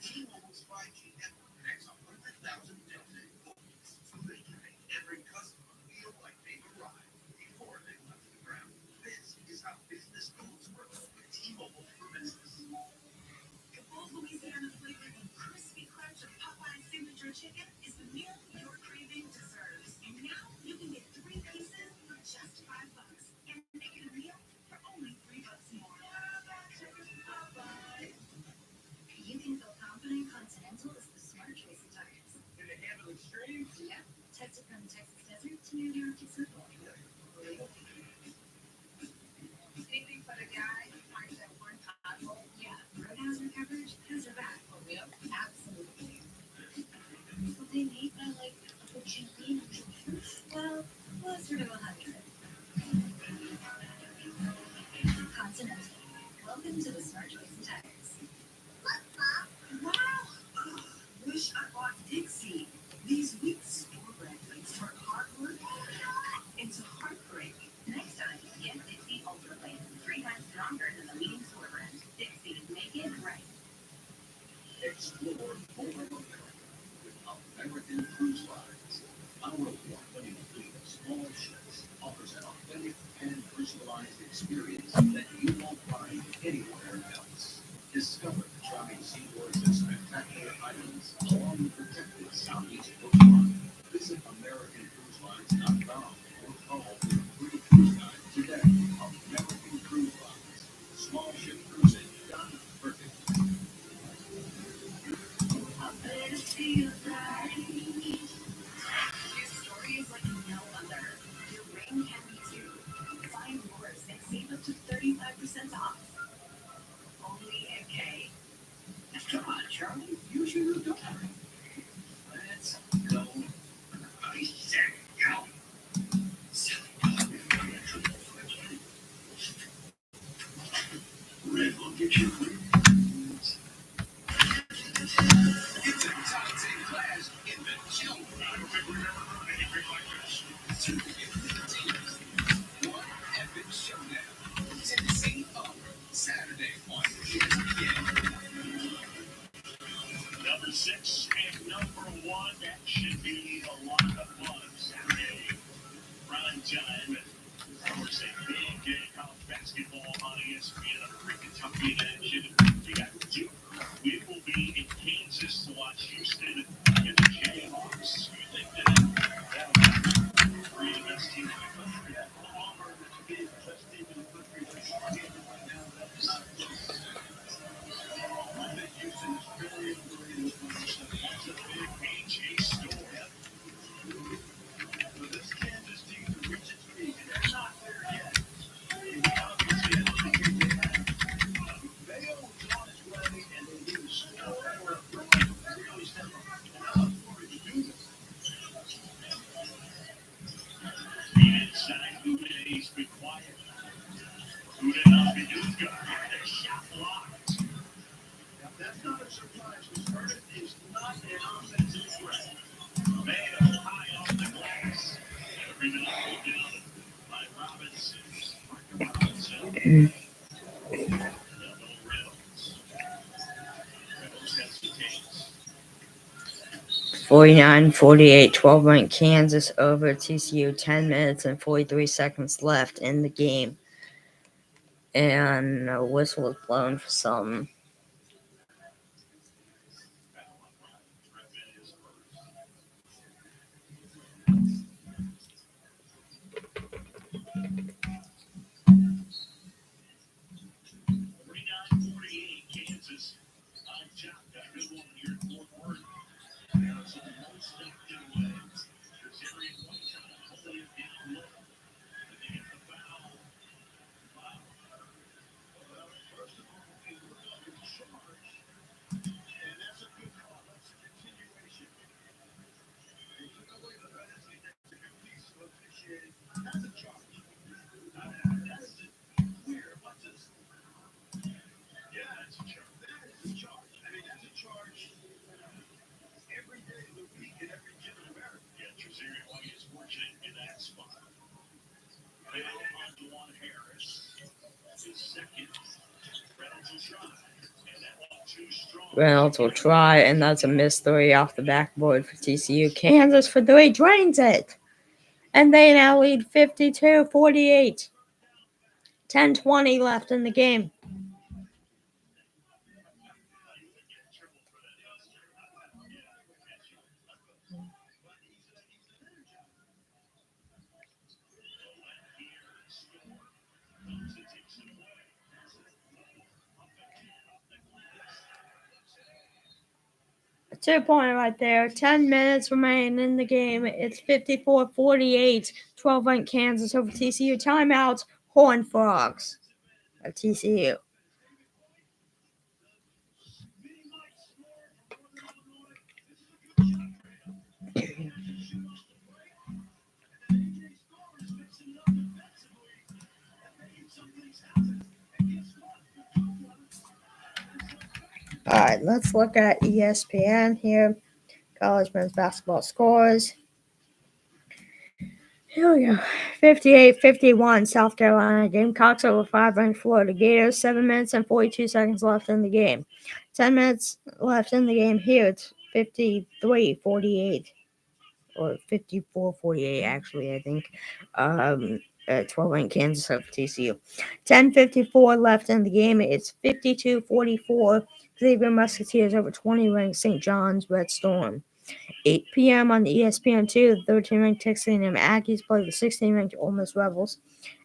T-Mobile's 5G network connects 100,000 built-in phones, so they can make every customer feel like they've arrived before they left the ground. This is how business phones work with T-Mobile for Business. The bold Louisiana flavor and crispy crunch of Popeye's signature chicken is the meal your craving deserves. And now you can get 3 pieces for just $5 and make it a meal for only $3 more. You can feel confident Continental is the smart choice in tires. Can they handle extremes? Yeah, tested from the Texas desert to New York to Circle. Anything for the guy who finds that one pothole? Yeah, road hazard coverage has your back. For real? Absolutely. What they need by like what you need. Well, closer to 100. Continental. Welcome to the smart choice in tires. Wow! Wish I bought Dixie. These weeks, store brand things turn hard work into heartbreak. Next time, get Dixie Ultra Lane. 3 times stronger than the leading store brand. Dixie, make it right. Explore more America with American Cruise Lines. Our award-winning fleet of small ships offers an authentic and personalized experience that you won't find anywhere else. Discover the charming seaboards and spectacular islands along the protected southeast coastline. Visit AmericanCruiseLines.com or call for a free cruise guide today. American Cruise Lines. Small ship cruising done perfectly. Your story is like no other. Your ring can be too. Find yours and save up to 35% off. Only at K. Come on, Charlie. Use your new daughter. Let's go. I said go. Red will get you free. That's not a surprise because Ernest is not an offensive threat. Mayo high off the glass. Every minute pulled down by Robinson. Robinson. Reynolds hesitates. 49-48, 12-ranked Kansas over TCU, 10 minutes and 43 seconds left in the game. And a whistle was blown for some. Kansas. Reynolds will try, and that's a missed three off the backboard for TCU. Kansas for three drains it. And they now lead 52-48. 10-20 left in the game. A 2-pointer right there. 10 minutes remain in the game. It's 54-48. 12-ranked Kansas over TCU. Timeout. Horned Frogs of TCU. All right, let's look at ESPN here. College men's basketball scores. Here we go. 58-51, South Carolina. Gamecocks over 5-ranked Florida Gators. 7 minutes and 42 seconds left in the game. 10 minutes left in the game here. It's 53-48. Or 54-48, actually, I think. 12-ranked Kansas over TCU. 10:54 left in the game. It's 52-44. Xavier Musketeers over 20-ranked St. John's Red Storm. 8 p.m. on the ESPN2, the 13-ranked Texas A&M Aggies play the 16-ranked Ole Miss Rebels.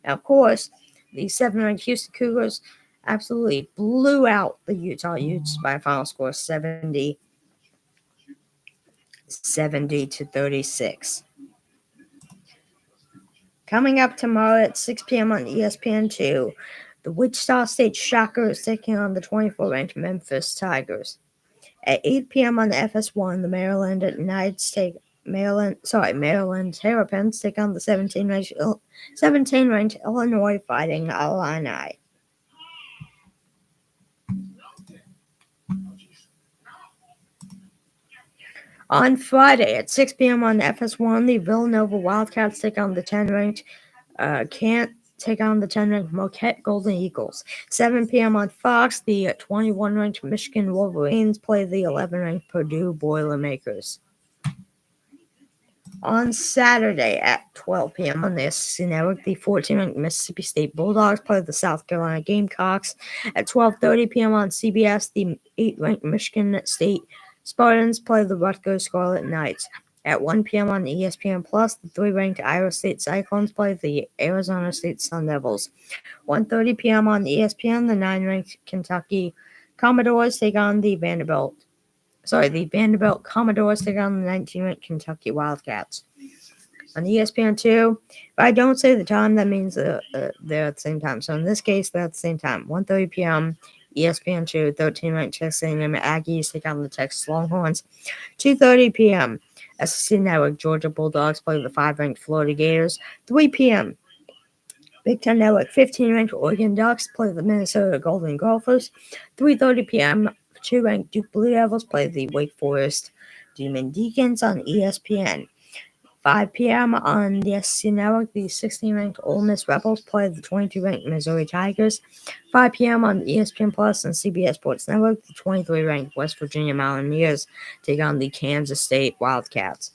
And, of course, the 7-ranked Houston Cougars absolutely blew out the Utah Utes by a final score of 70-36. Coming up tomorrow at 6 p.m. on ESPN2, the Wichita State Shockers taking on the 24-ranked Memphis Tigers. At 8 p.m. on the FS1, the Maryland Terrapins take on the 17-ranked Illinois Fighting Illini. On Friday at 6 p.m. on the FS1, the Villanova Wildcats take on the 10-ranked Marquette Golden Eagles. 7 p.m. on Fox, the 21-ranked Michigan Wolverines play the 11-ranked Purdue Boilermakers. On Saturday at 12 p.m. on the SEC Network, the 14-ranked Mississippi State Bulldogs play the South Carolina Gamecocks. At 12:30 p.m. on CBS, the 8-ranked Michigan State Spartans play the Rutgers Scarlet Knights. At 1 p.m. on ESPN+, the 3-ranked Iowa State Cyclones play the Arizona State Sun Devils. 1:30 p.m. on ESPN, the 9-ranked Kentucky Commodores take on the Vanderbilt. Sorry, the Vanderbilt Commodores take on the 19th Kentucky Wildcats. On ESPN2, if I don't say the time, that means they're at the same time. So in this case, they're at the same time. 1:30 p.m. ESPN2, 13th Texas A&M Aggies take on the Texas Longhorns. 2:30 p.m. SEC Network Georgia Bulldogs play the 5-ranked Florida Gators. 3 p.m. Big Ten Network 15-ranked Oregon Ducks play the Minnesota Golden Gophers. 3:30 p.m. 2-ranked Duke Blue Devils play the Wake Forest Demon Deacons on ESPN. 5 p.m. on the SEC Network, the 16-ranked Ole Miss Rebels play the 22-ranked Missouri Tigers. 5 p.m. on ESPN Plus and CBS Sports Network, the 23-ranked West Virginia Mountaineers take on the Kansas State Wildcats.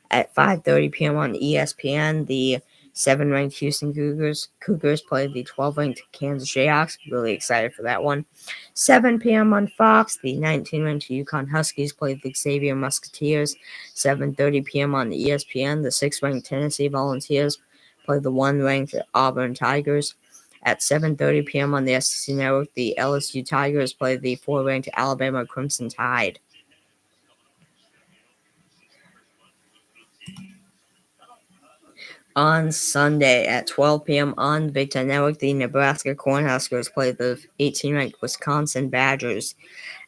At 5:30 p.m. on ESPN, the 7-ranked Houston Cougars play the 12-ranked Kansas Jayhawks. Really excited for that one. 7 p.m. on Fox, the 19-ranked UConn Huskies play the Xavier Musketeers. 7:30 p.m. on ESPN, the 6th-ranked Tennessee Volunteers play the 1-ranked Auburn Tigers. At 7:30 p.m. on the SEC Network, the LSU Tigers play the 4-ranked Alabama Crimson Tide. On Sunday at 12 p.m. on the Big Ten Network, the Nebraska Cornhuskers play the 18-ranked Wisconsin Badgers.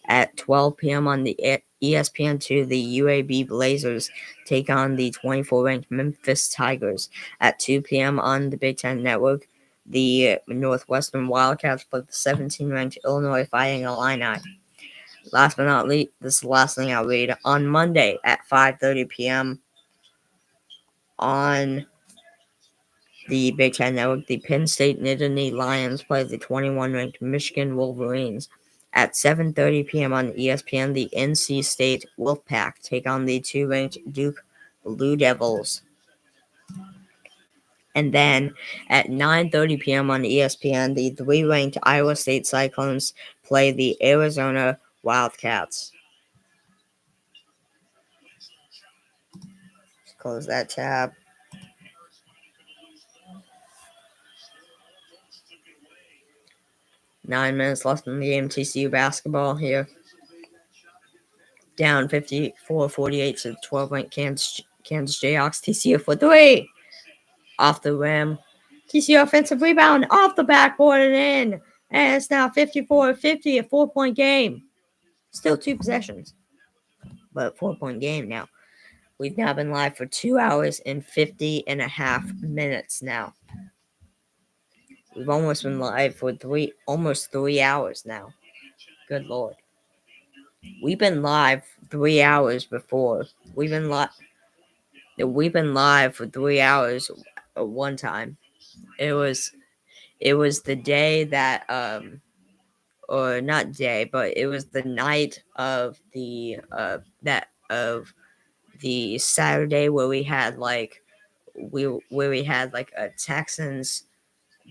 At 12 p.m. on the ESPN2, the UAB Blazers take on the 24-ranked Memphis Tigers. At 2 p.m. on the Big Ten Network, the Northwestern Wildcats play the 17-ranked Illinois Fighting Illini. Last but not least, this is the last thing I'll read. On Monday at 5:30 p.m. on the Big Ten Network, the Penn State Nittany Lions play the 21-ranked Michigan Wolverines. At 7:30 p.m. on ESPN, the NC State Wolfpack take on the 2-ranked Duke Blue Devils. And then at 9:30 p.m. on ESPN, the 3-ranked Iowa State Cyclones play the Arizona Wildcats. Let's close that tab. Nine minutes left in the game. TCU basketball here. Down 54-48 to the 12-ranked Kansas Jayhawks. TCU for 3. Off the rim. TCU offensive rebound off the backboard and in. And it's now 54-50, a 4-point game. Still 2 possessions, but 4-point game now. We've now been live for 2 hours and 50 and a half minutes now. We've almost been live for almost 3 hours now. Good Lord. We've been live 3 hours before. We've been live for 3 hours one time. It was the day that or not day, but it was the night of the the Saturday where we had like a Texans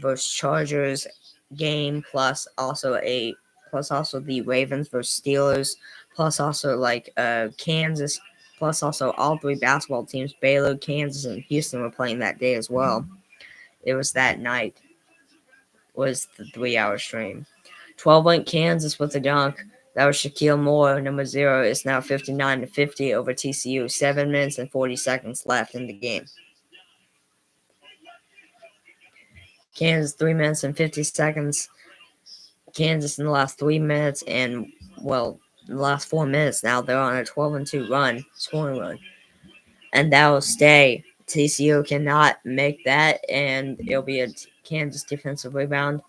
versus Chargers game, plus also the Ravens versus Steelers, plus also like Kansas, plus also all 3 basketball teams, Baylor, Kansas, and Houston were playing that day as well. It was that night. Was the 3-hour stream. 12-point Kansas with a dunk. That was Shaquille Moore, number 0. It's now 59-50 over TCU. 7 minutes and 40 seconds left in the game. Kansas 3 minutes and 50 seconds. Kansas in the last 3 minutes and the last 4 minutes now they're on a 12-2 scoring run, and that will stay. TCU cannot make that, and it'll be a Kansas defensive rebound.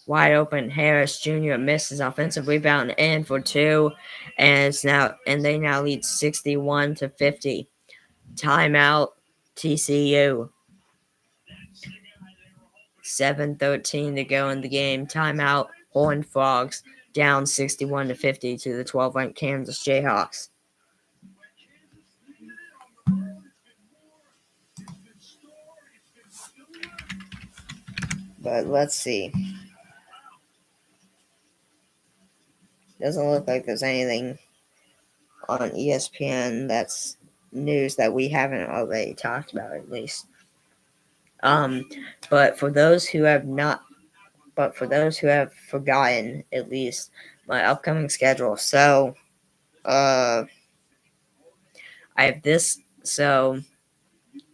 Wide open, Harris Jr. misses offensive rebound in for 2, and they now lead 61-50. Timeout, TCU. 7:13 to go in the game. Timeout, Horned Frogs down 61-50 to the 12-ranked Kansas Jayhawks. But let's see. Doesn't look like there's anything on ESPN that's news that we haven't already talked about, at least. But for those who have not, but for those who have forgotten, at least my upcoming schedule. So, I have this. So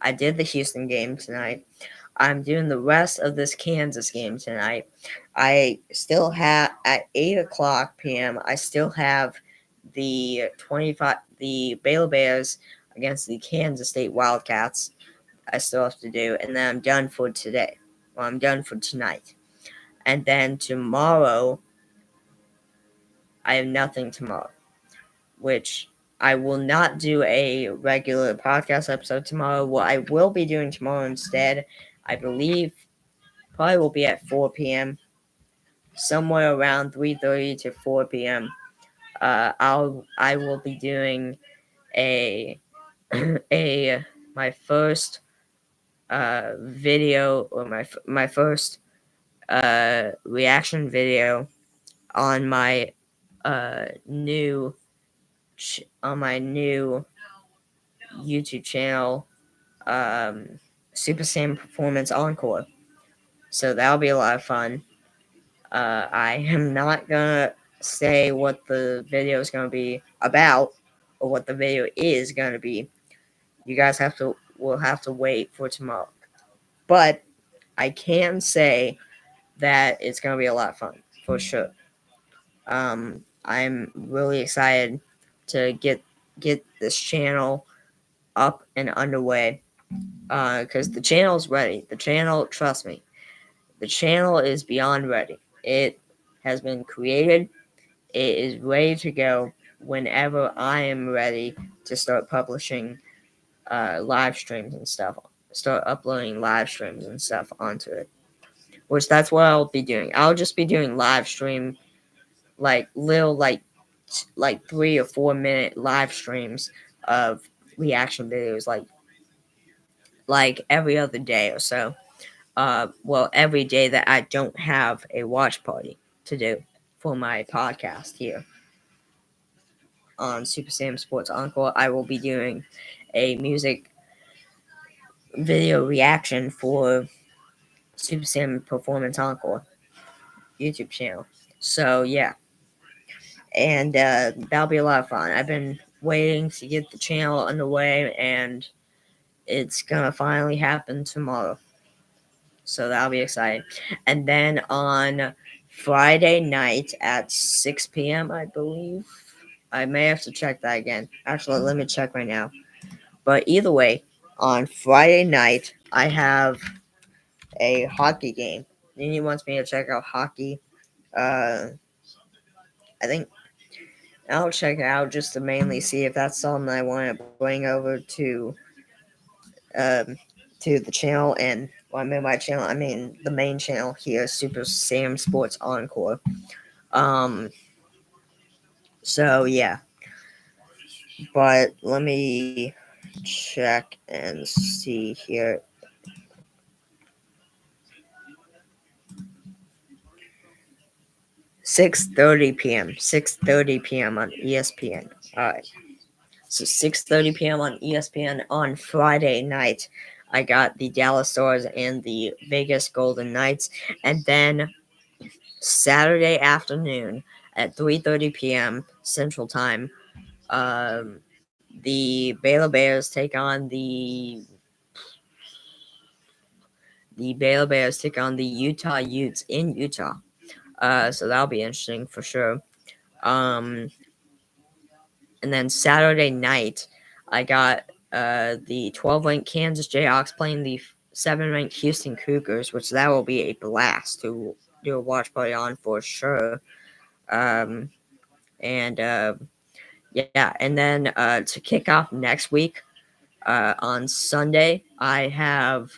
I did the Houston game tonight. I'm doing the rest of this Kansas game tonight. I still have at 8 o'clock p.m. I still have the Baylor Bears against the Kansas State Wildcats. I still have to do, and then I'm done for today. Well, I'm done for tonight, and then tomorrow I have nothing tomorrow, which I will not do a regular podcast episode tomorrow. What I will be doing tomorrow instead, I believe, probably will be at 4 p.m. Somewhere around 3:30 to 4 p.m. I will be doing a a my first video, or my first reaction video on my new on my new YouTube channel, Super Sam Performance Encore. So that'll be a lot of fun. I am not gonna say what the video is gonna be about or what the video is gonna be. You guys will have to wait for tomorrow. But I can say that it's gonna be a lot of fun for sure. I'm really excited to get this channel up and underway. Because the channel's ready. The channel, trust me, the channel is beyond ready. It has been created. It is ready to go whenever I am ready to start publishing live streams and stuff. Start uploading live streams and stuff onto it. Which that's what I'll be doing. I'll just be doing live stream, like little like 3 or 4 minute live streams of reaction videos, like every other day or so. Well, every day that I don't have a watch party to do for my podcast here on Super Sam Sports Encore, I will be doing a music video reaction for Super Sam Performance Encore YouTube channel. So yeah, and that'll be a lot of fun. I've been waiting to get the channel underway, and it's gonna finally happen tomorrow. So that'll be exciting. And then on Friday night at 6 p.m., I believe. I may have to check that again. Actually, let me check right now. But either way, on Friday night, I have a hockey game. Nini wants me to check out hockey. I think I'll check it out just to mainly see if that's something I want to bring over um, to the channel. And well, I mean my channel, I mean the main channel here, Super Sam Sports Encore. So yeah, but let me check and see here. 6:30 p.m. 6:30 p.m. on ESPN. All right. So 6:30 p.m. on ESPN on Friday night. I got the Dallas Stars and the Vegas Golden Knights, and then Saturday afternoon at 3:30 p.m. Central Time, the Baylor Bears take on the Baylor Bears take on the Utah Utes in Utah. So that'll be interesting for sure. And then Saturday night, I got the 12-ranked Kansas Jayhawks playing the 7-ranked Houston Cougars, which that will be a blast to do a watch party on for sure. And yeah, and then to kick off next week on Sunday, I have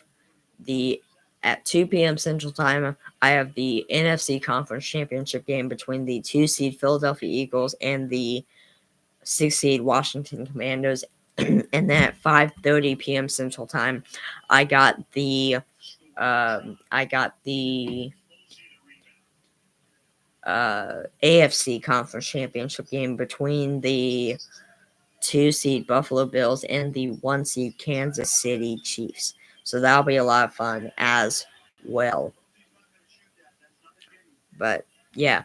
at 2 p.m. Central Time, I have the NFC Conference Championship game between the 2-seed Philadelphia Eagles and the 6-seed Washington Commanders. And then at 5:30 p.m. Central Time, I got the AFC Conference Championship game between the 2-seed Buffalo Bills and the 1-seed Kansas City Chiefs. So that'll be a lot of fun as well. But yeah,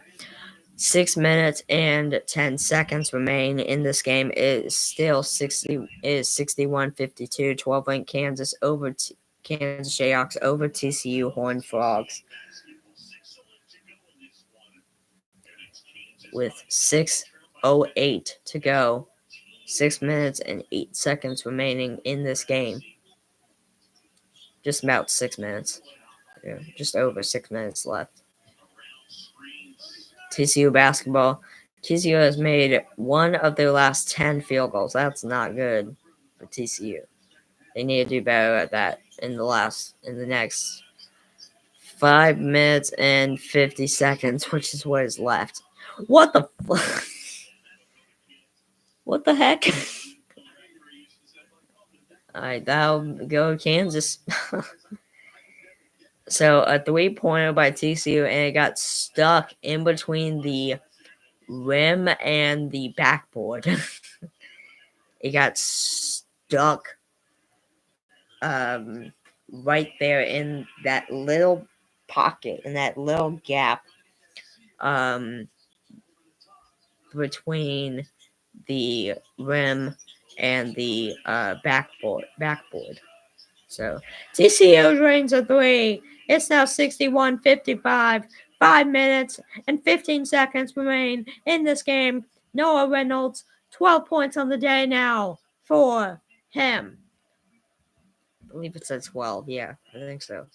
6 minutes and 10 seconds remain in this game. It is still 61-52. 12-point Kansas over Kansas Jayhawks over TCU Horned Frogs. With 6:08 to go, 6 minutes and 8 seconds remaining in this game. Just about 6 minutes. Yeah, just over 6 minutes left. TCU basketball. TCU has made one of their last 10 field goals. That's not good for TCU. They need to do better at that in the next 5 minutes and 50 seconds, which is what is left. What the what the heck? Alright, that'll go Kansas. So a 3-pointer by TCU, and it got stuck in between the rim and the backboard. It got stuck right there in that little pocket, in that little gap between the rim and the backboard. So TCU drains a 3. It's now 61-55. 5 minutes and 15 seconds remain in this game. Noah Reynolds, 12 points on the day now for him. I believe it said 12. Yeah, I think so.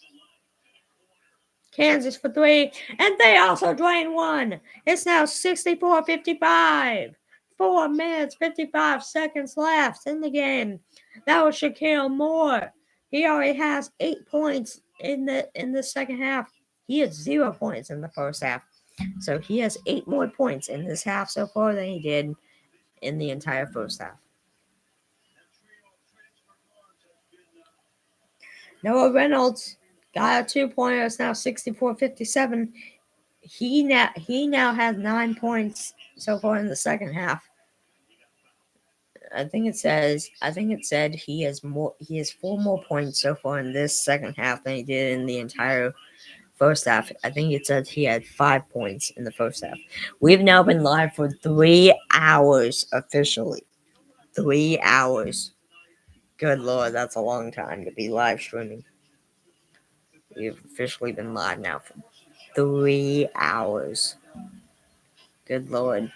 Kansas for 3, and they also drain 1. It's now 64-55. 4 minutes, 55 seconds left in the game. That was Shaquille Moore. He already has 8 points in the second half. He has 0 points in the first half. So he has 8 more points in this half so far than he did in the entire first half. Noah Reynolds got a 2-pointer. It's now 64-57. He now has 9 points so far in the second half. I think it said he has 4 more points so far in this second half than he did in the entire first half. I think it said he had 5 points in the first half. We've now been live for 3 hours officially. 3 hours. Good Lord, that's a long time to be live streaming. We've officially been live now for 3 hours. Good Lord.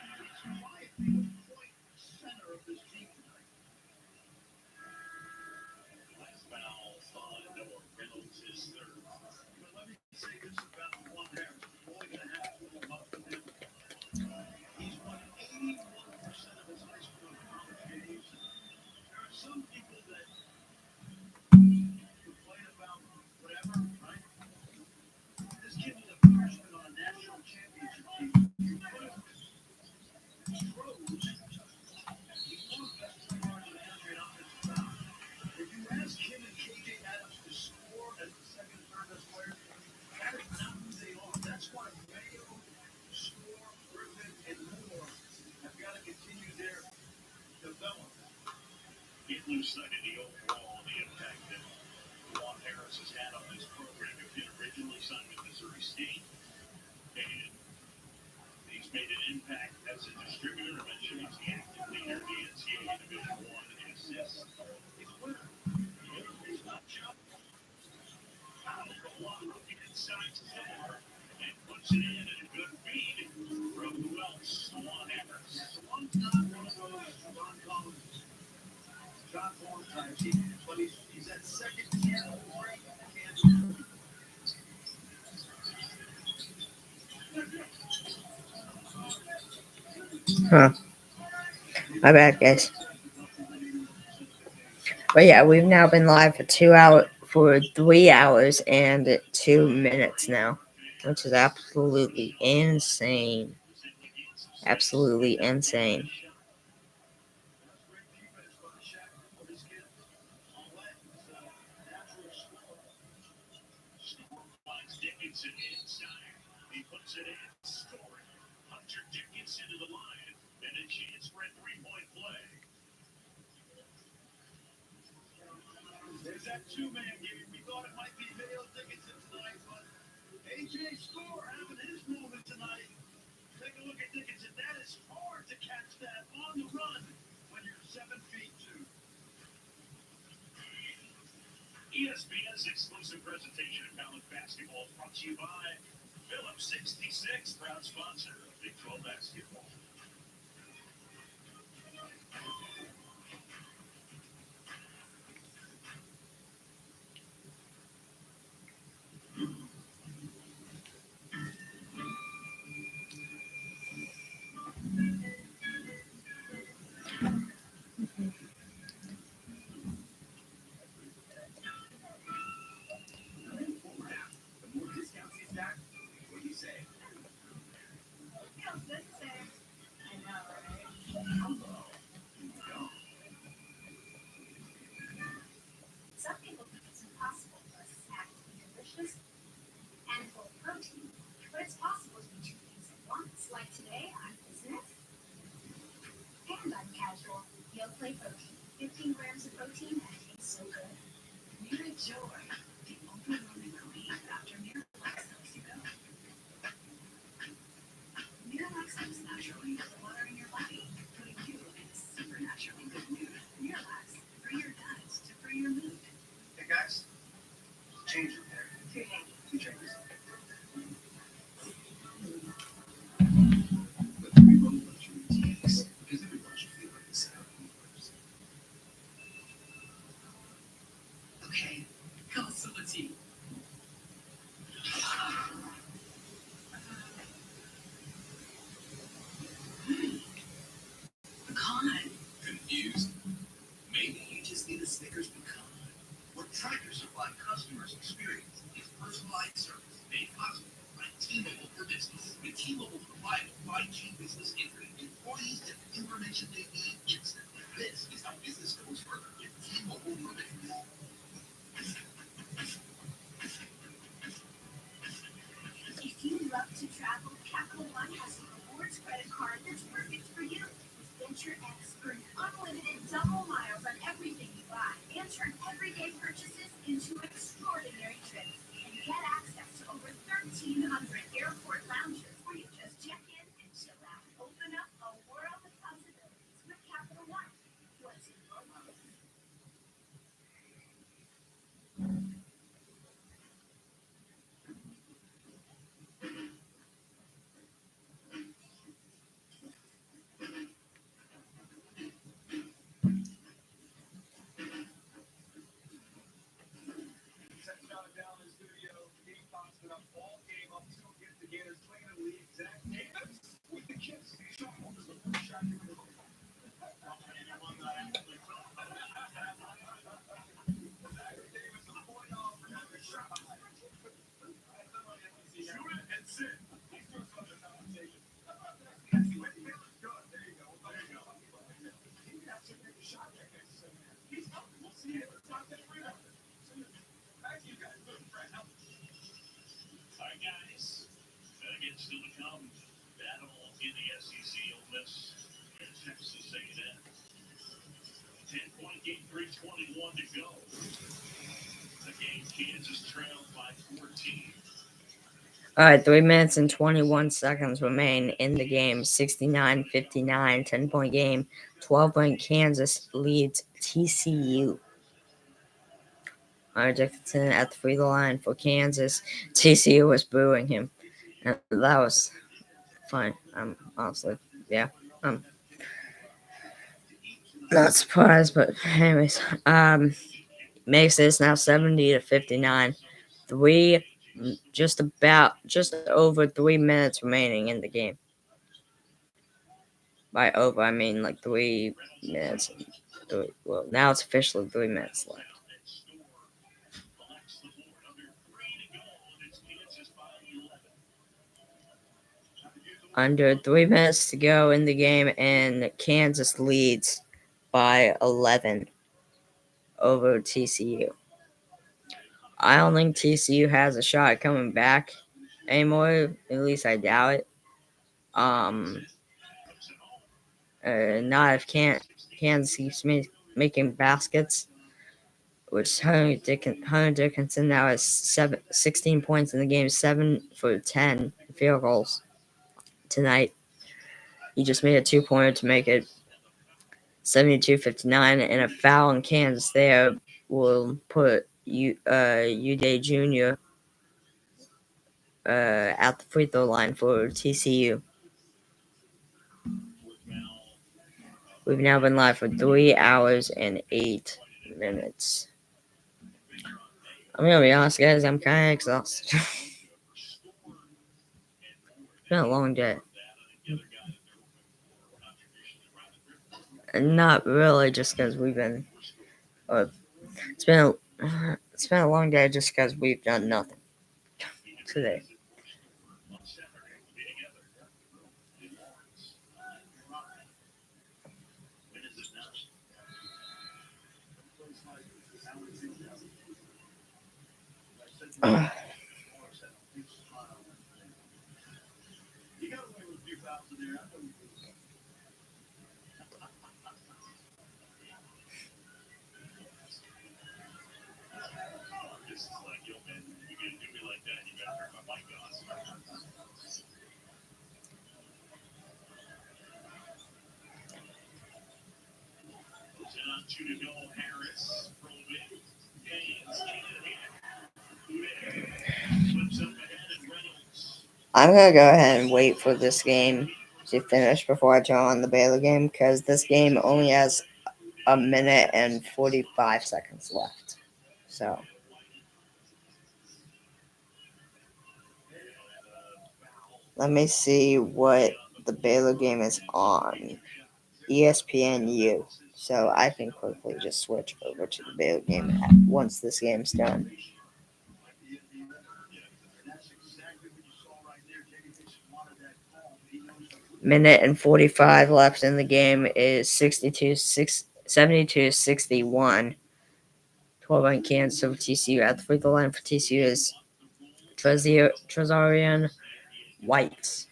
Huh. My bad, guys. But yeah, we've now been live for 3 hours and 2 minutes now, which is absolutely insane. Absolutely insane. thought it might be Vail Dickinson tonight, but AJ Score having his moment tonight. Take a look at Dickinson. That is hard to catch that on the run when you're 7'2". ESPN's exclusive presentation of college basketball is brought to you by Phillips 66, proud sponsor of Big 12 basketball. Some people think it's impossible for a snack to be delicious and full of protein, but it's possible to do two things at once. Like today, I'm business and I'm casual. Meal play protein, 15 grams of protein that tastes so good. You enjoy the overwhelming relief after Miralax helps you go. Miralax helps naturally with the water in your body, putting you in a supernaturally good mood. Miralax, for your gut to free your mood. Hey guys, change it there. Two handy. Two changes. But we both let you takes because everyone should feel like the sound universe. Okay, come some tea. Pecan. Confused? Maybe you just need a Snickers pecan. What Tractor Supply customers experience is personalized service made possible by T-Mobile for Business. With T-Mobile provide 5G business internet, employees get the information they need instantly. This is how business goes further with T-Mobile for Business. If you love to travel, Capital One has a rewards credit card that's perfect for you. With Venture X, earn unlimited double miles on everything you buy and turn everyday purchases into extraordinary trips. And get access to over 1,300 airport lounges where you just check in and chill out. Open up a world of possibilities with Capital One. What's in your wallet? Setting down in the studio, Game Fox been up all game up till get the Gators playing in the league. Zach Davis with the kiss. Shot what was the first shot you were looking for? Zach Davis a point off for another shot. Shoot it and sit. He's doing some of the conversation. Good. There you go. There you go. He can actually take a shot like this. He's up. We'll see it. It's not that real. Back to you guys. Good, Brad. Help. All right, guys. Again, still to come. Battle in the SEC. Ole Miss and Texas A&M. 10-point game, 3:21 to go. The game, Kansas trailed by 14. All right, 3 minutes and 21 seconds remain in the game. 69-59, 10-point game. 12-point Kansas leads TCU. All right, Dickinson at the free throw line for Kansas. TCU was booing him. And that was fine. Honestly, yeah. Not surprised, but anyways, makes this now 70-59. Just over 3 minutes remaining in the game. By over, I mean like 3 minutes. Well, now it's officially 3 minutes left. Under 3 minutes to go in the game, and Kansas leads by 11 over TCU. I don't think TCU has a shot coming back anymore. At least I doubt it. Not if Kansas keeps making baskets. which Hunter Dickinson now has 16 points in the game, 7 for 10 field goals tonight. He just made a 2-pointer to make it 72-59, and a foul in Kansas there will put Uday Jr. At the free throw line for TCU. We've now been live for 3 hours and 8 minutes. I'm gonna be honest, guys, I'm kind of exhausted. It's been a long day. And not really, just because we've been. It's been a long day, just because we've done nothing today. I'm going to go ahead and wait for this game to finish before I turn on the Baylor game, because this game only has a minute and 45 seconds left. So. Let me see what the Baylor game is on. ESPNU. So I can quickly just switch over to the Baylor game once this game's done. Minute and 45 left in the game is 72-61. 12 on Kansas over TCU. At the free throw line for TCU is Trezorian White.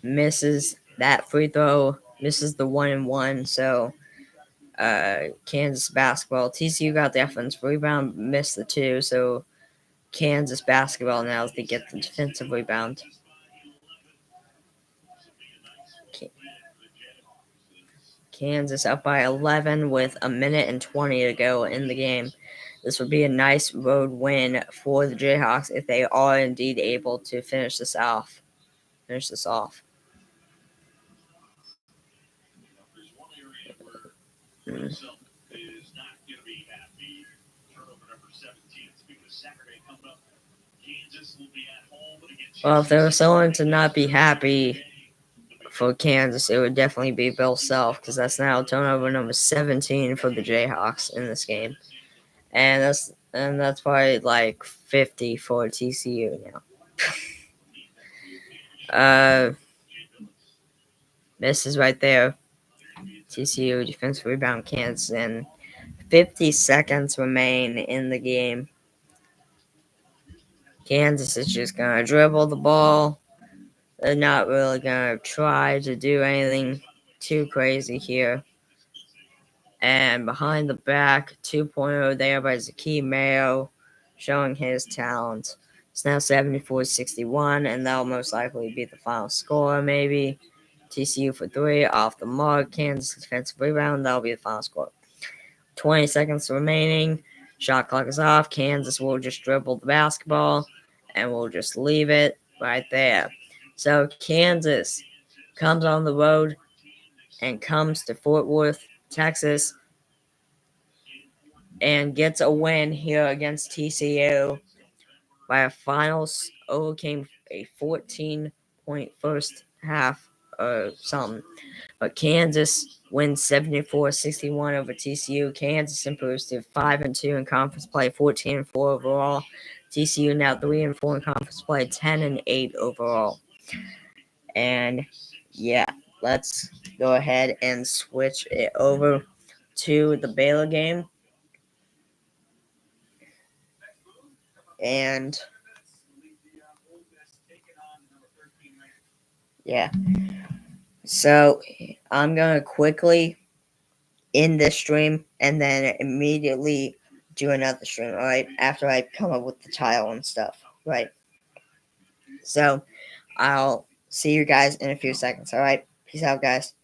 Misses that free throw, misses the 1-and-1. So Kansas basketball. TCU got the offensive rebound, missed the 2. So Kansas basketball now as they get the defensive rebound. Kansas up by 11 with a minute and 20 to go in the game. This would be a nice road win for the Jayhawks if they are indeed able to finish this off. Well, if there was someone to not be happy for Kansas, it would definitely be Bill Self, because that's now turnover number 17 for the Jayhawks in this game, and that's probably like 50 for TCU now. Misses right there. TCU defensive rebound, Kansas, and 50 seconds remain in the game. Kansas is just gonna dribble the ball. They're not really gonna try to do anything too crazy here. And behind the back, 2-pointer there by Zaki Mayo, showing his talent. It's now 74-61, and that'll most likely be the final score, maybe. TCU for 3, off the mark. Kansas defensive rebound, that'll be the final score. 20 seconds remaining. Shot clock is off. Kansas will just dribble the basketball, and we'll just leave it right there. So Kansas comes on the road and comes to Fort Worth, Texas, and gets a win here against TCU by a finals, overcame a 14-point first half or something. But Kansas wins 74-61 over TCU. Kansas improves to 5-2 in conference play, 14-4 overall. TCU now 3-4 in conference play, 10-8 overall. And yeah, let's go ahead and switch it over to the Baylor game. And yeah, so I'm going to quickly in this stream and then immediately do another stream, all right? After I come up with the title and stuff, right? So I'll see you guys in a few seconds, all right? Peace out, guys.